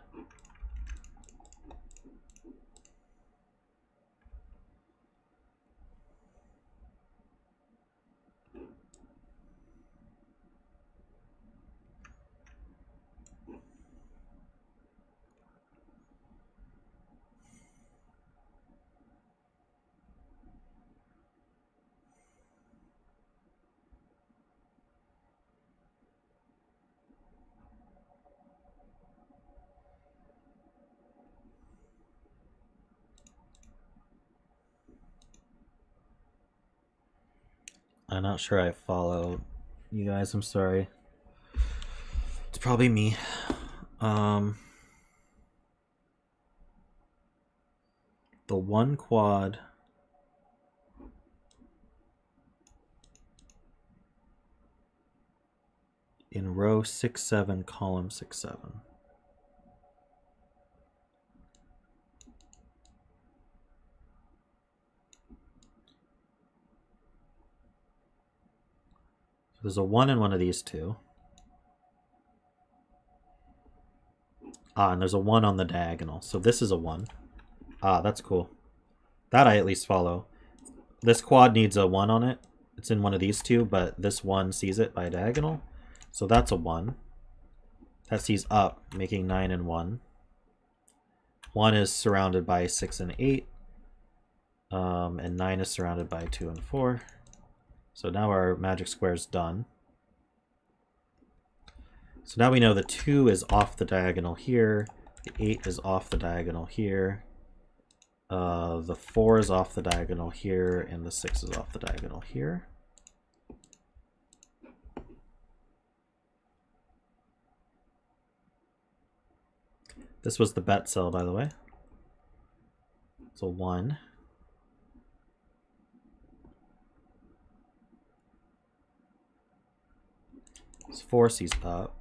I'm not sure I follow you guys, I'm sorry. It's probably me. The 1 quad in row 6, 7, column 6, 7. There's a 1 in one of these two. Ah, and there's a 1 on the diagonal. So this is a 1. Ah, that's cool. That I at least follow. This quad needs a 1 on it. It's in one of these two, but this one sees it by diagonal. So that's a 1. That sees up, making 9 and 1. 1 is surrounded by 6 and 8. And 9 is surrounded by 2 and 4. So now our magic square is done. So now we know the 2 is off the diagonal here, the 8 is off the diagonal here, the 4 is off the diagonal here, and the 6 is off the diagonal here. This was the bet cell, by the way. So 1. So 4 sees up.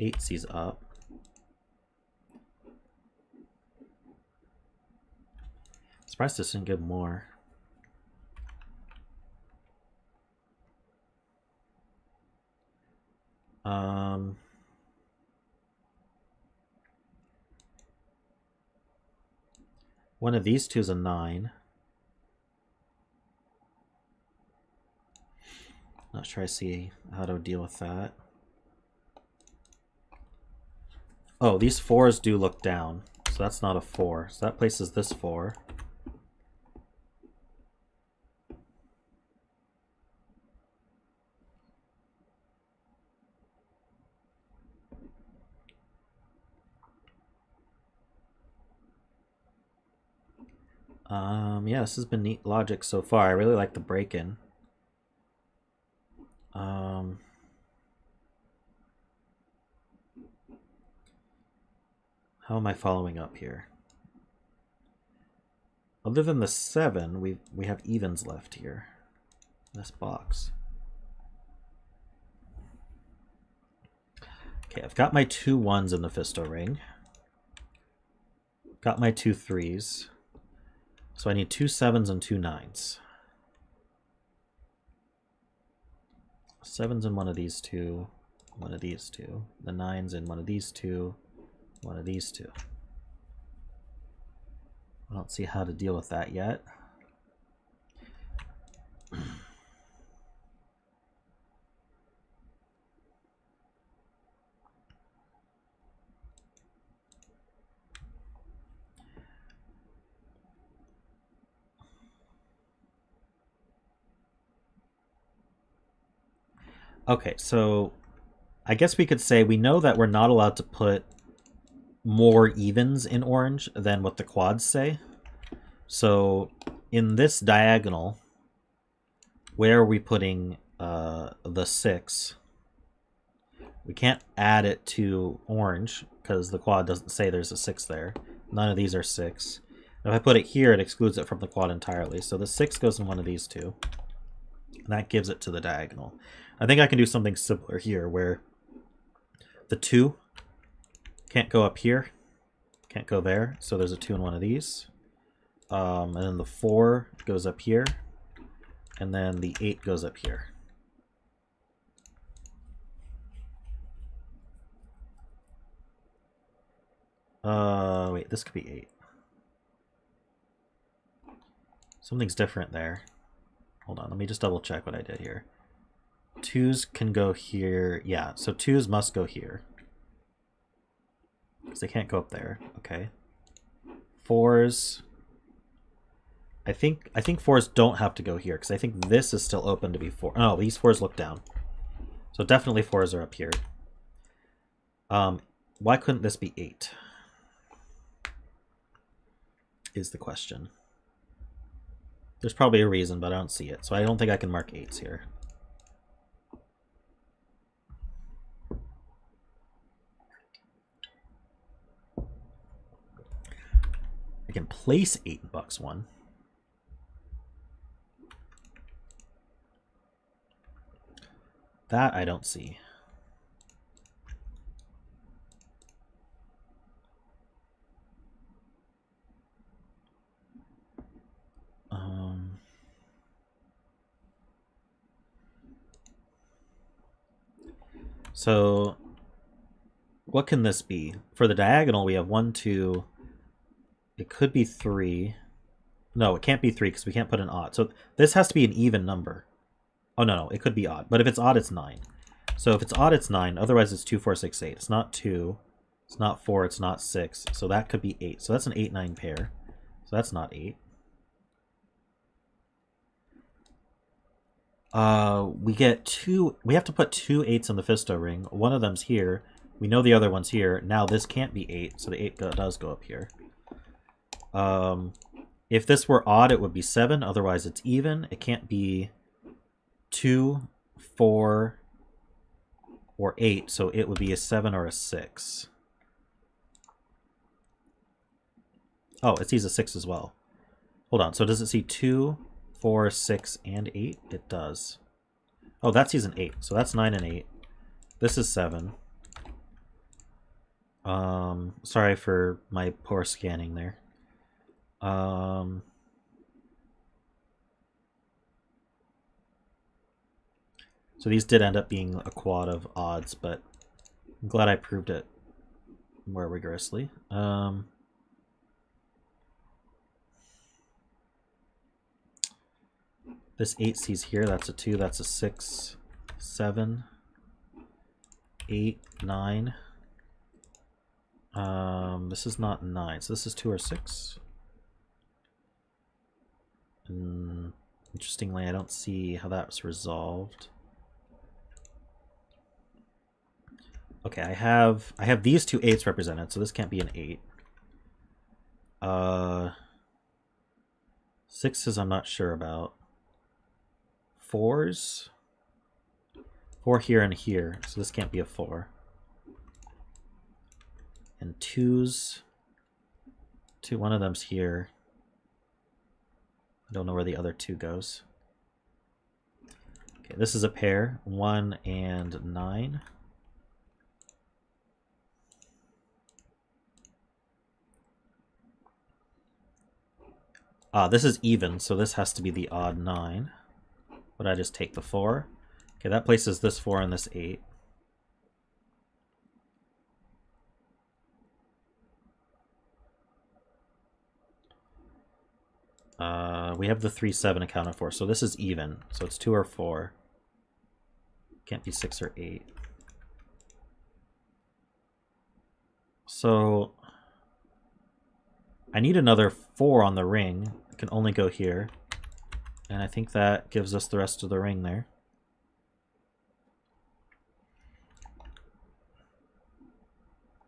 8 sees up. Surprised this didn't give more. One of these two is a 9. Not sure I see how to deal with that. Oh, these 4s do look down, so that's not a 4. So that places this 4. Yeah, this has been neat logic so far. I really like the break-in. How am I following up here? Other than the 7, we have evens left here in this box. Okay, I've got my 2 1s in the Fisto ring. Got my 2 3s. So I need 2 7s and 2 9s. 7's in one of these two, one of these two. The 9's in one of these two, one of these two. I don't see how to deal with that yet. Okay, so I guess we could say we know that we're not allowed to put more evens in orange than what the quads say. So in this diagonal, where are we putting the 6? We can't add it to orange because the quad doesn't say there's a 6 there. None of these are 6. If I put it here, it excludes it from the quad entirely. So the 6 goes in one of these two. And that gives it to the diagonal. I think I can do something similar here where the 2 can't go up here, can't go there, so there's a 2 in one of these. And then the 4 goes up here, and then the 8 goes up here. Wait, this could be 8. Something's different there. Hold on, let me just double check what I did here. 2s can go here. Yeah, so 2s must go here. Because they can't go up there. Okay. 4s. I think 4s don't have to go here, because I think this is still open to be 4. Oh, these 4s look down. So definitely 4s are up here. Why couldn't this be 8? Is the question. There's probably a reason, but I don't see it. So I don't think I can mark 8s here. I can place 8 in box 1. That I don't see. So what can this be? For the diagonal, we have 1, 2. It could be 3. No, it can't be 3 because we can't put an odd. So this has to be an even number. Oh, no, it could be odd. But if it's odd, it's 9. So if it's odd, it's 9. Otherwise, it's 2, 4, 6, 8. It's not 2. It's not 4. It's not 6. So that could be 8. So that's an 8, 9 pair. So that's not 8. We get 2. We have to put 2 8s in the Fisto ring. One of them's here. We know the other one's here. Now this can't be 8. So the 8 does go up here. If this were odd, it would be 7. Otherwise, it's even. It can't be 2, 4, or 8. So it would be a 7 or a 6. Oh, it sees a 6 as well. Hold on. So does it see 2, 4, 6, and 8? It does. Oh, that sees an 8. So that's 9 and 8. This is 7. Sorry for my poor scanning there. So these did end up being a quad of odds, but I'm glad I proved it more rigorously. This 8 sees here, that's a 2, that's a 6, 7, 8, 9. This is not 9, so this is 2 or 6. Interestingly, I don't see how that's resolved. Okay, I have these two 8s represented, so this can't be an 8. 6s I'm not sure about. 4s? 4 here and here, so this can't be a 4. And 2s. One of them's here. I don't know where the other 2 goes. Okay, this is a pair. 1 and 9. This is even, so this has to be the odd 9. Would I just take the 4? Okay, that places this 4 and this 8. We have the 3, 7 accounted for, so this is even. So it's 2 or 4. Can't be 6 or 8. So I need another 4 on the ring. It can only go here. And I think that gives us the rest of the ring there.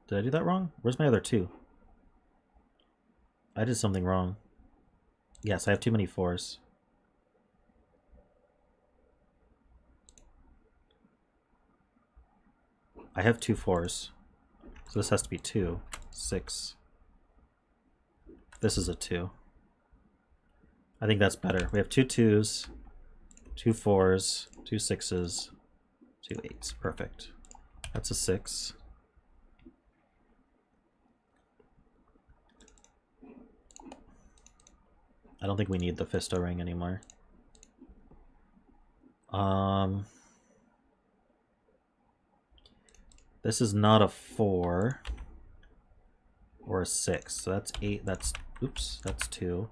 Did I do that wrong? Where's my other 2? I did something wrong. Yes, I have too many 4s. I have 2 4s. So this has to be 2, 6. This is a 2. I think that's better. We have 2 2s, 2 4s, 2 6s, 2 8s. Perfect. That's a 6. I don't think we need the Fisto ring anymore. This is not a 4 or a 6. So that's 8. That's, oops, that's 2.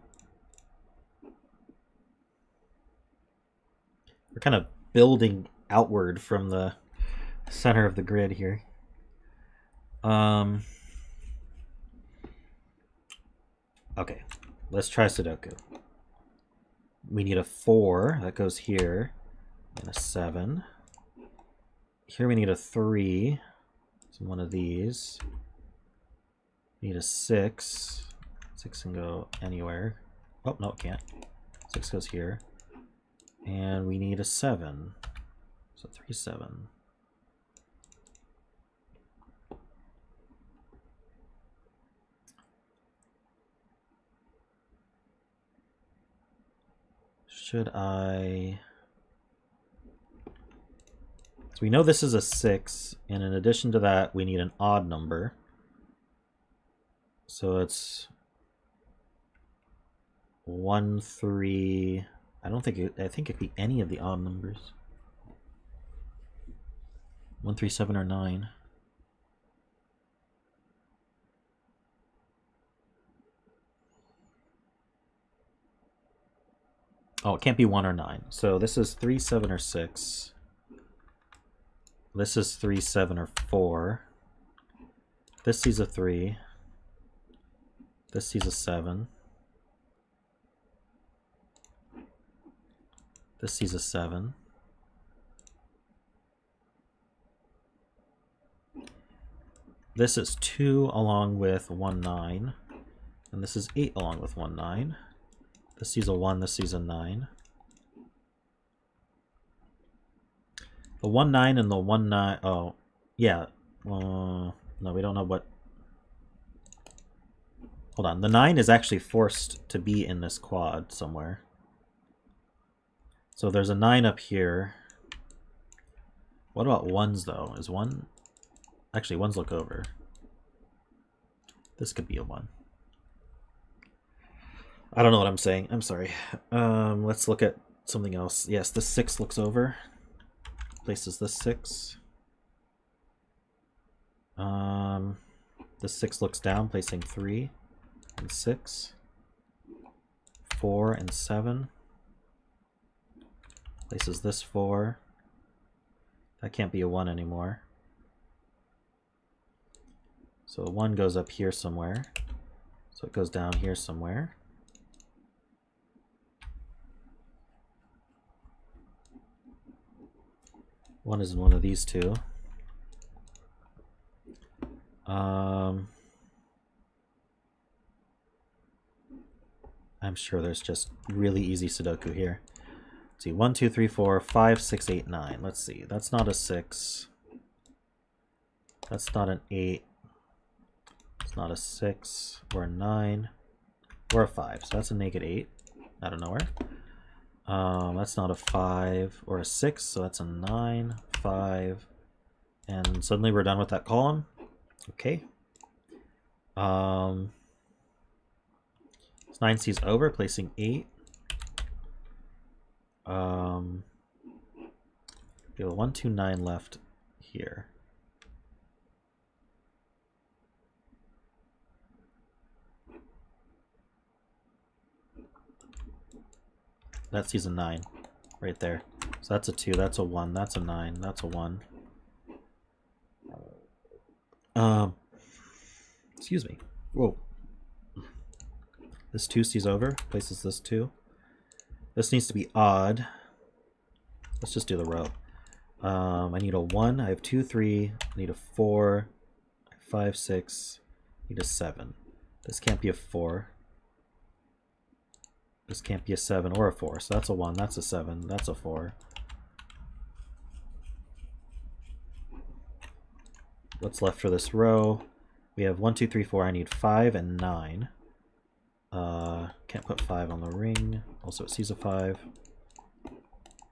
We're kind of building outward from the center of the grid here. Okay, let's try Sudoku. We need a 4 that goes here, and a 7. Here we need a 3, so one of these. We need a 6. 6 can go anywhere. Oh, no, it can't. 6 goes here. And we need a 7. So 3, 7. Should I... So we know this is a 6, and in addition to that, we need an odd number. So it's 1, 3... I think it could be any of the odd numbers. 1, 3, 7, or 9. Oh, it can't be 1 or 9. So this is 3, 7, or 6. This is 3, 7, or 4. This sees a 3. This sees a 7. This sees a 7. This is 2 along with 1, 9. And this is 8 along with 1, 9. This sees a 1, this sees a 9. The 1, 9 and the 1, 9... Oh, yeah. No, we don't know what... Hold on. The 9 is actually forced to be in this quad somewhere. So there's a 9 up here. What about 1s, though? Is 1... Actually, 1s look over. This could be a 1. I don't know what I'm saying. I'm sorry. Let's look at something else. Yes, this 6 looks over. Places this 6. This 6 looks down, placing 3 and 6. 4 and 7. Places this 4. That can't be a 1 anymore. So the 1 goes up here somewhere. So it goes down here somewhere. One is in one of these two. I'm sure there's just really easy Sudoku here. Let's see, 1, 2, 3, 4, 5, 6, 8, 9. Let's see, that's not a 6. That's not an 8. It's not a 6 or a 9 or a 5. So that's a -8 out of nowhere. That's not a 5 or a 6, so that's a 9, 5, and suddenly we're done with that column. Okay. 9 sees over, placing 8. We have a 1, 2, 9 left here. That sees a 9 right there. So that's a 2, that's a 1, that's a 9, that's a 1. Excuse me. Whoa. This 2 sees over, places this 2. This needs to be odd. Let's just do the row. I need a 1, I have 2, 3, I need a 4, 5, 6, I need a 7. This can't be a 4. This can't be a 7 or a 4, so that's a 1, that's a 7, that's a 4. What's left for this row? We have 1, 2, 3, 4, I need 5 and 9. Can't put 5 on the ring, also it sees a 5.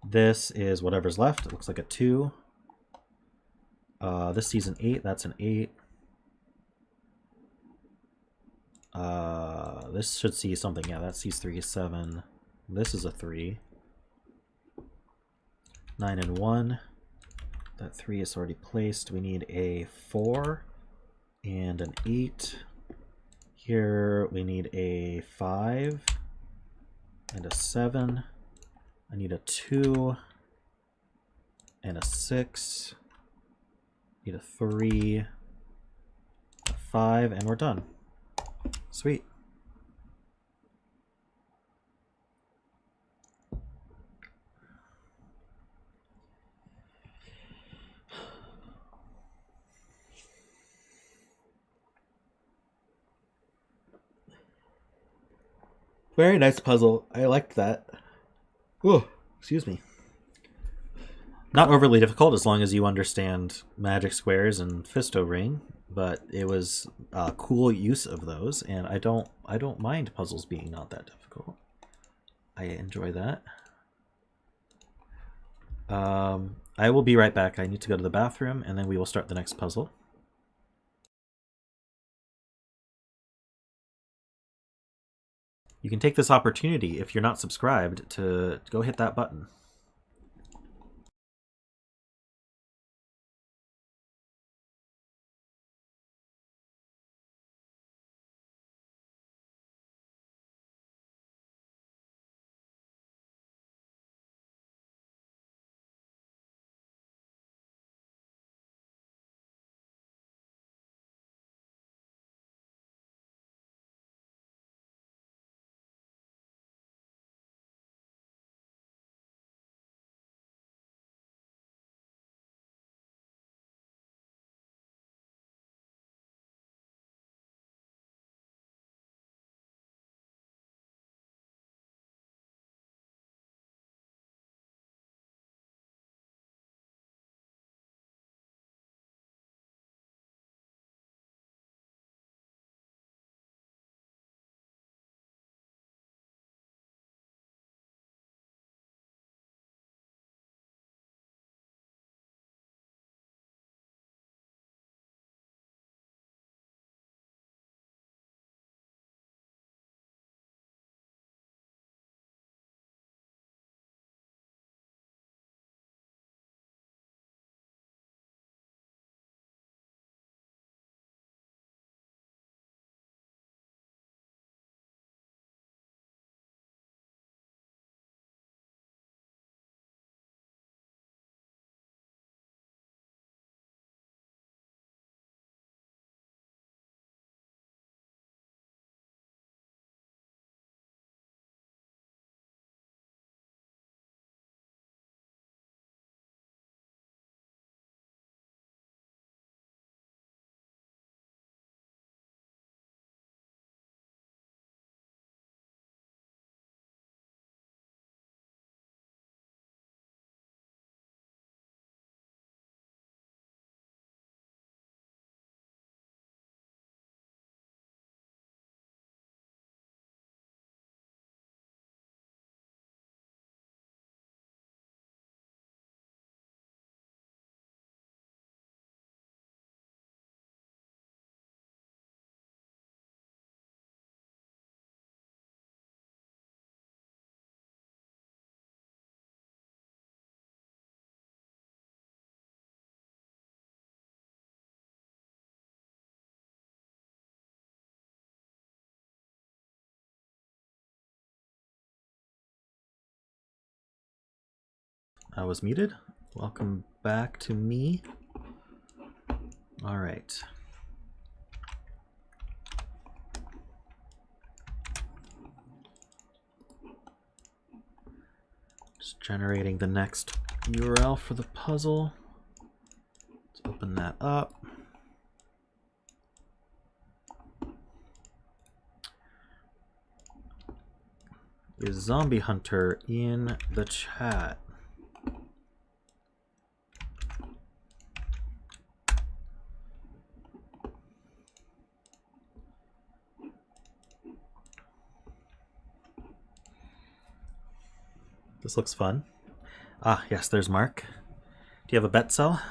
This is whatever's left, it looks like a 2. This sees an 8, that's an 8. This should see something, yeah, that sees 3, 7. This is a 3. 9 and 1. That 3 is already placed. We need a 4 and an 8. Here we need a 5 and a 7. I need a 2 and a 6. Need a 3, a 5, and we're done. Sweet. Very nice puzzle. I liked that. Oh, excuse me. Not overly difficult as long as you understand magic squares and Fisto ring, but it was a cool use of those, and I don't mind puzzles being not that difficult. I enjoy that. I will be right back. I need to go to the bathroom, and then we will start the next puzzle. You can take this opportunity, if you're not subscribed, to go hit that button. I was muted. Welcome back to me. All right. Just generating the next URL for the puzzle. Let's open that up. Is Zombie Hunter in the chat? This looks fun. Ah, yes, there's Mark. Do you have a bet cell?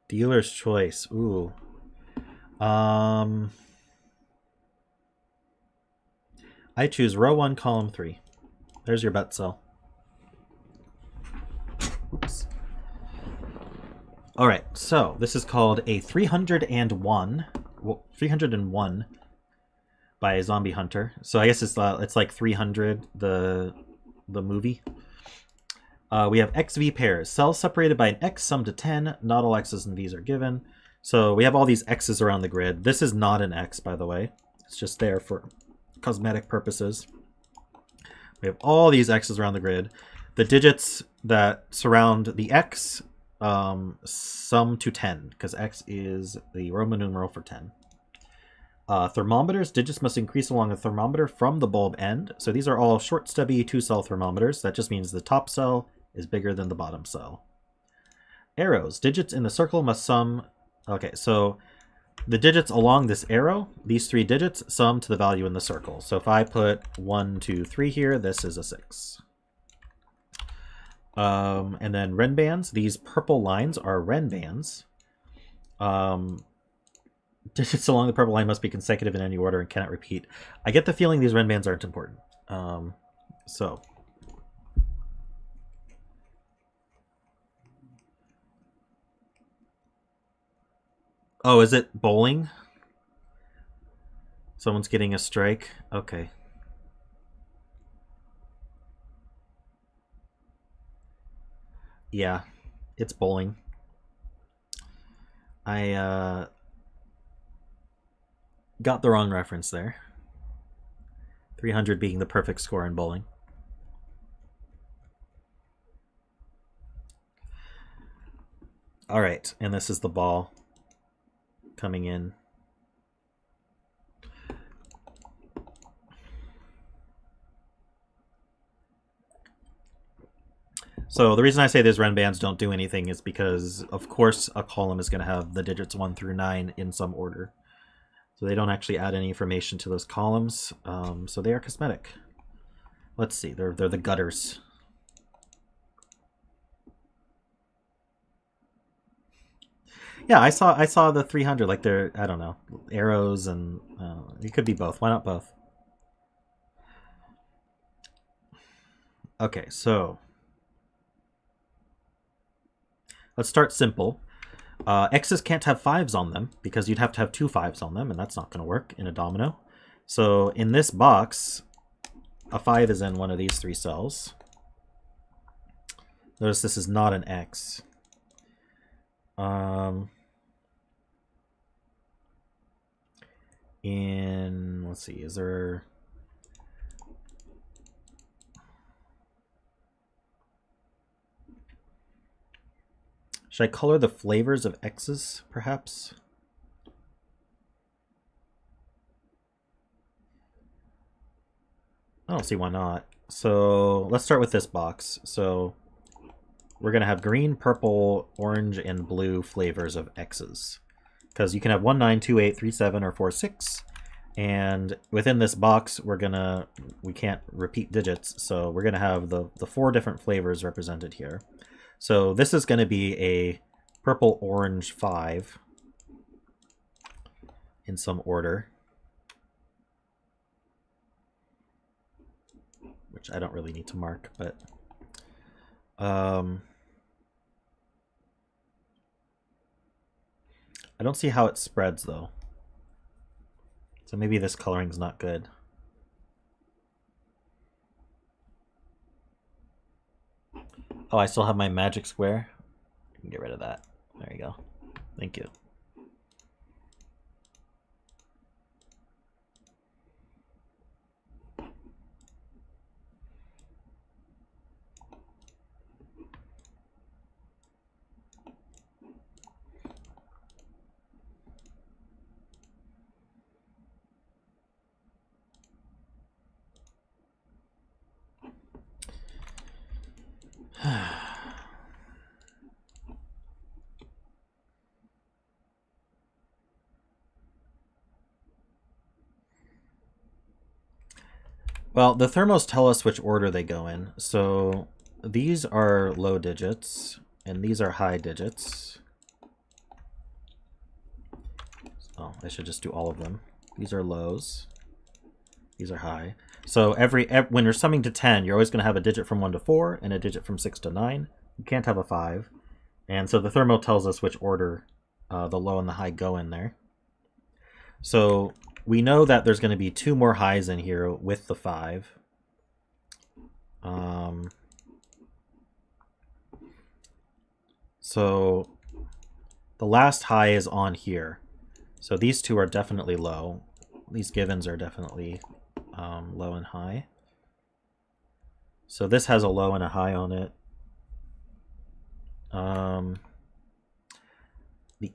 Dealer's choice. Ooh. I choose row 1, column 3. There's your bet cell. Oops. All right, so this is called a 301. Well, 301 by Zombie Hunter. So I guess it's like 300 the movie. We have XV pairs. Cells separated by an X sum to 10. Not all X's and V's are given. So we have all these X's around the grid. This is not an X, by the way. It's just there for cosmetic purposes. We have all these X's around the grid. The digits that surround the X sum to 10, because X is the Roman numeral for 10. Thermometers, digits must increase along the thermometer from the bulb end. So these are all short, stubby 2-cell thermometers. That just means the top cell is bigger than the bottom cell. Arrows, digits in the circle must sum. Okay, so the digits along this arrow, these 3 digits, sum to the value in the circle. So if I put 1, 2, 3 here, this is a 6. And then Renbans, these purple lines are Renbans. Digits along the purple line must be consecutive in any order and cannot repeat. I get the feeling these Renbans aren't important. So. Oh, is it bowling? Someone's getting a strike? Okay. Yeah, it's bowling. I got the wrong reference there. 300 being the perfect score in bowling. All right, and this is the ball coming in. So the reason I say these Renbans don't do anything is because, of course, a column is going to have the digits 1 through 9 in some order. So they don't actually add any information to those columns. So they are cosmetic. Let's see, they're the gutters. Yeah, I saw the 300, like they're, I don't know, arrows, and it could be both. Why not both? Okay, so let's start simple. X's can't have 5s on them because you'd have to have 2 5s on them, and that's not going to work in a domino. So in this box, a 5 is in one of these 3 cells. Notice this is not an X. Let's see, is there... Should I color the flavors of X's, perhaps? I don't see why not. So let's start with this box. So we're going to have green, purple, orange, and blue flavors of X's. Because you can have 1, 9, 2, 8, 3, 7, or 4, 6. And within this box, we can't repeat digits. So we're going to have the 4 different flavors represented here. So this is going to be a purple, orange 5 in some order, which I don't really need to mark, but I don't see how it spreads though. So maybe this coloring's not good. Oh, I still have my magic square. I can get rid of that. There you go. Thank you. Well, the thermos tell us which order they go in. So these are low digits, and these are high digits. Oh, I should just do all of them. These are lows. These are high. So when you're summing to 10, you're always going to have a digit from 1 to 4 and a digit from 6 to 9. You can't have a 5. And so the thermo tells us which order the low and the high go in there. So we know that there's going to be 2 more highs in here with the 5. So the last high is on here. So these 2 are definitely low. These givens are definitely low and high. So this has a low and a high on it. The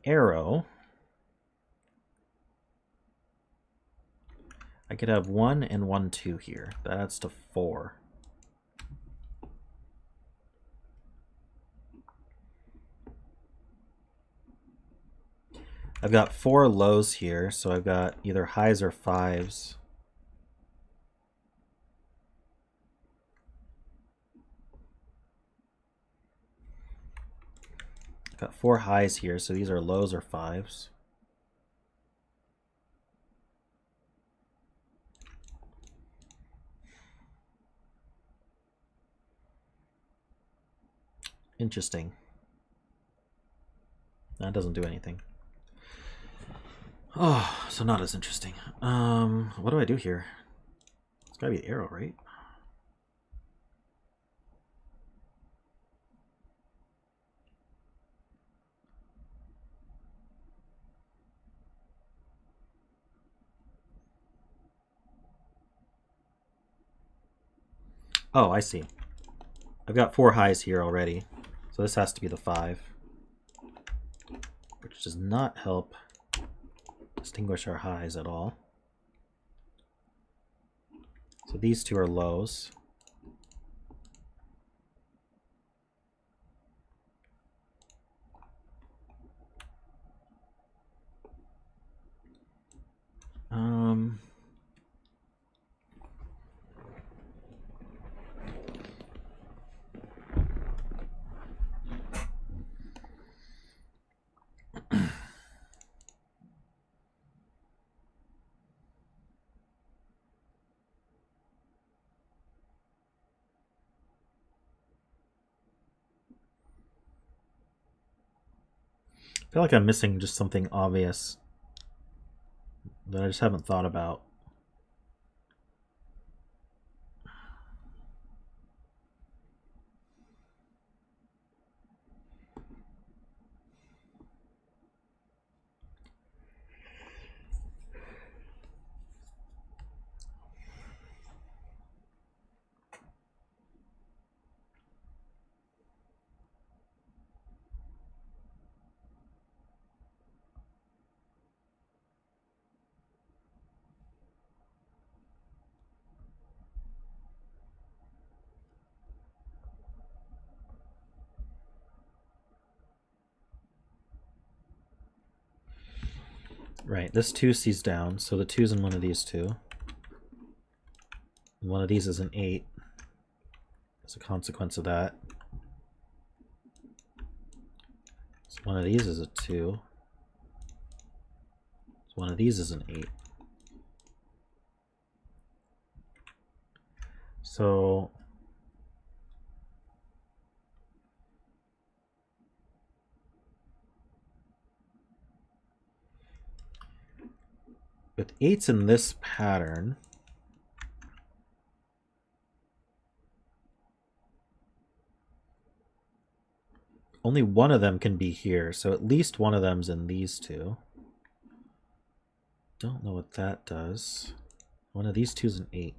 arrow, I could have 1 and 1, 2 here. That adds to 4. I've got 4 lows here, so I've got either highs or 5s. I've got 4 highs here, so these are lows or 5s. Interesting. That doesn't do anything. Oh, so not as interesting. What do I do here? It's gotta be the arrow, right? Oh, I see. I've got 4 highs here already, so this has to be the 5, which does not help distinguish our highs at all. So these 2 are lows. I feel like I'm missing just something obvious that I just haven't thought about. Right, this 2 sees down, so the 2's in one of these 2. And one of these is an 8 as a consequence of that. So one of these is a 2. So one of these is an 8. So with 8s in this pattern, only one of them can be here, so at least one of them's in these two. Don't know what that does. One of these two's an 8.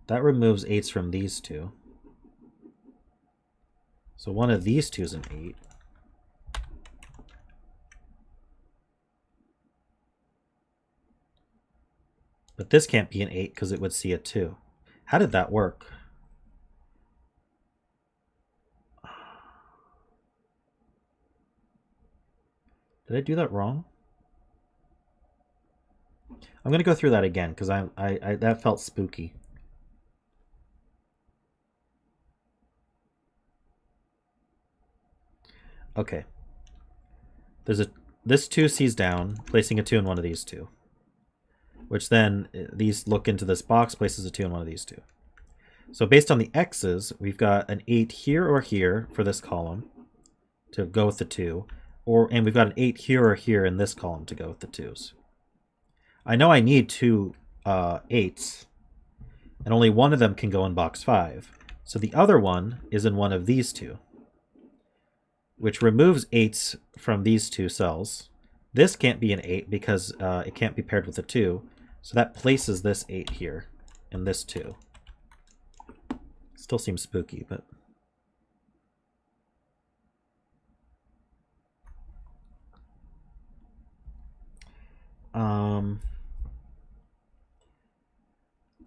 That removes 8s from these two. So one of these two's an 8. But this can't be an 8 because it would see a 2. How did that work? Did I do that wrong? I'm gonna go through that again because I that felt spooky. Okay. There's this 2 sees down, placing a 2 in one of these two. Which then these look into this box, places a 2 in one of these two. So based on the X's, we've got an 8 here or here for this column to go with the 2. And we've got an 8 here or here in this column to go with the 2s. I know I need 2 8s, and only one of them can go in box 5. So the other one is in one of these two, which removes 8s from these two cells. This can't be an 8 because it can't be paired with a 2, so that places this 8 here and this 2. Still seems spooky, but...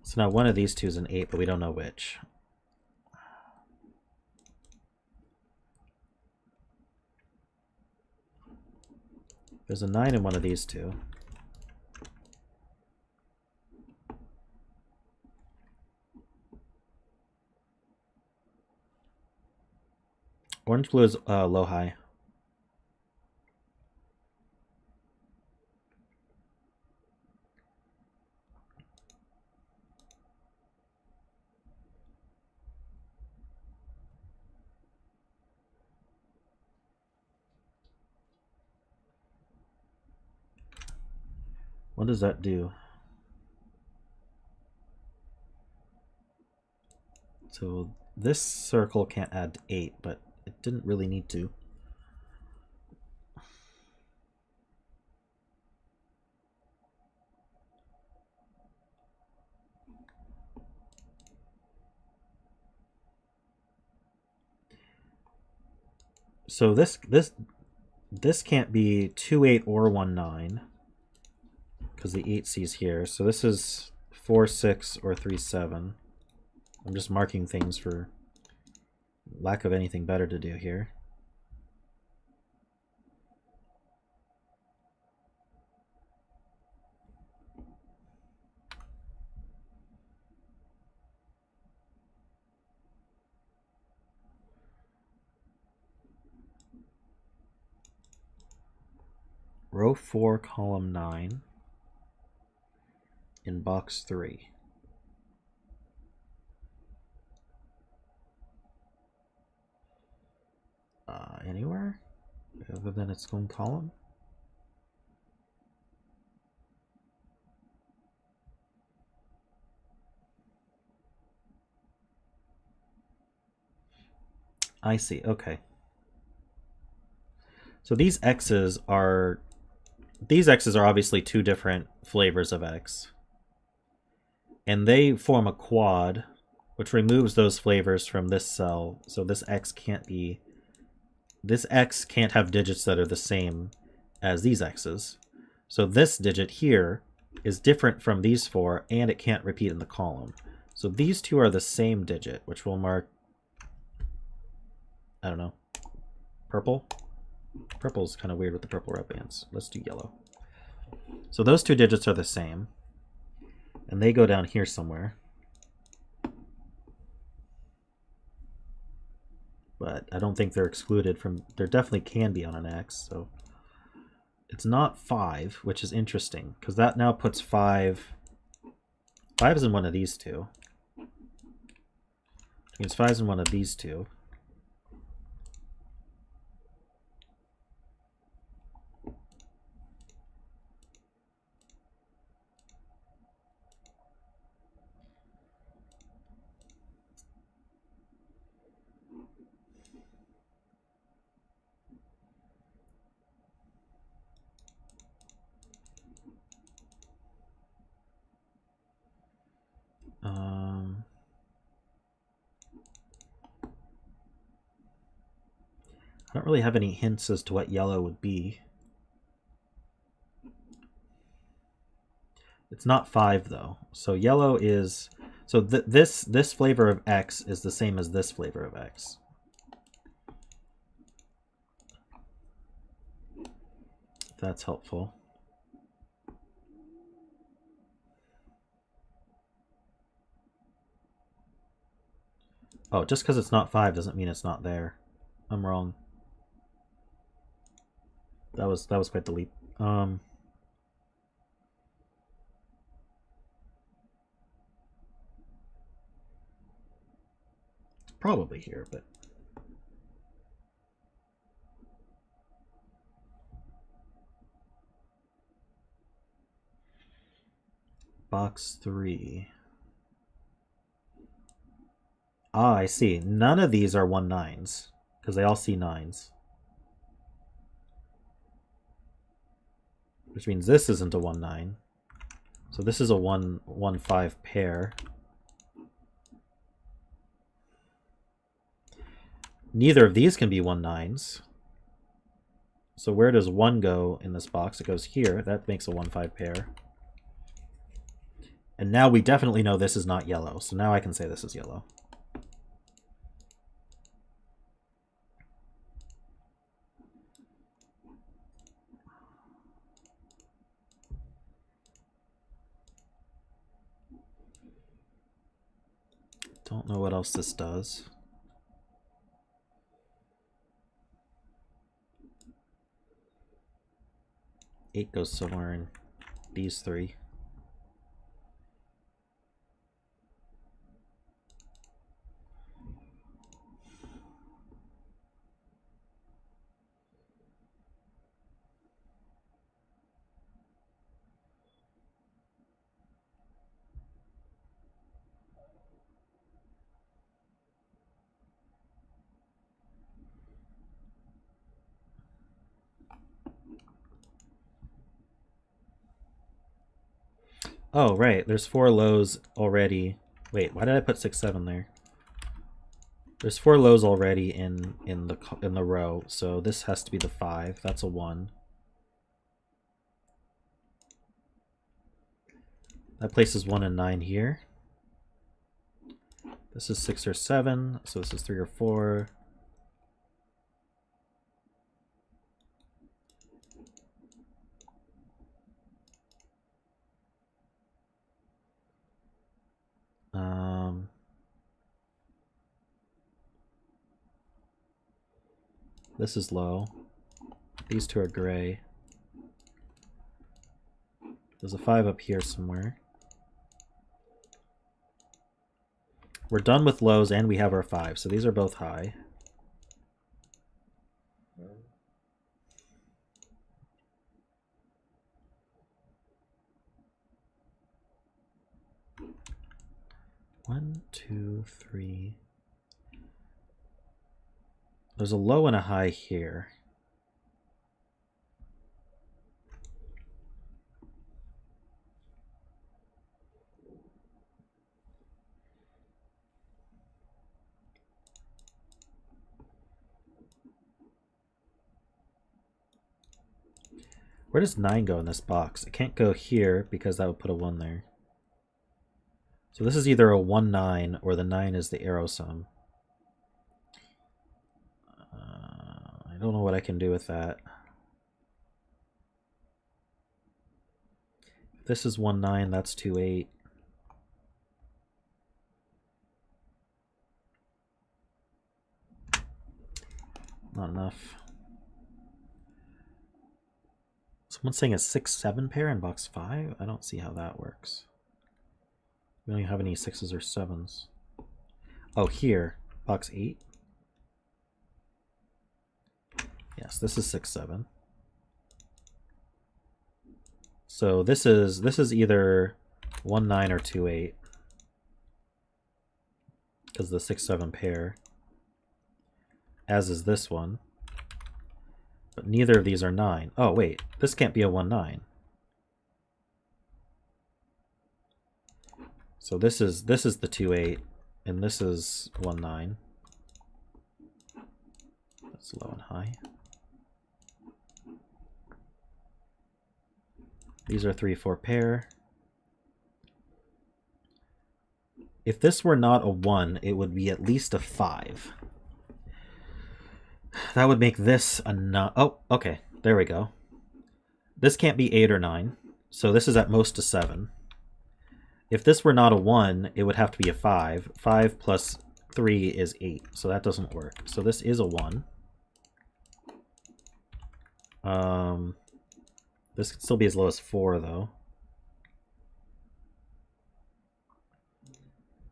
So now one of these two is an 8, but we don't know which. There's a 9 in one of these two. Orange blue is low high. What does that do? So this circle can't add 8, but it didn't really need to. So this can't be 2 8 or 1 9 because the 8 sees here. So this is 4 6 or 3 7. I'm just marking things for lack of anything better to do here. Row 4, column 9 in box 3. Anywhere other than its own column? I see, okay. So these X's are obviously two different flavors of X. And they form a quad, which removes those flavors from this cell. So this X can't have digits that are the same as these X's. So this digit here is different from these 4, and it can't repeat in the column. So these two are the same digit, which we'll mark, I don't know, purple? Purple's kind of weird with the purple red bands. Let's do yellow. So those two digits are the same, and they go down here somewhere. But I don't think they're excluded from, there definitely can be on an X, so it's not 5, which is interesting, because that now puts 5 is in one of these two. means 5's in one of these two. I don't really have any hints as to what yellow would be. It's not 5 though. So yellow is, so this flavor of X is the same as this flavor of X. If that's helpful. Oh, just because it's not 5 doesn't mean it's not there. I'm wrong. That was quite the leap. It's probably here, but box 3. Ah, I see. None of these are 1/9s because they all see 9s. Which means this isn't a 1/9. So this is a 1/1/5 pair. Neither of these can be 1/9s. So where does 1 go in this box? It goes here. That makes a 1/5 pair. And now we definitely know this is not yellow. So now I can say this is yellow. Don't know what else this does. Eight goes somewhere in these three. Oh, right. There's 4 lows already. Wait, why did I put 6, 7 there? There's 4 lows already in the row, so this has to be the 5. That's a 1. That places 1 and 9 here. This is 6 or 7, so this is 3 or 4. This is low. These two are gray. There's a 5 up here somewhere. We're done with lows and we have our 5, so these are both high. One, two, three. There's a low and a high here. Where does 9 go in this box? It can't go here because that would put a 1 there. So this is either a 1, 9 or the 9 is the arrow sum. I don't know what I can do with that. If this is 1, 9, that's 2, 8. Not enough. Someone's saying a 6, 7 pair in box 5? I don't see how that works. We don't have any 6s or 7s. Oh, here. Box 8. Yes, this is 6, 7. So this is either 1, 9 or 2, 8. Because the 6, 7 pair. As is this one. But neither of these are 9. Oh, wait. This can't be a 1, 9. So this is the 2, 8. And this is 1, 9. That's low and high. These are 3, 4 pair. If this were not a 1, it would be at least a 5. That would make this a 9. Oh, okay. There we go. This can't be 8 or 9. So this is at most a 7. If this were not a 1, it would have to be a 5. 5 plus 3 is 8. So that doesn't work. So this is a 1. This could still be as low as 4, though.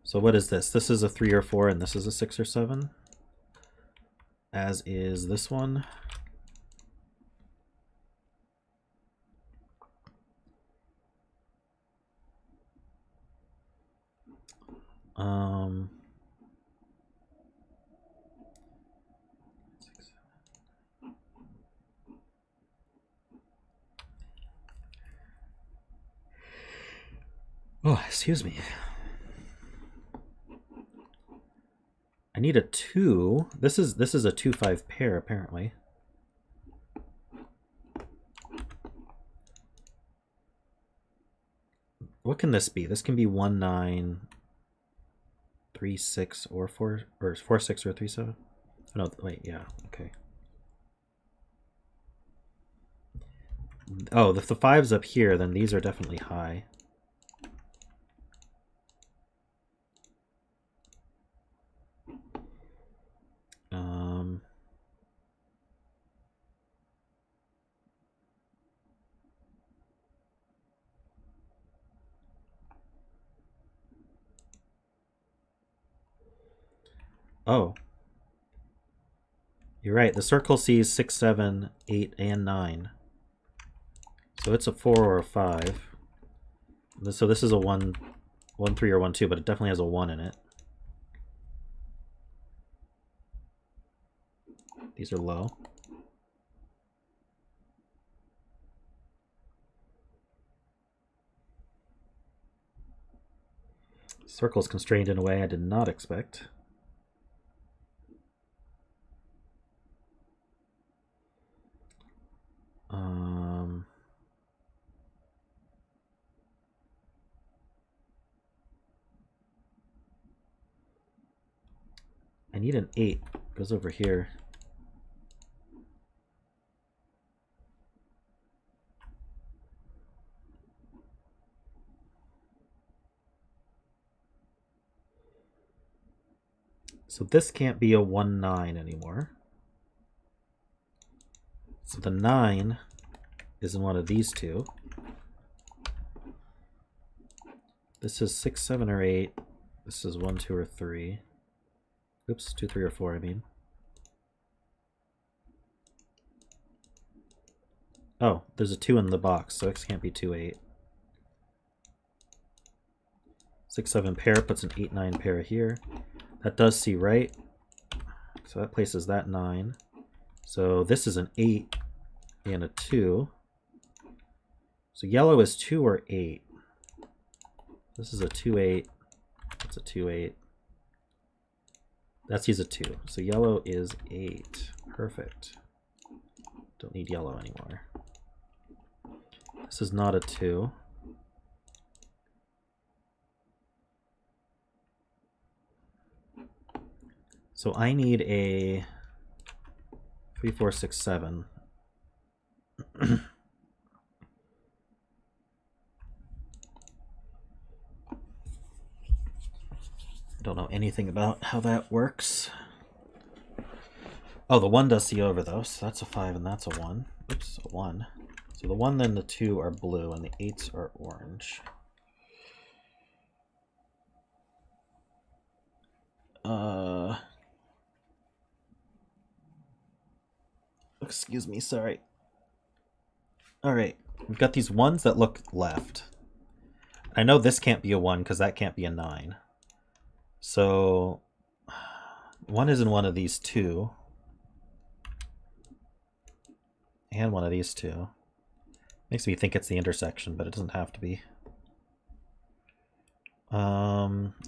So what is this? This is a 3 or 4, and this is a 6 or 7. As is this one. Oh, excuse me. I need a 2. This is a 2, 5 pair apparently. What can this be? This can be 1, 9, 3, 6, or 4, or 4, 6, or 3, 7. No, wait, yeah, okay. Oh, if the 5's up here, then these are definitely high. Oh. You're right. The circle sees 6, 7, 8, and 9. So it's a 4 or a 5. So this is a 1, 1, 3, or 1, 2, but it definitely has a 1 in it. These are low. Circle's constrained in a way I did not expect. I need an 8. It goes over here. So this can't be a 1, 9 anymore. So the 9 is in one of these two. This is 6, 7, or 8. This is 1, 2, or 3. Oops, 2, 3, or 4, I mean. Oh, there's a 2 in the box, so X can't be 2, 8. 6, 7 pair puts an 8, 9 pair here. That does see right. So that places that 9. So this is an 8 and a 2. So yellow is 2 or 8. This is a 2, 8. That's a 2, 8. That sees a 2. So yellow is 8. Perfect. Don't need yellow anymore. This is not a 2. So I need a 3, 4, 6, 7. I don't know anything about how that works. Oh, the 1 does see over though, so that's a 5 and that's a 1. Oops, a 1. So the 1 and the 2 are blue and the 8s are orange. Excuse me, sorry. Alright, we've got these ones that look left. I know this can't be a 1 because that can't be a 9. So, 1 is in one of these two. And one of these two. Makes me think it's the intersection, but it doesn't have to be.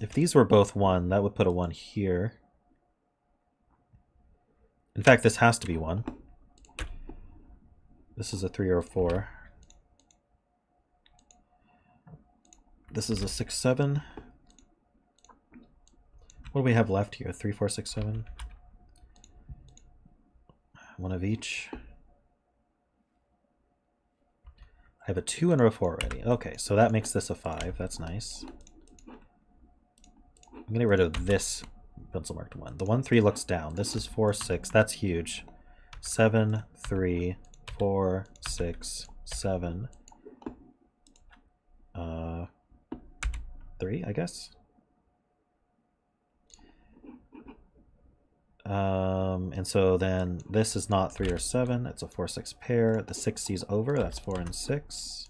If these were both 1, that would put a 1 here. In fact, this has to be 1. This is a 3 or a 4. This is a 6, 7. What do we have left here? 3, 4, 6, 7. One of each. I have a 2 and a 4 already. Okay, so that makes this a 5. That's nice. I'm going to get rid of this pencil marked 1. The 1, 3 looks down. This is 4, 6. That's huge. 7, 3, 4, 6, 7. 3, I guess. And so then this is not 3 or 7. It's a 4, 6 pair. The 6 sees over. That's 4 and 6.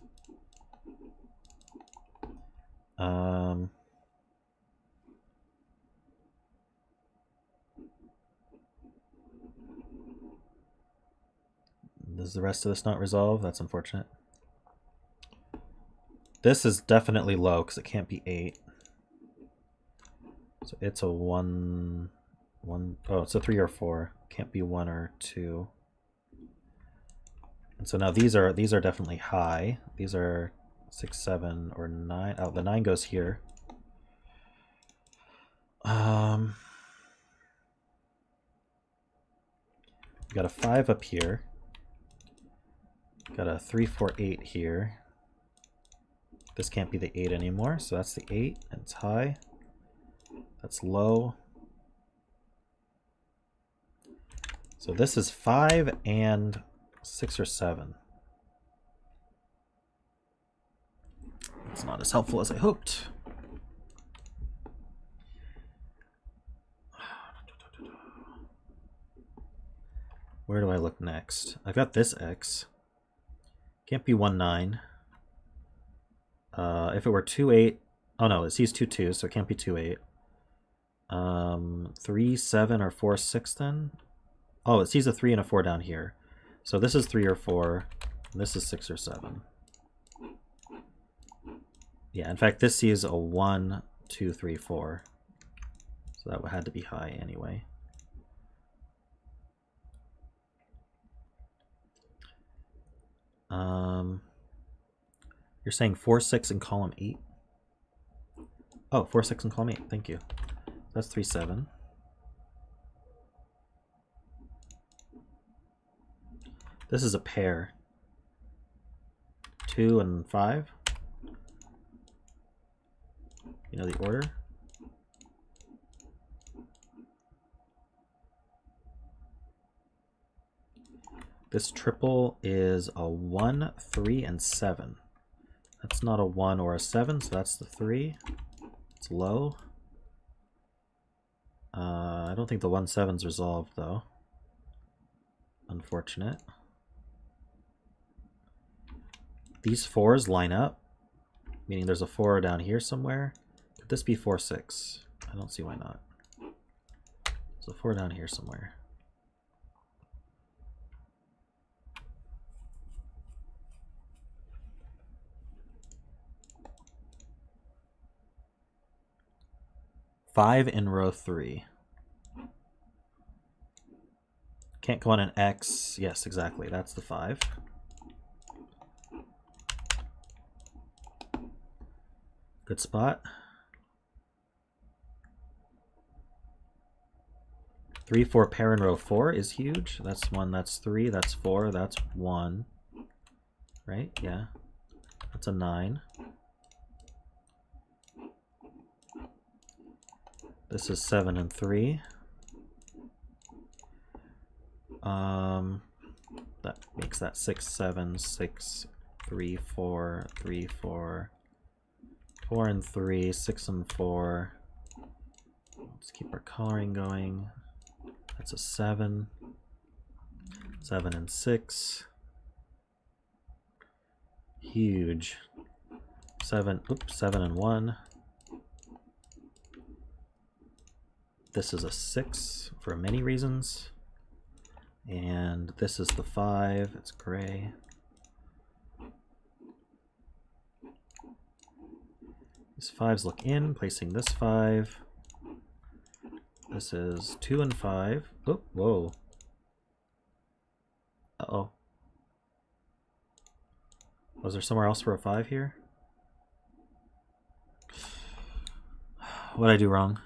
Does the rest of this not resolve? That's unfortunate. This is definitely low because it can't be 8. So it's a 1. Oh, it's a 3 or 4. Can't be 1 or 2. And so now these are definitely high. These are 6, 7, or 9. Oh, the 9 goes here. We got a 5 up here. Got a 3, 4, 8 here. This can't be the 8 anymore, so that's the 8, and it's high. That's low. So this is 5 and 6 or 7. It's not as helpful as I hoped. Where do I look next? I've got this X. Can't be 1, 9. If it were 2, 8. Oh no, it sees 2, 2, so it can't be 2, 8. 3, 7, or 4, 6 then? Oh, it sees a 3 and a 4 down here. So this is 3 or 4. And this is 6 or 7. Yeah, in fact, this sees a 1, 2, 3, 4. So that had to be high anyway. You're saying 4, 6 in column 8? Oh, 4, 6 in column 8. Thank you. That's 3, 7. This is a pair. 2 and 5. You know the order? This triple is a 1, 3, and 7. That's not a 1 or a 7, so that's the 3. It's low. I don't think the 1, 7's resolved, though. Unfortunate. These 4s line up, meaning there's a 4 down here somewhere. Could this be 4, 6? I don't see why not. There's a 4 down here somewhere. Five in row 3. Can't go on an X. Yes, exactly. That's the 5. Good spot. 3, 4 pair in row 4 is huge. That's 1, that's 3, that's 4, that's 1. Right? Yeah. That's a 9. This is 7 and 3. That makes that 6, 7, 6, 3, 4, 3, 4, 4 and 3, 6 and 4. Let's keep our coloring going. That's a 7. 7 and 6. Huge. 7, oops, 7 and 1. This is a 6 for many reasons. And this is the 5, it's gray. These 5s look in, placing this 5. This is 2 and 5. Oh, whoa. Uh-oh. Was there somewhere else for a 5 here? What did I do wrong?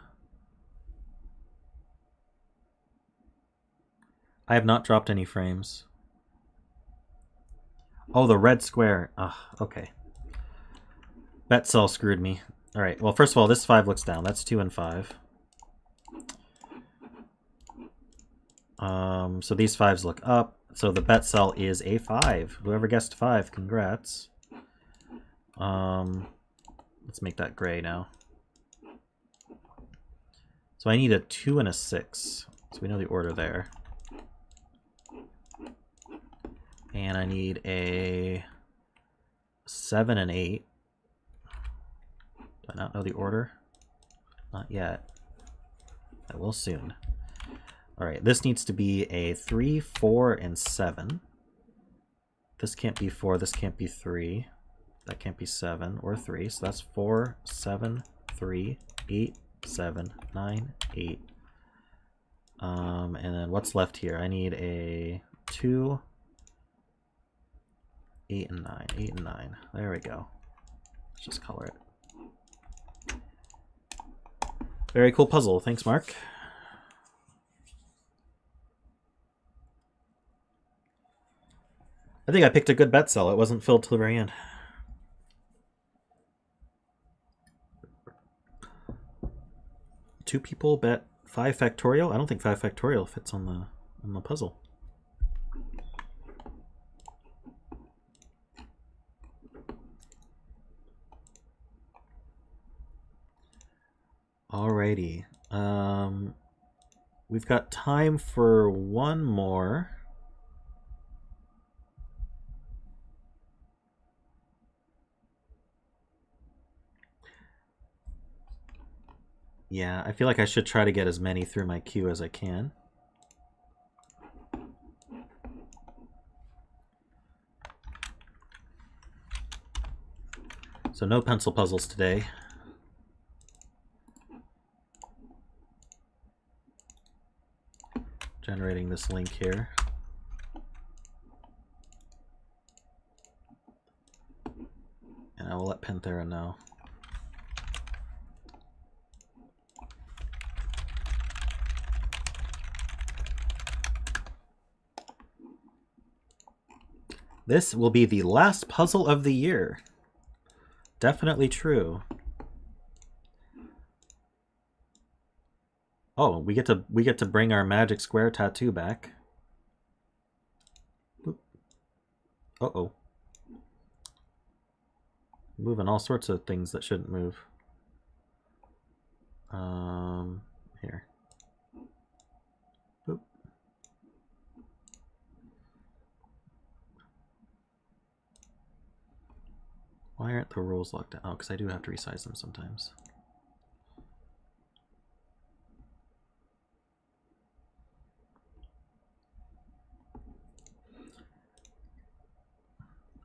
I have not dropped any frames. Oh, the red square. Ah, okay. Bet cell screwed me. Alright, well, first of all, this 5 looks down. That's 2 and 5. So these 5s look up. So the bet cell is a 5. Whoever guessed 5, congrats. Let's make that gray now. So I need a 2 and a 6. So we know the order there. And I need a 7 and 8. Do I not know the order? Not yet. I will soon. Alright, this needs to be a 3, 4, and 7. This can't be 4, this can't be 3. That can't be 7 or 3. So that's 4, 7, 3, 8, 7, 9, 8. And then what's left here? I need a 2, 8, and 9. 8 and 9. There we go. Let's just color it. Very cool puzzle. Thanks, Mark. I think I picked a good bet cell. It wasn't filled till the very end. Two people bet 5 factorial. I don't think 5 factorial fits on the puzzle. Alrighty. We've got time for one more. Yeah, I feel like I should try to get as many through my queue as I can. So no pencil puzzles today. Generating this link here. And I will let Panthera know. This will be the last puzzle of the year. Definitely true. Oh, we get to bring our magic square tattoo back. Uh-oh. Moving all sorts of things that shouldn't move. Here. Boop. Why aren't the rules locked down? Oh, because I do have to resize them sometimes.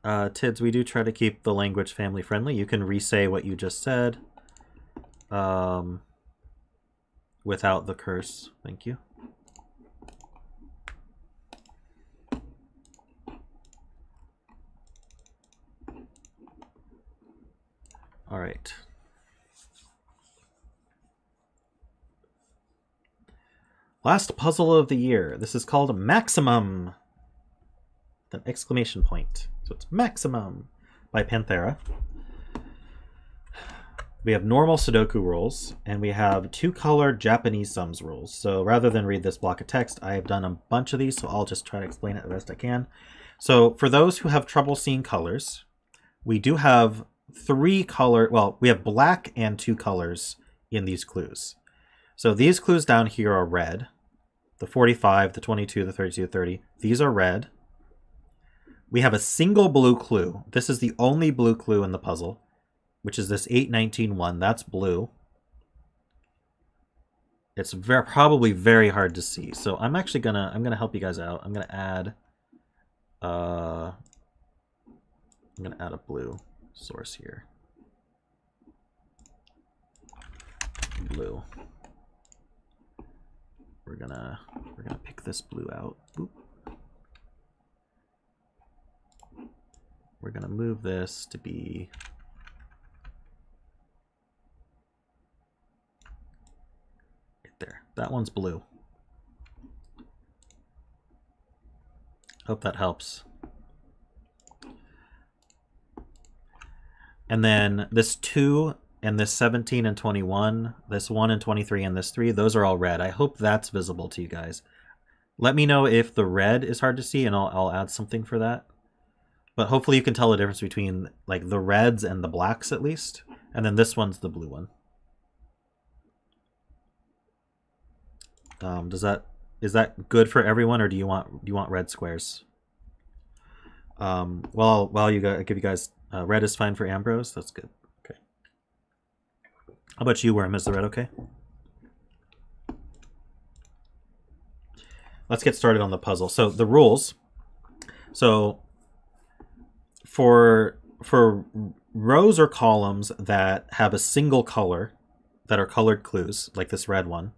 Tids, we do try to keep the language family friendly. You can re-say what you just said without the curse. Thank you. All right. Last puzzle of the year. This is called Maximum. With an exclamation point. So it's Maximum by Panthera. We have normal Sudoku rules, and we have two-color Japanese sums rules. So rather than read this block of text, I have done a bunch of these, so I'll just try to explain it the best I can. So for those who have trouble seeing colors, we do have we have black and 2 colors in these clues. So these clues down here are red. The 45, the 22, the 32, 30. These are red. We have a single blue clue. This is the only blue clue in the puzzle, which is this 819-1. That's blue. It's probably very hard to see. So I'm actually gonna help you guys out. I'm gonna add a blue source here. Blue. We're gonna pick this blue out. Boop. We're gonna move this to be right there. That one's blue. Hope that helps. And then this 2 and this 17 and 21, this 1 and 23 and this 3, those are all red. I hope that's visible to you guys. Let me know if the red is hard to see, and I'll add something for that. But hopefully you can tell the difference between like the reds and the blacks at least. And then this one's the blue one. Is that good for everyone, or do you want red squares? Well, I give you guys red is fine for Ambrose. That's good. Okay. How about you, Worm? Is the red okay? Let's get started on the puzzle. So the rules. So for rows or columns that have a single color, that are colored clues, like this red one,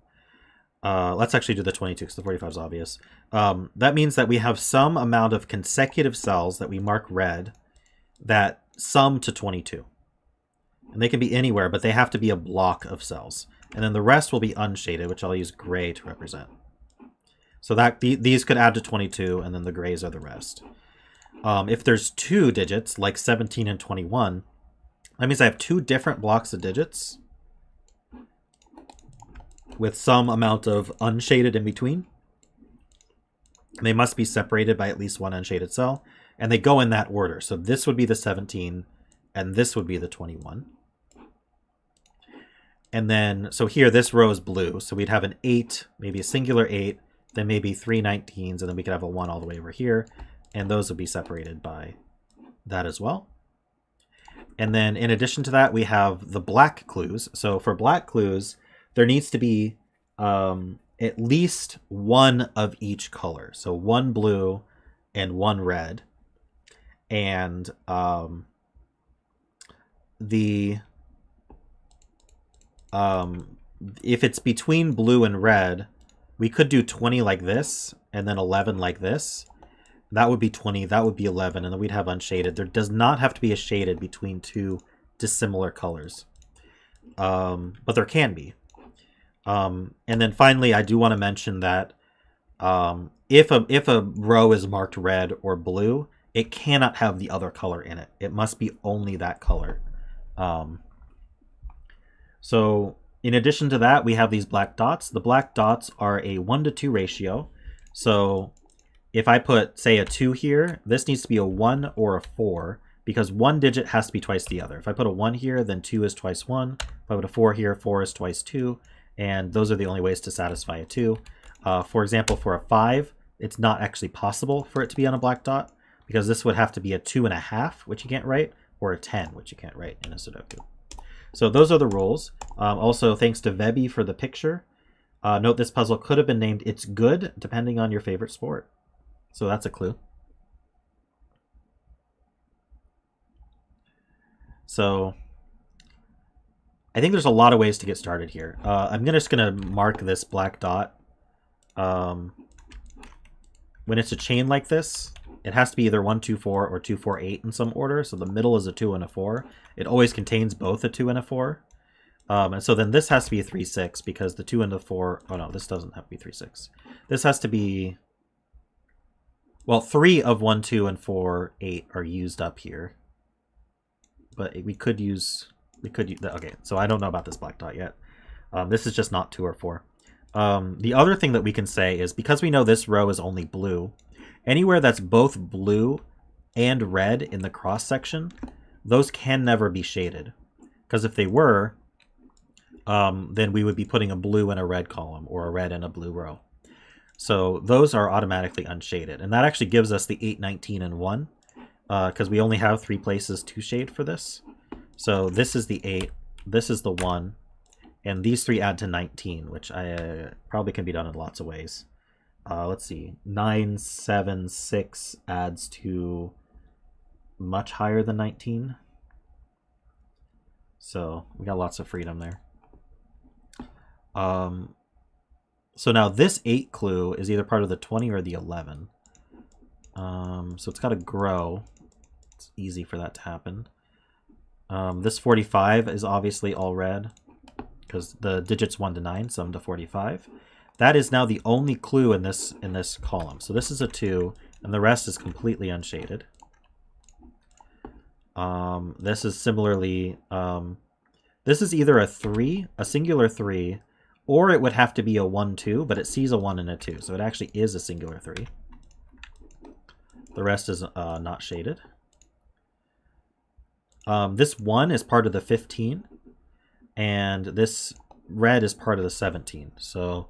let's actually do the 22 because the 45 is obvious. That means that we have some amount of consecutive cells that we mark red that sum to 22. And they can be anywhere, but they have to be a block of cells. And then the rest will be unshaded, which I'll use gray to represent. So that these could add to 22, and then the grays are the rest. If there's 2 digits, like 17 and 21, that means I have 2 different blocks of digits with some amount of unshaded in between. They must be separated by at least 1 unshaded cell, and they go in that order. So this would be the 17, and this would be the 21. And then, so here, this row is blue, so we'd have an 8, maybe a singular 8, then maybe 3 19s, and then we could have a 1 all the way over here, and those would be separated by that as well. And then in addition to that, we have the black clues. So for black clues, there needs to be at least 1 of each color. So 1 blue and 1 red. And if it's between blue and red, we could do 20 like this, and then 11 like this. That would be 20, that would be 11, and then we'd have unshaded. There does not have to be a shaded between 2 dissimilar colors. But there can be. And then finally, I do want to mention that if a row is marked red or blue, it cannot have the other color in it. It must be only that color. So in addition to that, we have these black dots. The black dots are a 1-to-2 ratio. So if I put, say, a 2 here, this needs to be a 1 or a 4, because 1 digit has to be twice the other. If I put a 1 here, then 2 is twice 1. If I put a 4 here, 4 is twice 2. And those are the only ways to satisfy a 2. For example, for a 5, it's not actually possible for it to be on a black dot, because this would have to be a 2.5, which you can't write, or a 10, which you can't write in a Sudoku. So those are the rules. Also, thanks to Vebi for the picture. Note this puzzle could have been named It's Good, depending on your favorite sport. So that's a clue. So I think there's a lot of ways to get started here. I'm just going to mark this black dot. When it's a chain like this, it has to be either 1, 2, 4 or 2, 4, 8 in some order. So the middle is a 2 and a 4. It always contains both a 2 and a 4. And so then this has to be a 3, 6 because the 2 and the 4... Oh no, this doesn't have to be 3, 6. This has to be... Well, 3 of 1, 2, and 4, 8 are used up here. But we could use... Okay, so I don't know about this black dot yet. This is just not 2 or 4. The other thing that we can say is, because we know this row is only blue, anywhere that's both blue and red in the cross section, those can never be shaded. Because if they were, then we would be putting a blue in a red column or a red in a blue row. So those are automatically unshaded. And that actually gives us the 8, 19, and 1, because we only have 3 places to shade for this. So this is the 8, this is the 1, and these 3 add to 19, which probably can be done in lots of ways. Let's see, 9, 7, 6 adds to much higher than 19. So we got lots of freedom there. So now this 8 clue is either part of the 20 or the 11. So it's got to grow. It's easy for that to happen. This 45 is obviously all red because the digits 1 to 9 sum to 45. That is now the only clue in this column. So this is a 2, and the rest is completely unshaded. This is similarly, this is either a 3, a singular 3, or it would have to be a 1, 2, but it sees a 1 and a 2, so it actually is a singular 3. The rest is not shaded. This 1 is part of the 15, and this red is part of the 17. So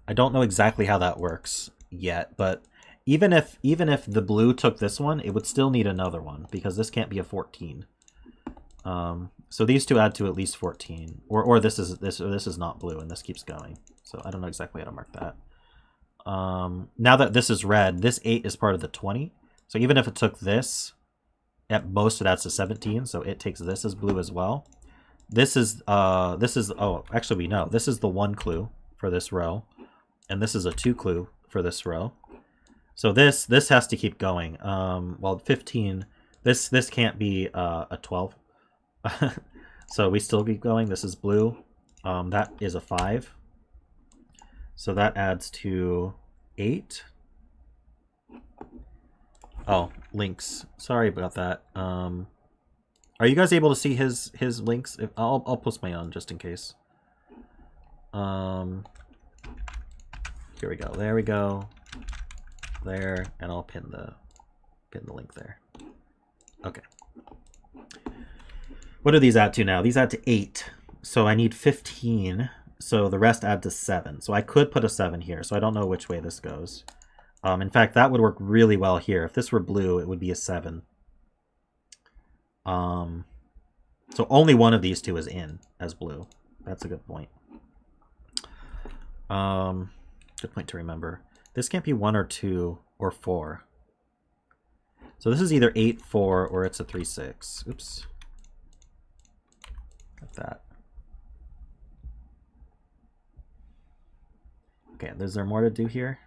I don't know exactly how that works yet, but even if the blue took this one, it would still need another one because this can't be a 14. So these two add to at least 14, or this is not blue and this keeps going. So I don't know exactly how to mark that. Now that this is red, this 8 is part of the 20. So even if it took this, at most it adds to 17. So it takes this as blue as well. This is oh, actually we know this is the 1 clue for this row, and this is a 2 clue for this row. So this has to keep going. Well, 15. This can't be a 12. So we still keep going. This is blue. That is a 5. So that adds to 8. Oh, links. Sorry about that. Are you guys able to see his links? I'll post my own just in case. Here we go. There we go. There, and I'll pin the link there. Okay. What do these add to now? These add to 8. So I need 15. So the rest add to 7. So I could put a 7 here. So I don't know which way this goes. In fact, that would work really well here. If this were blue, it would be a 7. So only one of these two is in as blue. That's a good point. Good point to remember. This can't be 1 or 2 or 4. So this is either 8, 4, or it's a 3, 6. Oops. Got that. Okay, is there more to do here?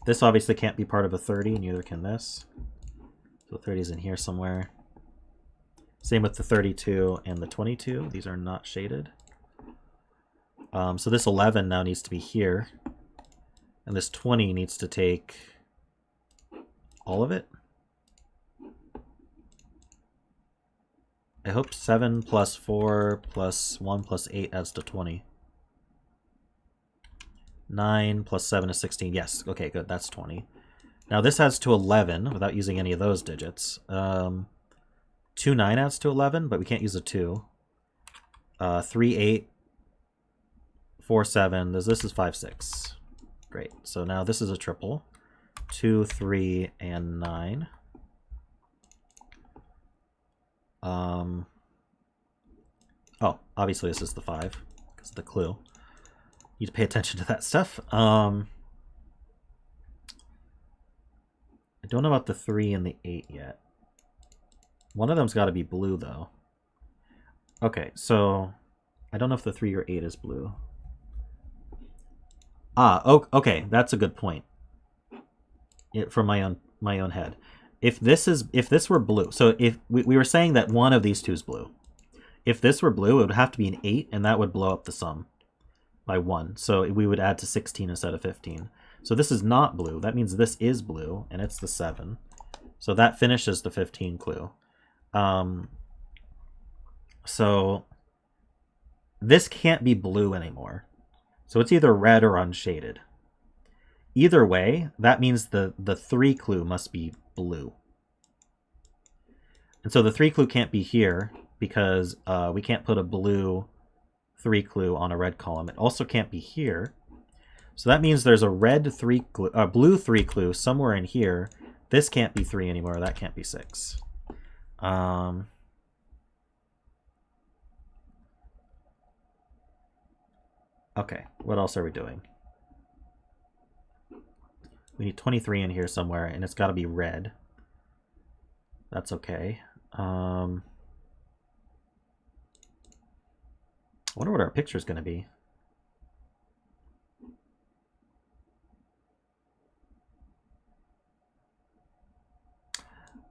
This obviously can't be part of a 30, and neither can this. So 30 is in here somewhere. Same with the 32 and the 22. These are not shaded. So this 11 now needs to be here. And this 20 needs to take all of it. I hope 7 plus 4 plus 1 plus 8 adds to 20. 9 plus 7 is 16. Yes, okay, good, that's 20. Now this adds to 11 without using any of those digits. 2, 9 adds to 11, but we can't use a 2. 3, 8, 4, 7. This is 5, 6. Great. So now this is a triple. 2, 3, and 9. Oh, obviously this is the 5 because of the clue. You need to pay attention to that stuff. I don't know about the 3 and the 8 yet. One of them's got to be blue though. Okay, so I don't know if the 3 or 8 is blue. Ah, okay, that's a good point. From my own head. If this were blue, so if we were saying that one of these two is blue. If this were blue, it would have to be an 8, and that would blow up the sum by 1. So we would add to 16 instead of 15. So this is not blue. That means this is blue, and it's the 7. So that finishes the 15 clue. So this can't be blue anymore. So it's either red or unshaded. Either way, that means the 3 clue must be blue. And so the 3 clue can't be here because we can't put a blue 3 clue on a red column. It also can't be here. So that means there's a red 3 clue, blue 3 clue somewhere in here. This can't be 3 anymore. That can't be 6. Okay, what else are we doing? We need 23 in here somewhere, and it's got to be red. That's okay. I wonder what our picture is going to be.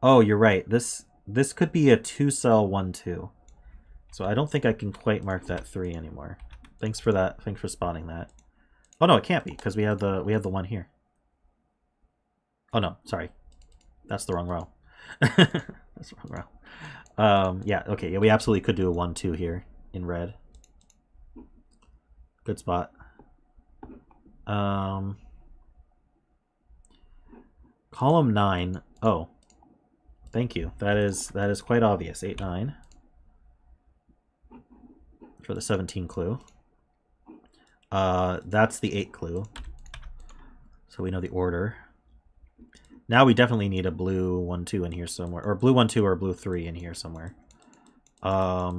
Oh, you're right. This could be a 2-cell 1-2. So I don't think I can quite mark that 3 anymore. Thanks for that. Thanks for spotting that. Oh no, it can't be because we have the one here. Oh no, sorry. That's the wrong row. That's the wrong row. Yeah, okay, yeah, we absolutely could do a 1-2 here in red. Good spot. Column 9. Oh. Thank you. That is quite obvious. 8, 9. For the 17 clue. That's the 8 clue. So we know the order. Now we definitely need a blue 1-2 in here somewhere. Or blue 1-2 or blue 3 in here somewhere. I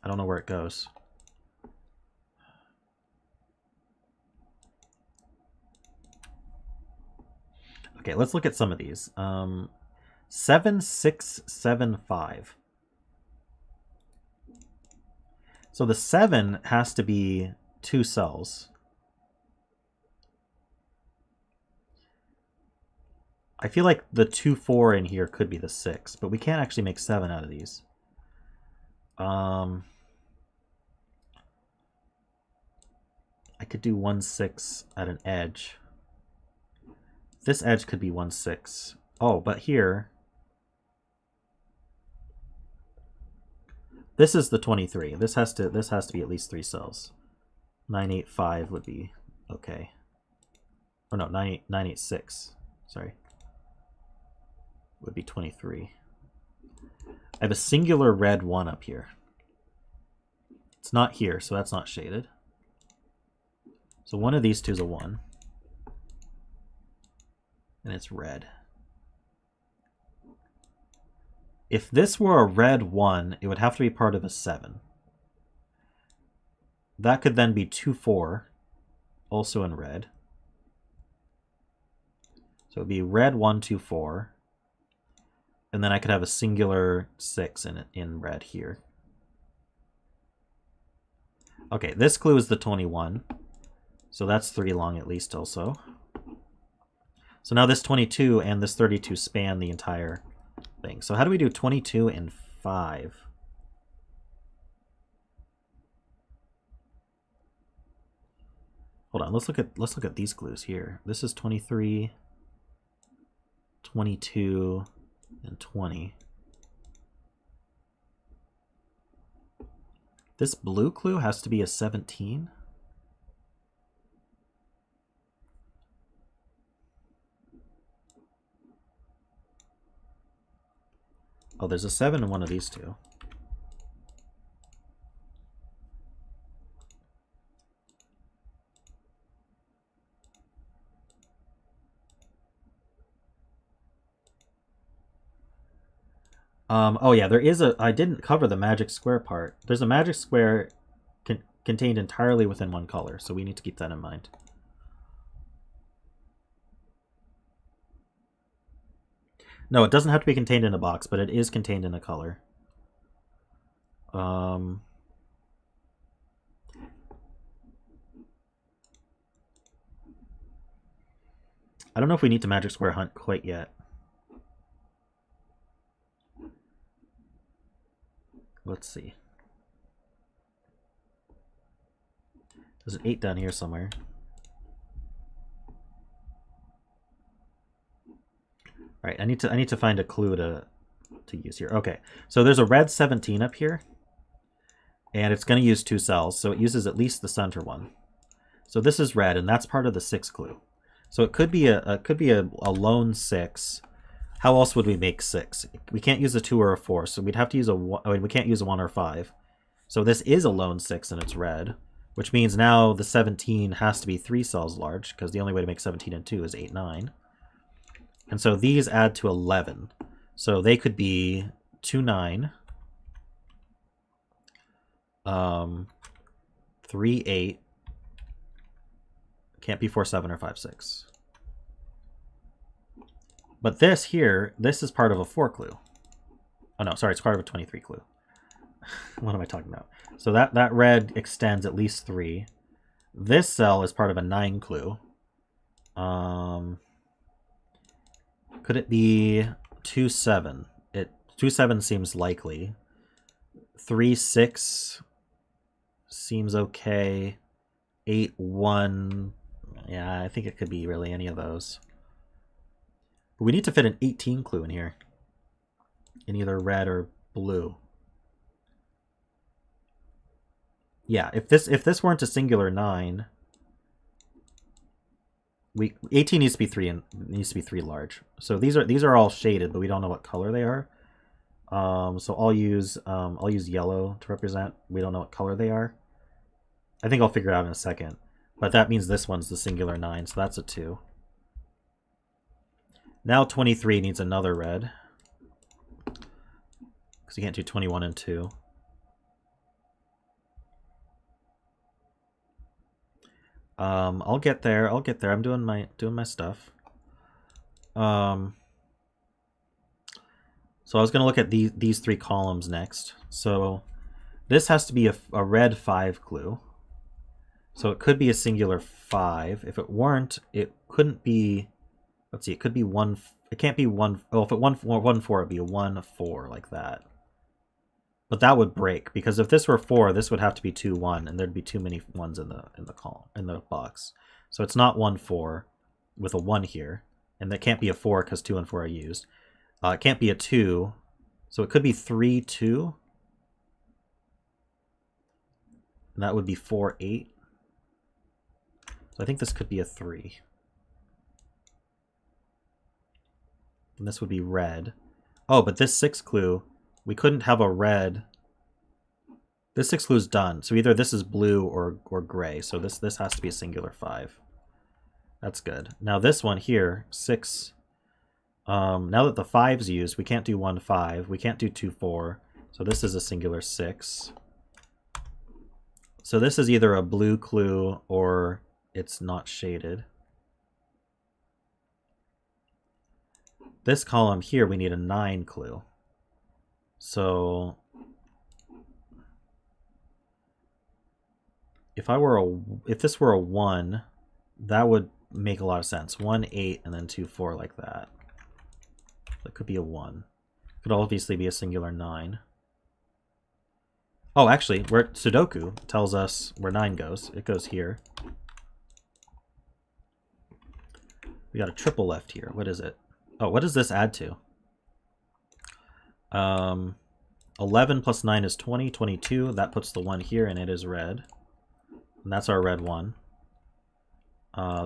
don't know where it goes. Okay, let's look at some of these. 7, 6, 7, 5. So the 7 has to be 2 cells. I feel like the 2, 4 in here could be the 6, but we can't actually make 7 out of these. I could do 1, 6 at an edge. This edge could be 1, 6. Oh, but here... This is the 23. This has to be at least 3 cells. 9, 8, 5 would be okay. Or no, 9, 8, 6. Sorry. Would be 23. I have a singular red 1 up here. It's not here, so that's not shaded. So one of these two is a 1. And it's red. If this were a red 1, it would have to be part of a 7. That could then be 2, 4, also in red. So it would be red 1, 2, 4. And then I could have a singular 6 in red here. Okay, this clue is the 21. So that's 3 long at least also. So now this 22 and this 32 span the entire thing. So how do we do 22 and 5? Hold on, let's look at these clues here. This is 23, 22, and 20. This blue clue has to be a 17. Oh, there's a 7 in one of these two. Oh yeah, there is a... I didn't cover the magic square part. There's a magic square contained entirely within one color, so we need to keep that in mind. No, it doesn't have to be contained in a box, but it is contained in a color. I don't know if we need to magic square hunt quite yet. Let's see. There's an 8 down here somewhere. All right, I need to find a clue to use here. Okay, so there's a red 17 up here, and it's going to use 2 cells, so it uses at least the center one. So this is red, and that's part of the 6 clue. So it could be a lone 6. How else would we make 6? We can't use a 2 or a 4, so we'd have to use a 1. I mean, we can't use a 1 or 5. So this is a lone 6 and it's red, which means now the 17 has to be 3 cells large, because the only way to make 17 and 2 is 8, 9. And so these add to 11. So they could be 2, 9, 3, 8, can't be 4, 7, or 5, 6. But this here, this is part of a 4 clue. Oh no, sorry, it's part of a 23 clue. What am I talking about? So that red extends at least 3. This cell is part of a 9 clue. Could it be 2, 7? 2, 7 seems likely. 3, 6 seems okay. 8, 1. Yeah, I think it could be really any of those. But we need to fit an 18 clue in here. In either red or blue. Yeah, if this weren't a singular 9, 18 needs to be 3 and needs to be 3 large. So these are all shaded, but we don't know what color they are. So I'll use yellow to represent. We don't know what color they are. I think I'll figure it out in a second. But that means this one's the singular 9, so that's a 2. Now 23 needs another red. Because you can't do 21 and 2. I'll get there. I'm doing my stuff. So I was going to look at these 3 columns next. So this has to be a red 5 clue. So it could be a singular 5. If it weren't, it couldn't be. Let's see. It could be 1. It can't be 1. Oh, if it 1 4, it'd be a 1 4 like that. But that would break, because if this were 4, this would have to be 2 1, and there'd be too many 1s in the column, in the box. So it's not 1 4 with a 1 here, and that can't be a 4 because 2 and 4 are used. It can't be a 2, so it could be 3 2, and that would be 4 8. So I think this could be a 3, and this would be red. Oh, but this 6 clue. We couldn't have a red. This 6 clue is done. So either this is blue or gray. So this has to be a singular 5. That's good. Now this one here, 6. Now that the 5's used, we can't do 1 5. We can't do 2 4. So this is a singular 6. So this is either a blue clue or it's not shaded. This column here, we need a 9 clue. So if this were a 1, that would make a lot of sense. 1 8 and then 2 4 like that. That could be a 1. Could obviously be a singular 9. Oh, actually, where Sudoku tells us where 9 goes. It goes here. We got a triple left here. What is it? Oh, what does this add to? 11 plus 9 is 20, 22. That puts the 1 here, and it is red. And that's our red 1.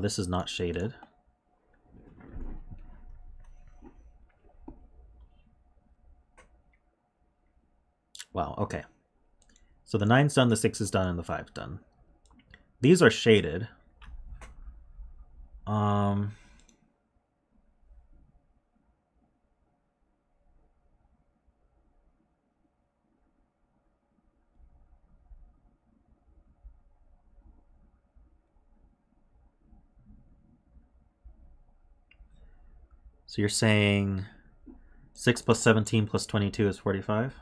This is not shaded. Wow, okay. So the 9's done, the 6 is done, and the 5's done. These are shaded. So you're saying 6 plus 17 plus 22 is 45?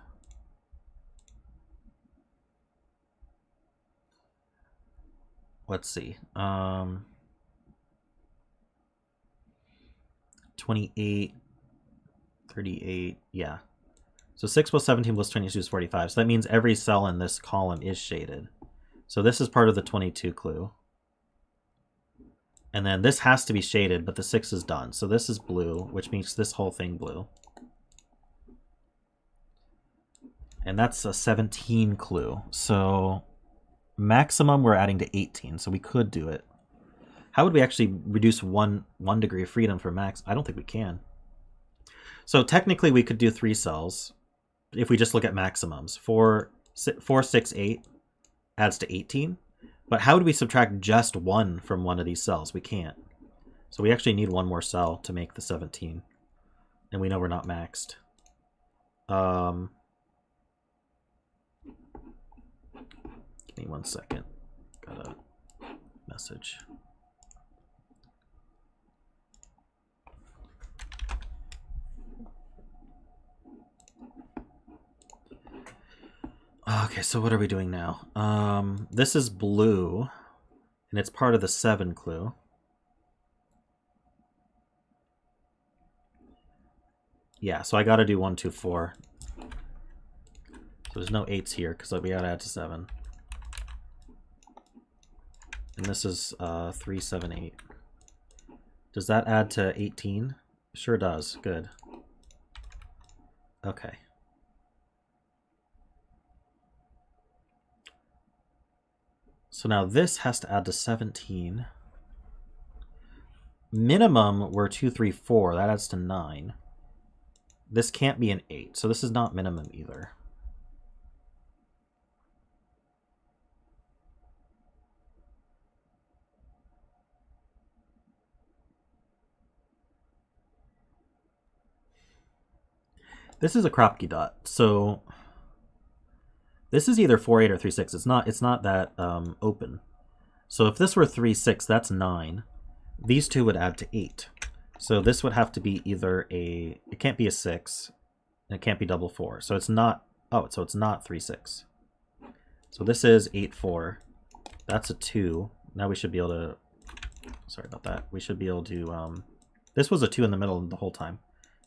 Let's see. 28, 38, yeah. So 6 plus 17 plus 22 is 45. So that means every cell in this column is shaded. So this is part of the 22 clue. And then this has to be shaded, but the 6 is done. So this is blue, which makes this whole thing blue. And that's a 17 clue. So maximum we're adding to 18, so we could do it. How would we actually reduce one degree of freedom for max? I don't think we can. So technically we could do 3 cells if we just look at maximums. For 4, 6, 8 adds to 18. But how do we subtract just 1 from one of these cells? We can't. So we actually need one more cell to make the 17. And we know we're not maxed. Give me 1 second. Got a message. Okay, so what are we doing now? This is blue, and it's part of the 7 clue. Yeah, so I gotta do 1, 2, 4. So there's no 8s here, because we gotta add to 7. And this is 3, 7, 8. Does that add to 18? Sure does. Good. Okay. So now this has to add to 17. Minimum were 2, 3, 4. That adds to 9. This can't be an 8, so this is not minimum either. This is a Kropke dot, so this is either 4, 8 or 3, 6. It's not that open. So if this were 3, 6, that's 9. These two would add to 8. So this would have to be either a, it can't be a 6, and it can't be double 4. So it's not, oh, so it's not 3, 6. So this is 8, 4. That's a 2. Now we should be able to, sorry about that. We should be able to, this was a 2 in the middle the whole time.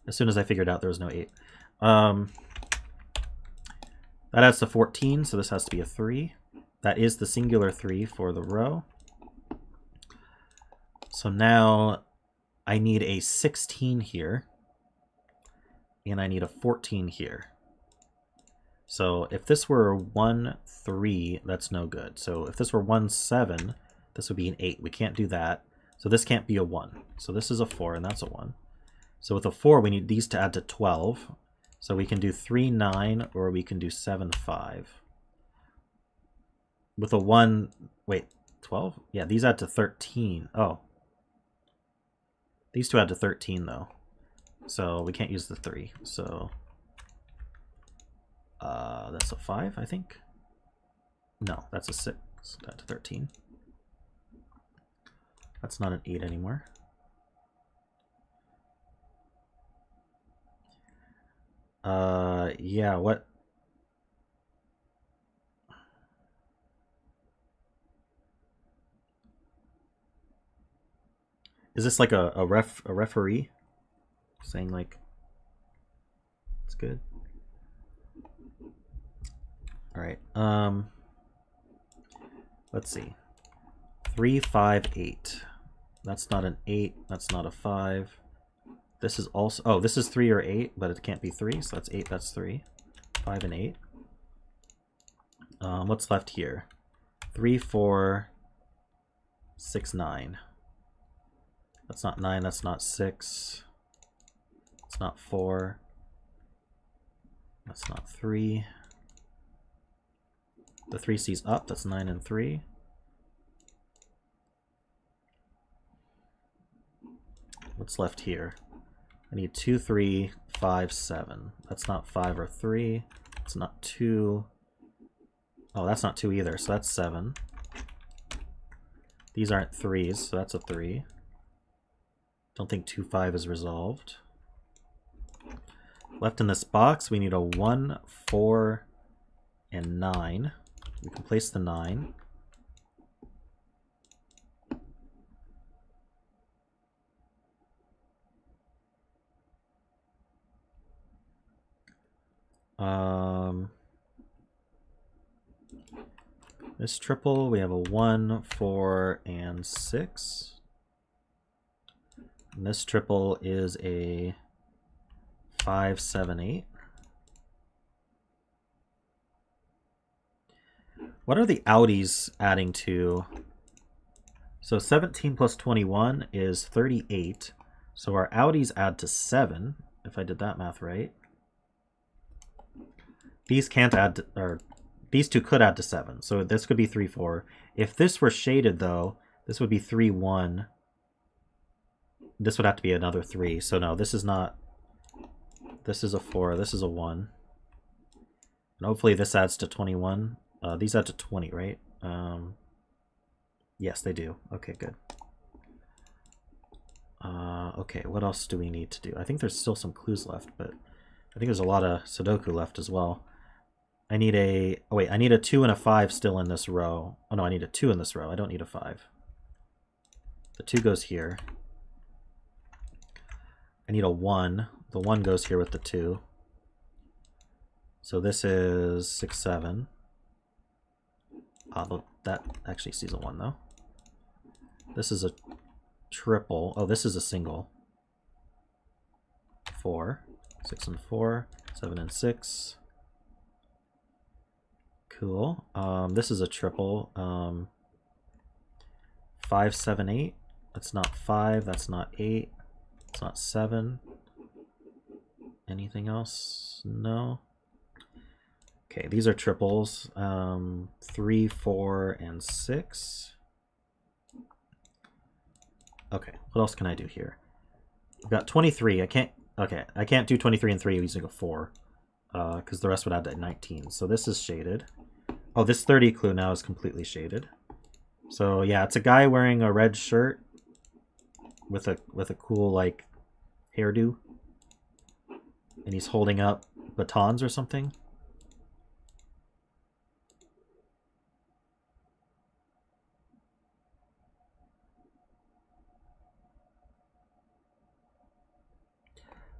As soon as I figured out there was no 8. That adds to 14, so this has to be a 3. That is the singular 3 for the row. So now I need a 16 here, and I need a 14 here. So if this were 1, 3, that's no good. So if this were 1, 7, this would be an 8. We can't do that. So this can't be a 1. So this is a 4, and that's a 1. So with a 4, we need these to add to 12. So we can do 3, 9, or we can do 7, 5. With a 1, wait, 12? Yeah, these add to 13. Oh. These two add to 13, though. So we can't use the 3. So that's a 5, I think. No, that's a 6. Add to 13. That's not an 8 anymore. Yeah, what? Is this like a referee saying like it's good? All right. Let's see. 3, 5, 8. That's not an 8. That's not a 5. This is also, oh, this is 3 or 8, but it can't be 3, so that's 8, that's 3. 5 and 8. What's left here? 3, 4, 6, 9. That's not 9, that's not 6. It's not 4. That's not 3. The 3 C's up, that's 9 and 3. What's left here? I need 2, 3, 5, 7. That's not 5 or 3. It's not 2. Oh, that's not 2 either, so that's 7. These aren't 3s, so that's a 3. Don't think 2, 5 is resolved. Left in this box, we need a 1, 4, and 9. We can place the 9. This triple, we have a 1, 4, and 6. And this triple is a 5, 7, 8. What are the outies adding to? So 17 plus 21 is 38. So our outies add to 7, if I did that math right. These can't add to, or these two could add to 7. So this could be 3, 4. If this were shaded, though, this would be 3, 1. This would have to be another 3. So no, this is not... This is a 4. This is a 1. And hopefully this adds to 21. These add to 20, right? Yes, they do. Okay, good. Okay, what else do we need to do? I think there's still some clues left, but I think there's a lot of Sudoku left as well. I need a... Oh wait, I need a 2 and a 5 still in this row. Oh no, I need a 2 in this row. I don't need a 5. The 2 goes here. I need a 1. The 1 goes here with the 2. So this is 6, 7. That actually sees a 1 though. This is a triple. Oh, this is a single. 4. 6 and 4. 7 and 6. Cool. This is a triple. 5, 7, 8. That's not 5. That's not 8. It's not 7. Anything else? No. Okay, these are triples. 3, 4, and 6. Okay, what else can I do here? I've got 23. I can't do 23 and 3 using a 4. Because the rest would add to 19. So this is shaded. Oh, this 30 clue now is completely shaded. So yeah, it's a guy wearing a red shirt with a cool like hairdo. And he's holding up batons or something.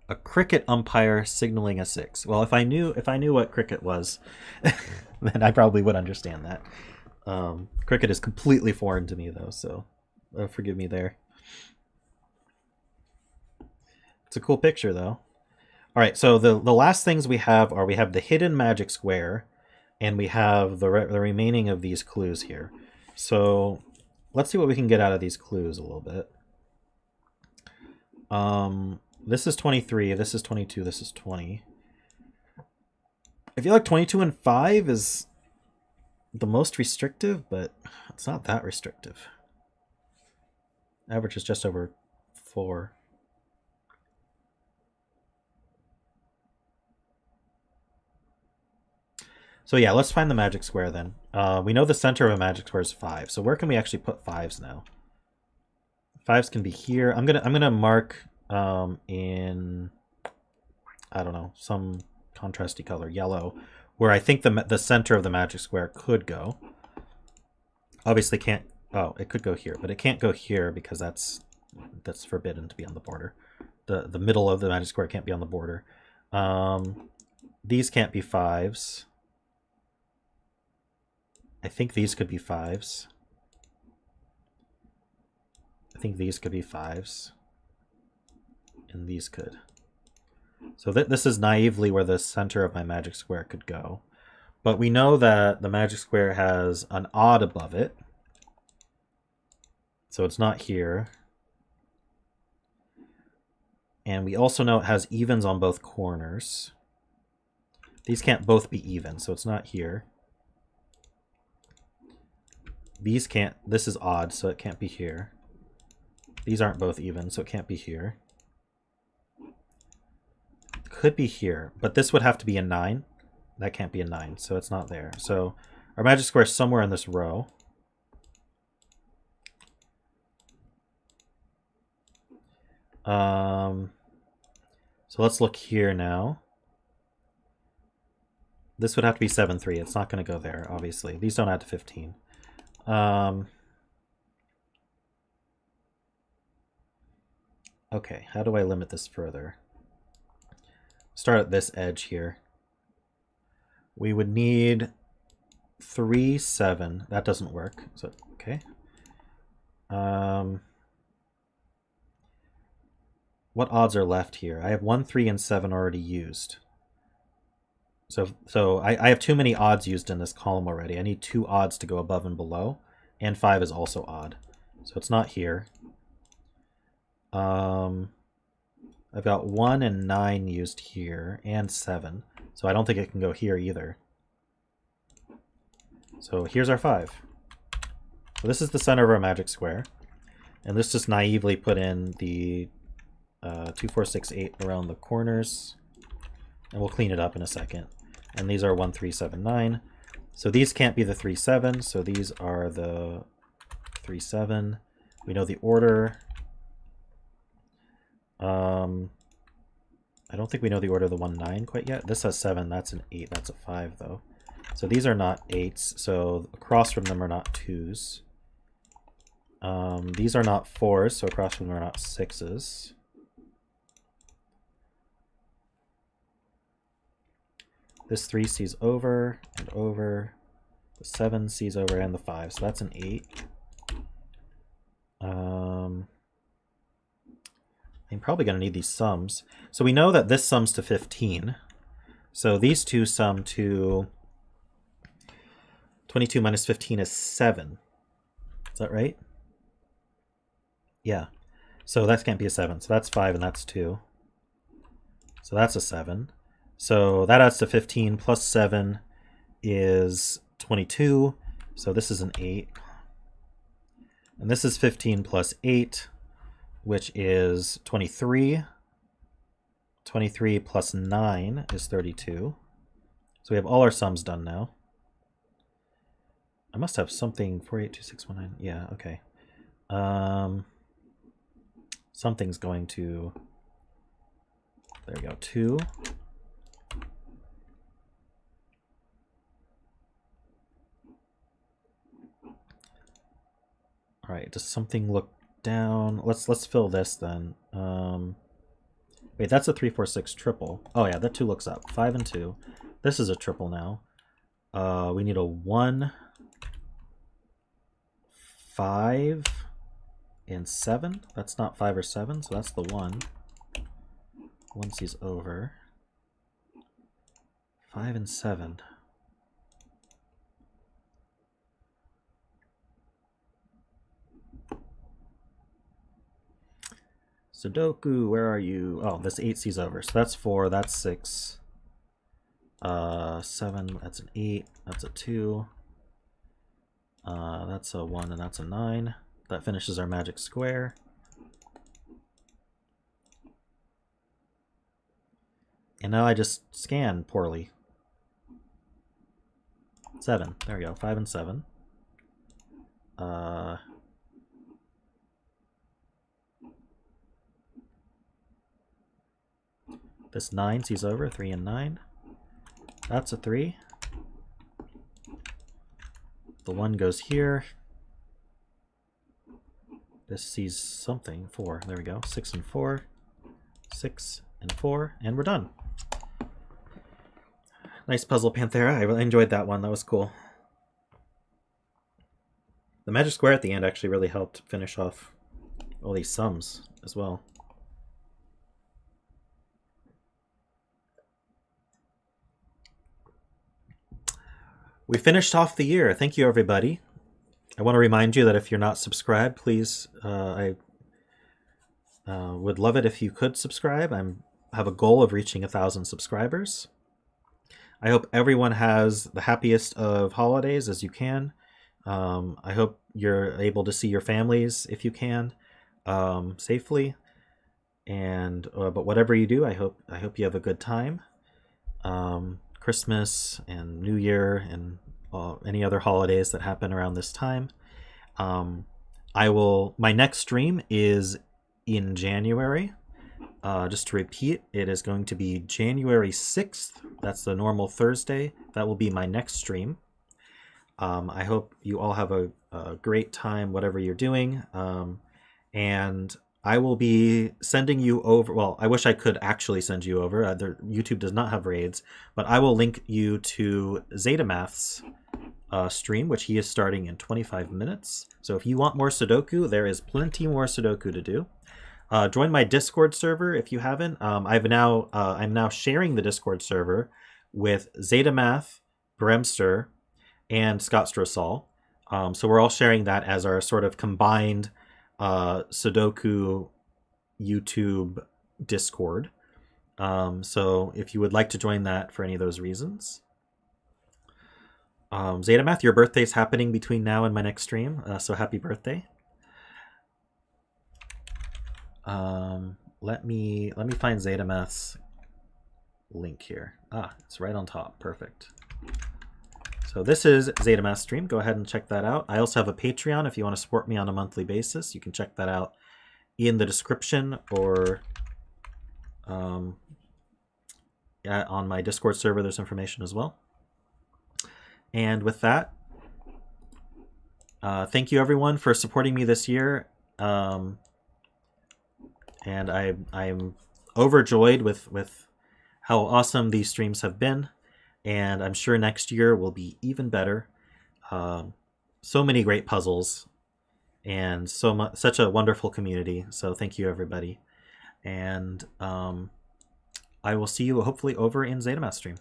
A cricket umpire signaling a 6. Well, if I knew what cricket was, then I probably would understand that. Cricket is completely foreign to me though, so forgive me there. It's a cool picture though. All right, so the last things we have are we have the hidden magic square, and we have the remaining of these clues here. So let's see what we can get out of these clues a little bit. This is 23, this is 22, this is 20. I feel like 22 and 5 is the most restrictive, but it's not that restrictive. Average is just over 4. So yeah, let's find the magic square then. We know the center of a magic square is 5. So where can we actually put 5s now? 5s can be here. I'm gonna mark in, I don't know, some contrasty color, yellow, where I think the center of the magic square could go. Obviously can't. Oh, it could go here, but it can't go here because that's forbidden to be on the border. The middle of the magic square can't be on the border. These can't be 5s. I think these could be 5s. I think these could be 5s. And these could. So this is naively where the center of my magic square could go. But we know that the magic square has an odd above it. So it's not here. And we also know it has evens on both corners. These can't both be even, so it's not here. These can't, this is odd, so it can't be here. These aren't both even, so it can't be here. It could be here, but this would have to be a 9. That can't be a 9, so it's not there. So our magic square is somewhere in this row. So let's look here now. This would have to be 7, 3. It's not going to go there, obviously. These don't add to 15. Okay, how do I limit this further? Start at this edge here. We would need 3, 7. That doesn't work. So okay. What odds are left here? I have 1, 3, and 7 already used. So I have too many odds used in this column already. I need 2 odds to go above and below, and 5 is also odd. So it's not here. I've got 1 and 9 used here, and 7. So I don't think it can go here either. So here's our 5. So this is the center of our magic square. And let's just naively put in the 2, 4, 6, 8 around the corners. And we'll clean it up in a second. And these are 1, 3, 7, 9. So these can't be the 3, 7. So these are the 3, 7. We know the order. I don't think we know the order of the 1, 9 quite yet. This has 7. That's an 8. That's a 5, though. So these are not 8s. So across from them are not 2s. These are not 4s. So across from them are not 6s. This 3 sees over and over. The 7 sees over and the 5. So that's an 8. I'm probably going to need these sums. So we know that this sums to 15. So these two sum to 22 minus 15 is 7. Is that right? Yeah. So that can't be a 7. So that's 5 and that's 2. So that's a 7. So that adds to 15 plus 7 is 22. So this is an 8. And this is 15 plus 8, which is 23. 23 plus 9 is 32. So we have all our sums done now. I must have something, 482619. Yeah, okay. Something's going to, there we go, 2. All right, does something look down? Let's fill this then. Wait, that's a 3, 4, 6 triple. Oh yeah, that 2 looks up. 5 and 2. This is a triple now. We need a 1, 5, and 7. That's not 5 or 7, so that's the 1. 1 sees over. 5 and 7. Sudoku, where are you? Oh, this 8 sees over. So that's 4, that's 6. 7, that's an 8, that's a 2. That's a 1 and that's a 9. That finishes our magic square. And now I just scan poorly. 7, there we go, 5 and 7. This 9 sees over, 3 and 9. That's a 3. The 1 goes here. This sees something, 4. There we go, 6 and 4. 6 and 4, and we're done. Nice puzzle, Panthera. I really enjoyed that one. That was cool. The magic square at the end actually really helped finish off all these sums as well. We finished off the year. Thank you, everybody. I want to remind you that if you're not subscribed, please, I would love it if you could subscribe. I have a goal of reaching 1,000 subscribers. I hope everyone has the happiest of holidays as you can. I hope you're able to see your families if you can safely. And but whatever you do, I hope you have a good time. Christmas and New Year and any other holidays that happen around this time. My next stream is in January. Just to repeat, it is going to be January 6th. That's the normal Thursday. That will be my next stream. I hope you all have a great time, whatever you're doing. And I will be sending you over. Well, I wish I could actually send you over. YouTube does not have raids, but I will link you to ZetaMath's stream, which he is starting in 25 minutes. So if you want more Sudoku, there is plenty more Sudoku to do. Join my Discord server if you haven't. I'm now sharing the Discord server with ZetaMath, Bremster, and Scott Strossall. So we're all sharing that as our sort of combined Sudoku YouTube Discord. So if you would like to join that for any of those reasons. Zetamath, your birthday's happening between now and my next stream, so happy birthday. Let me find Zetamath's link here. It's right on top. Perfect. So this is Zetamath's stream. Go ahead and check that out. I also have a Patreon if you want to support me on a monthly basis. You can check that out in the description or on my Discord server. There's information as well. And with that, thank you everyone for supporting me this year. And I'm overjoyed with how awesome these streams have been. And I'm sure next year will be even better. So many great puzzles and such a wonderful community. So thank you everybody. And I will see you hopefully over in Zetamath stream.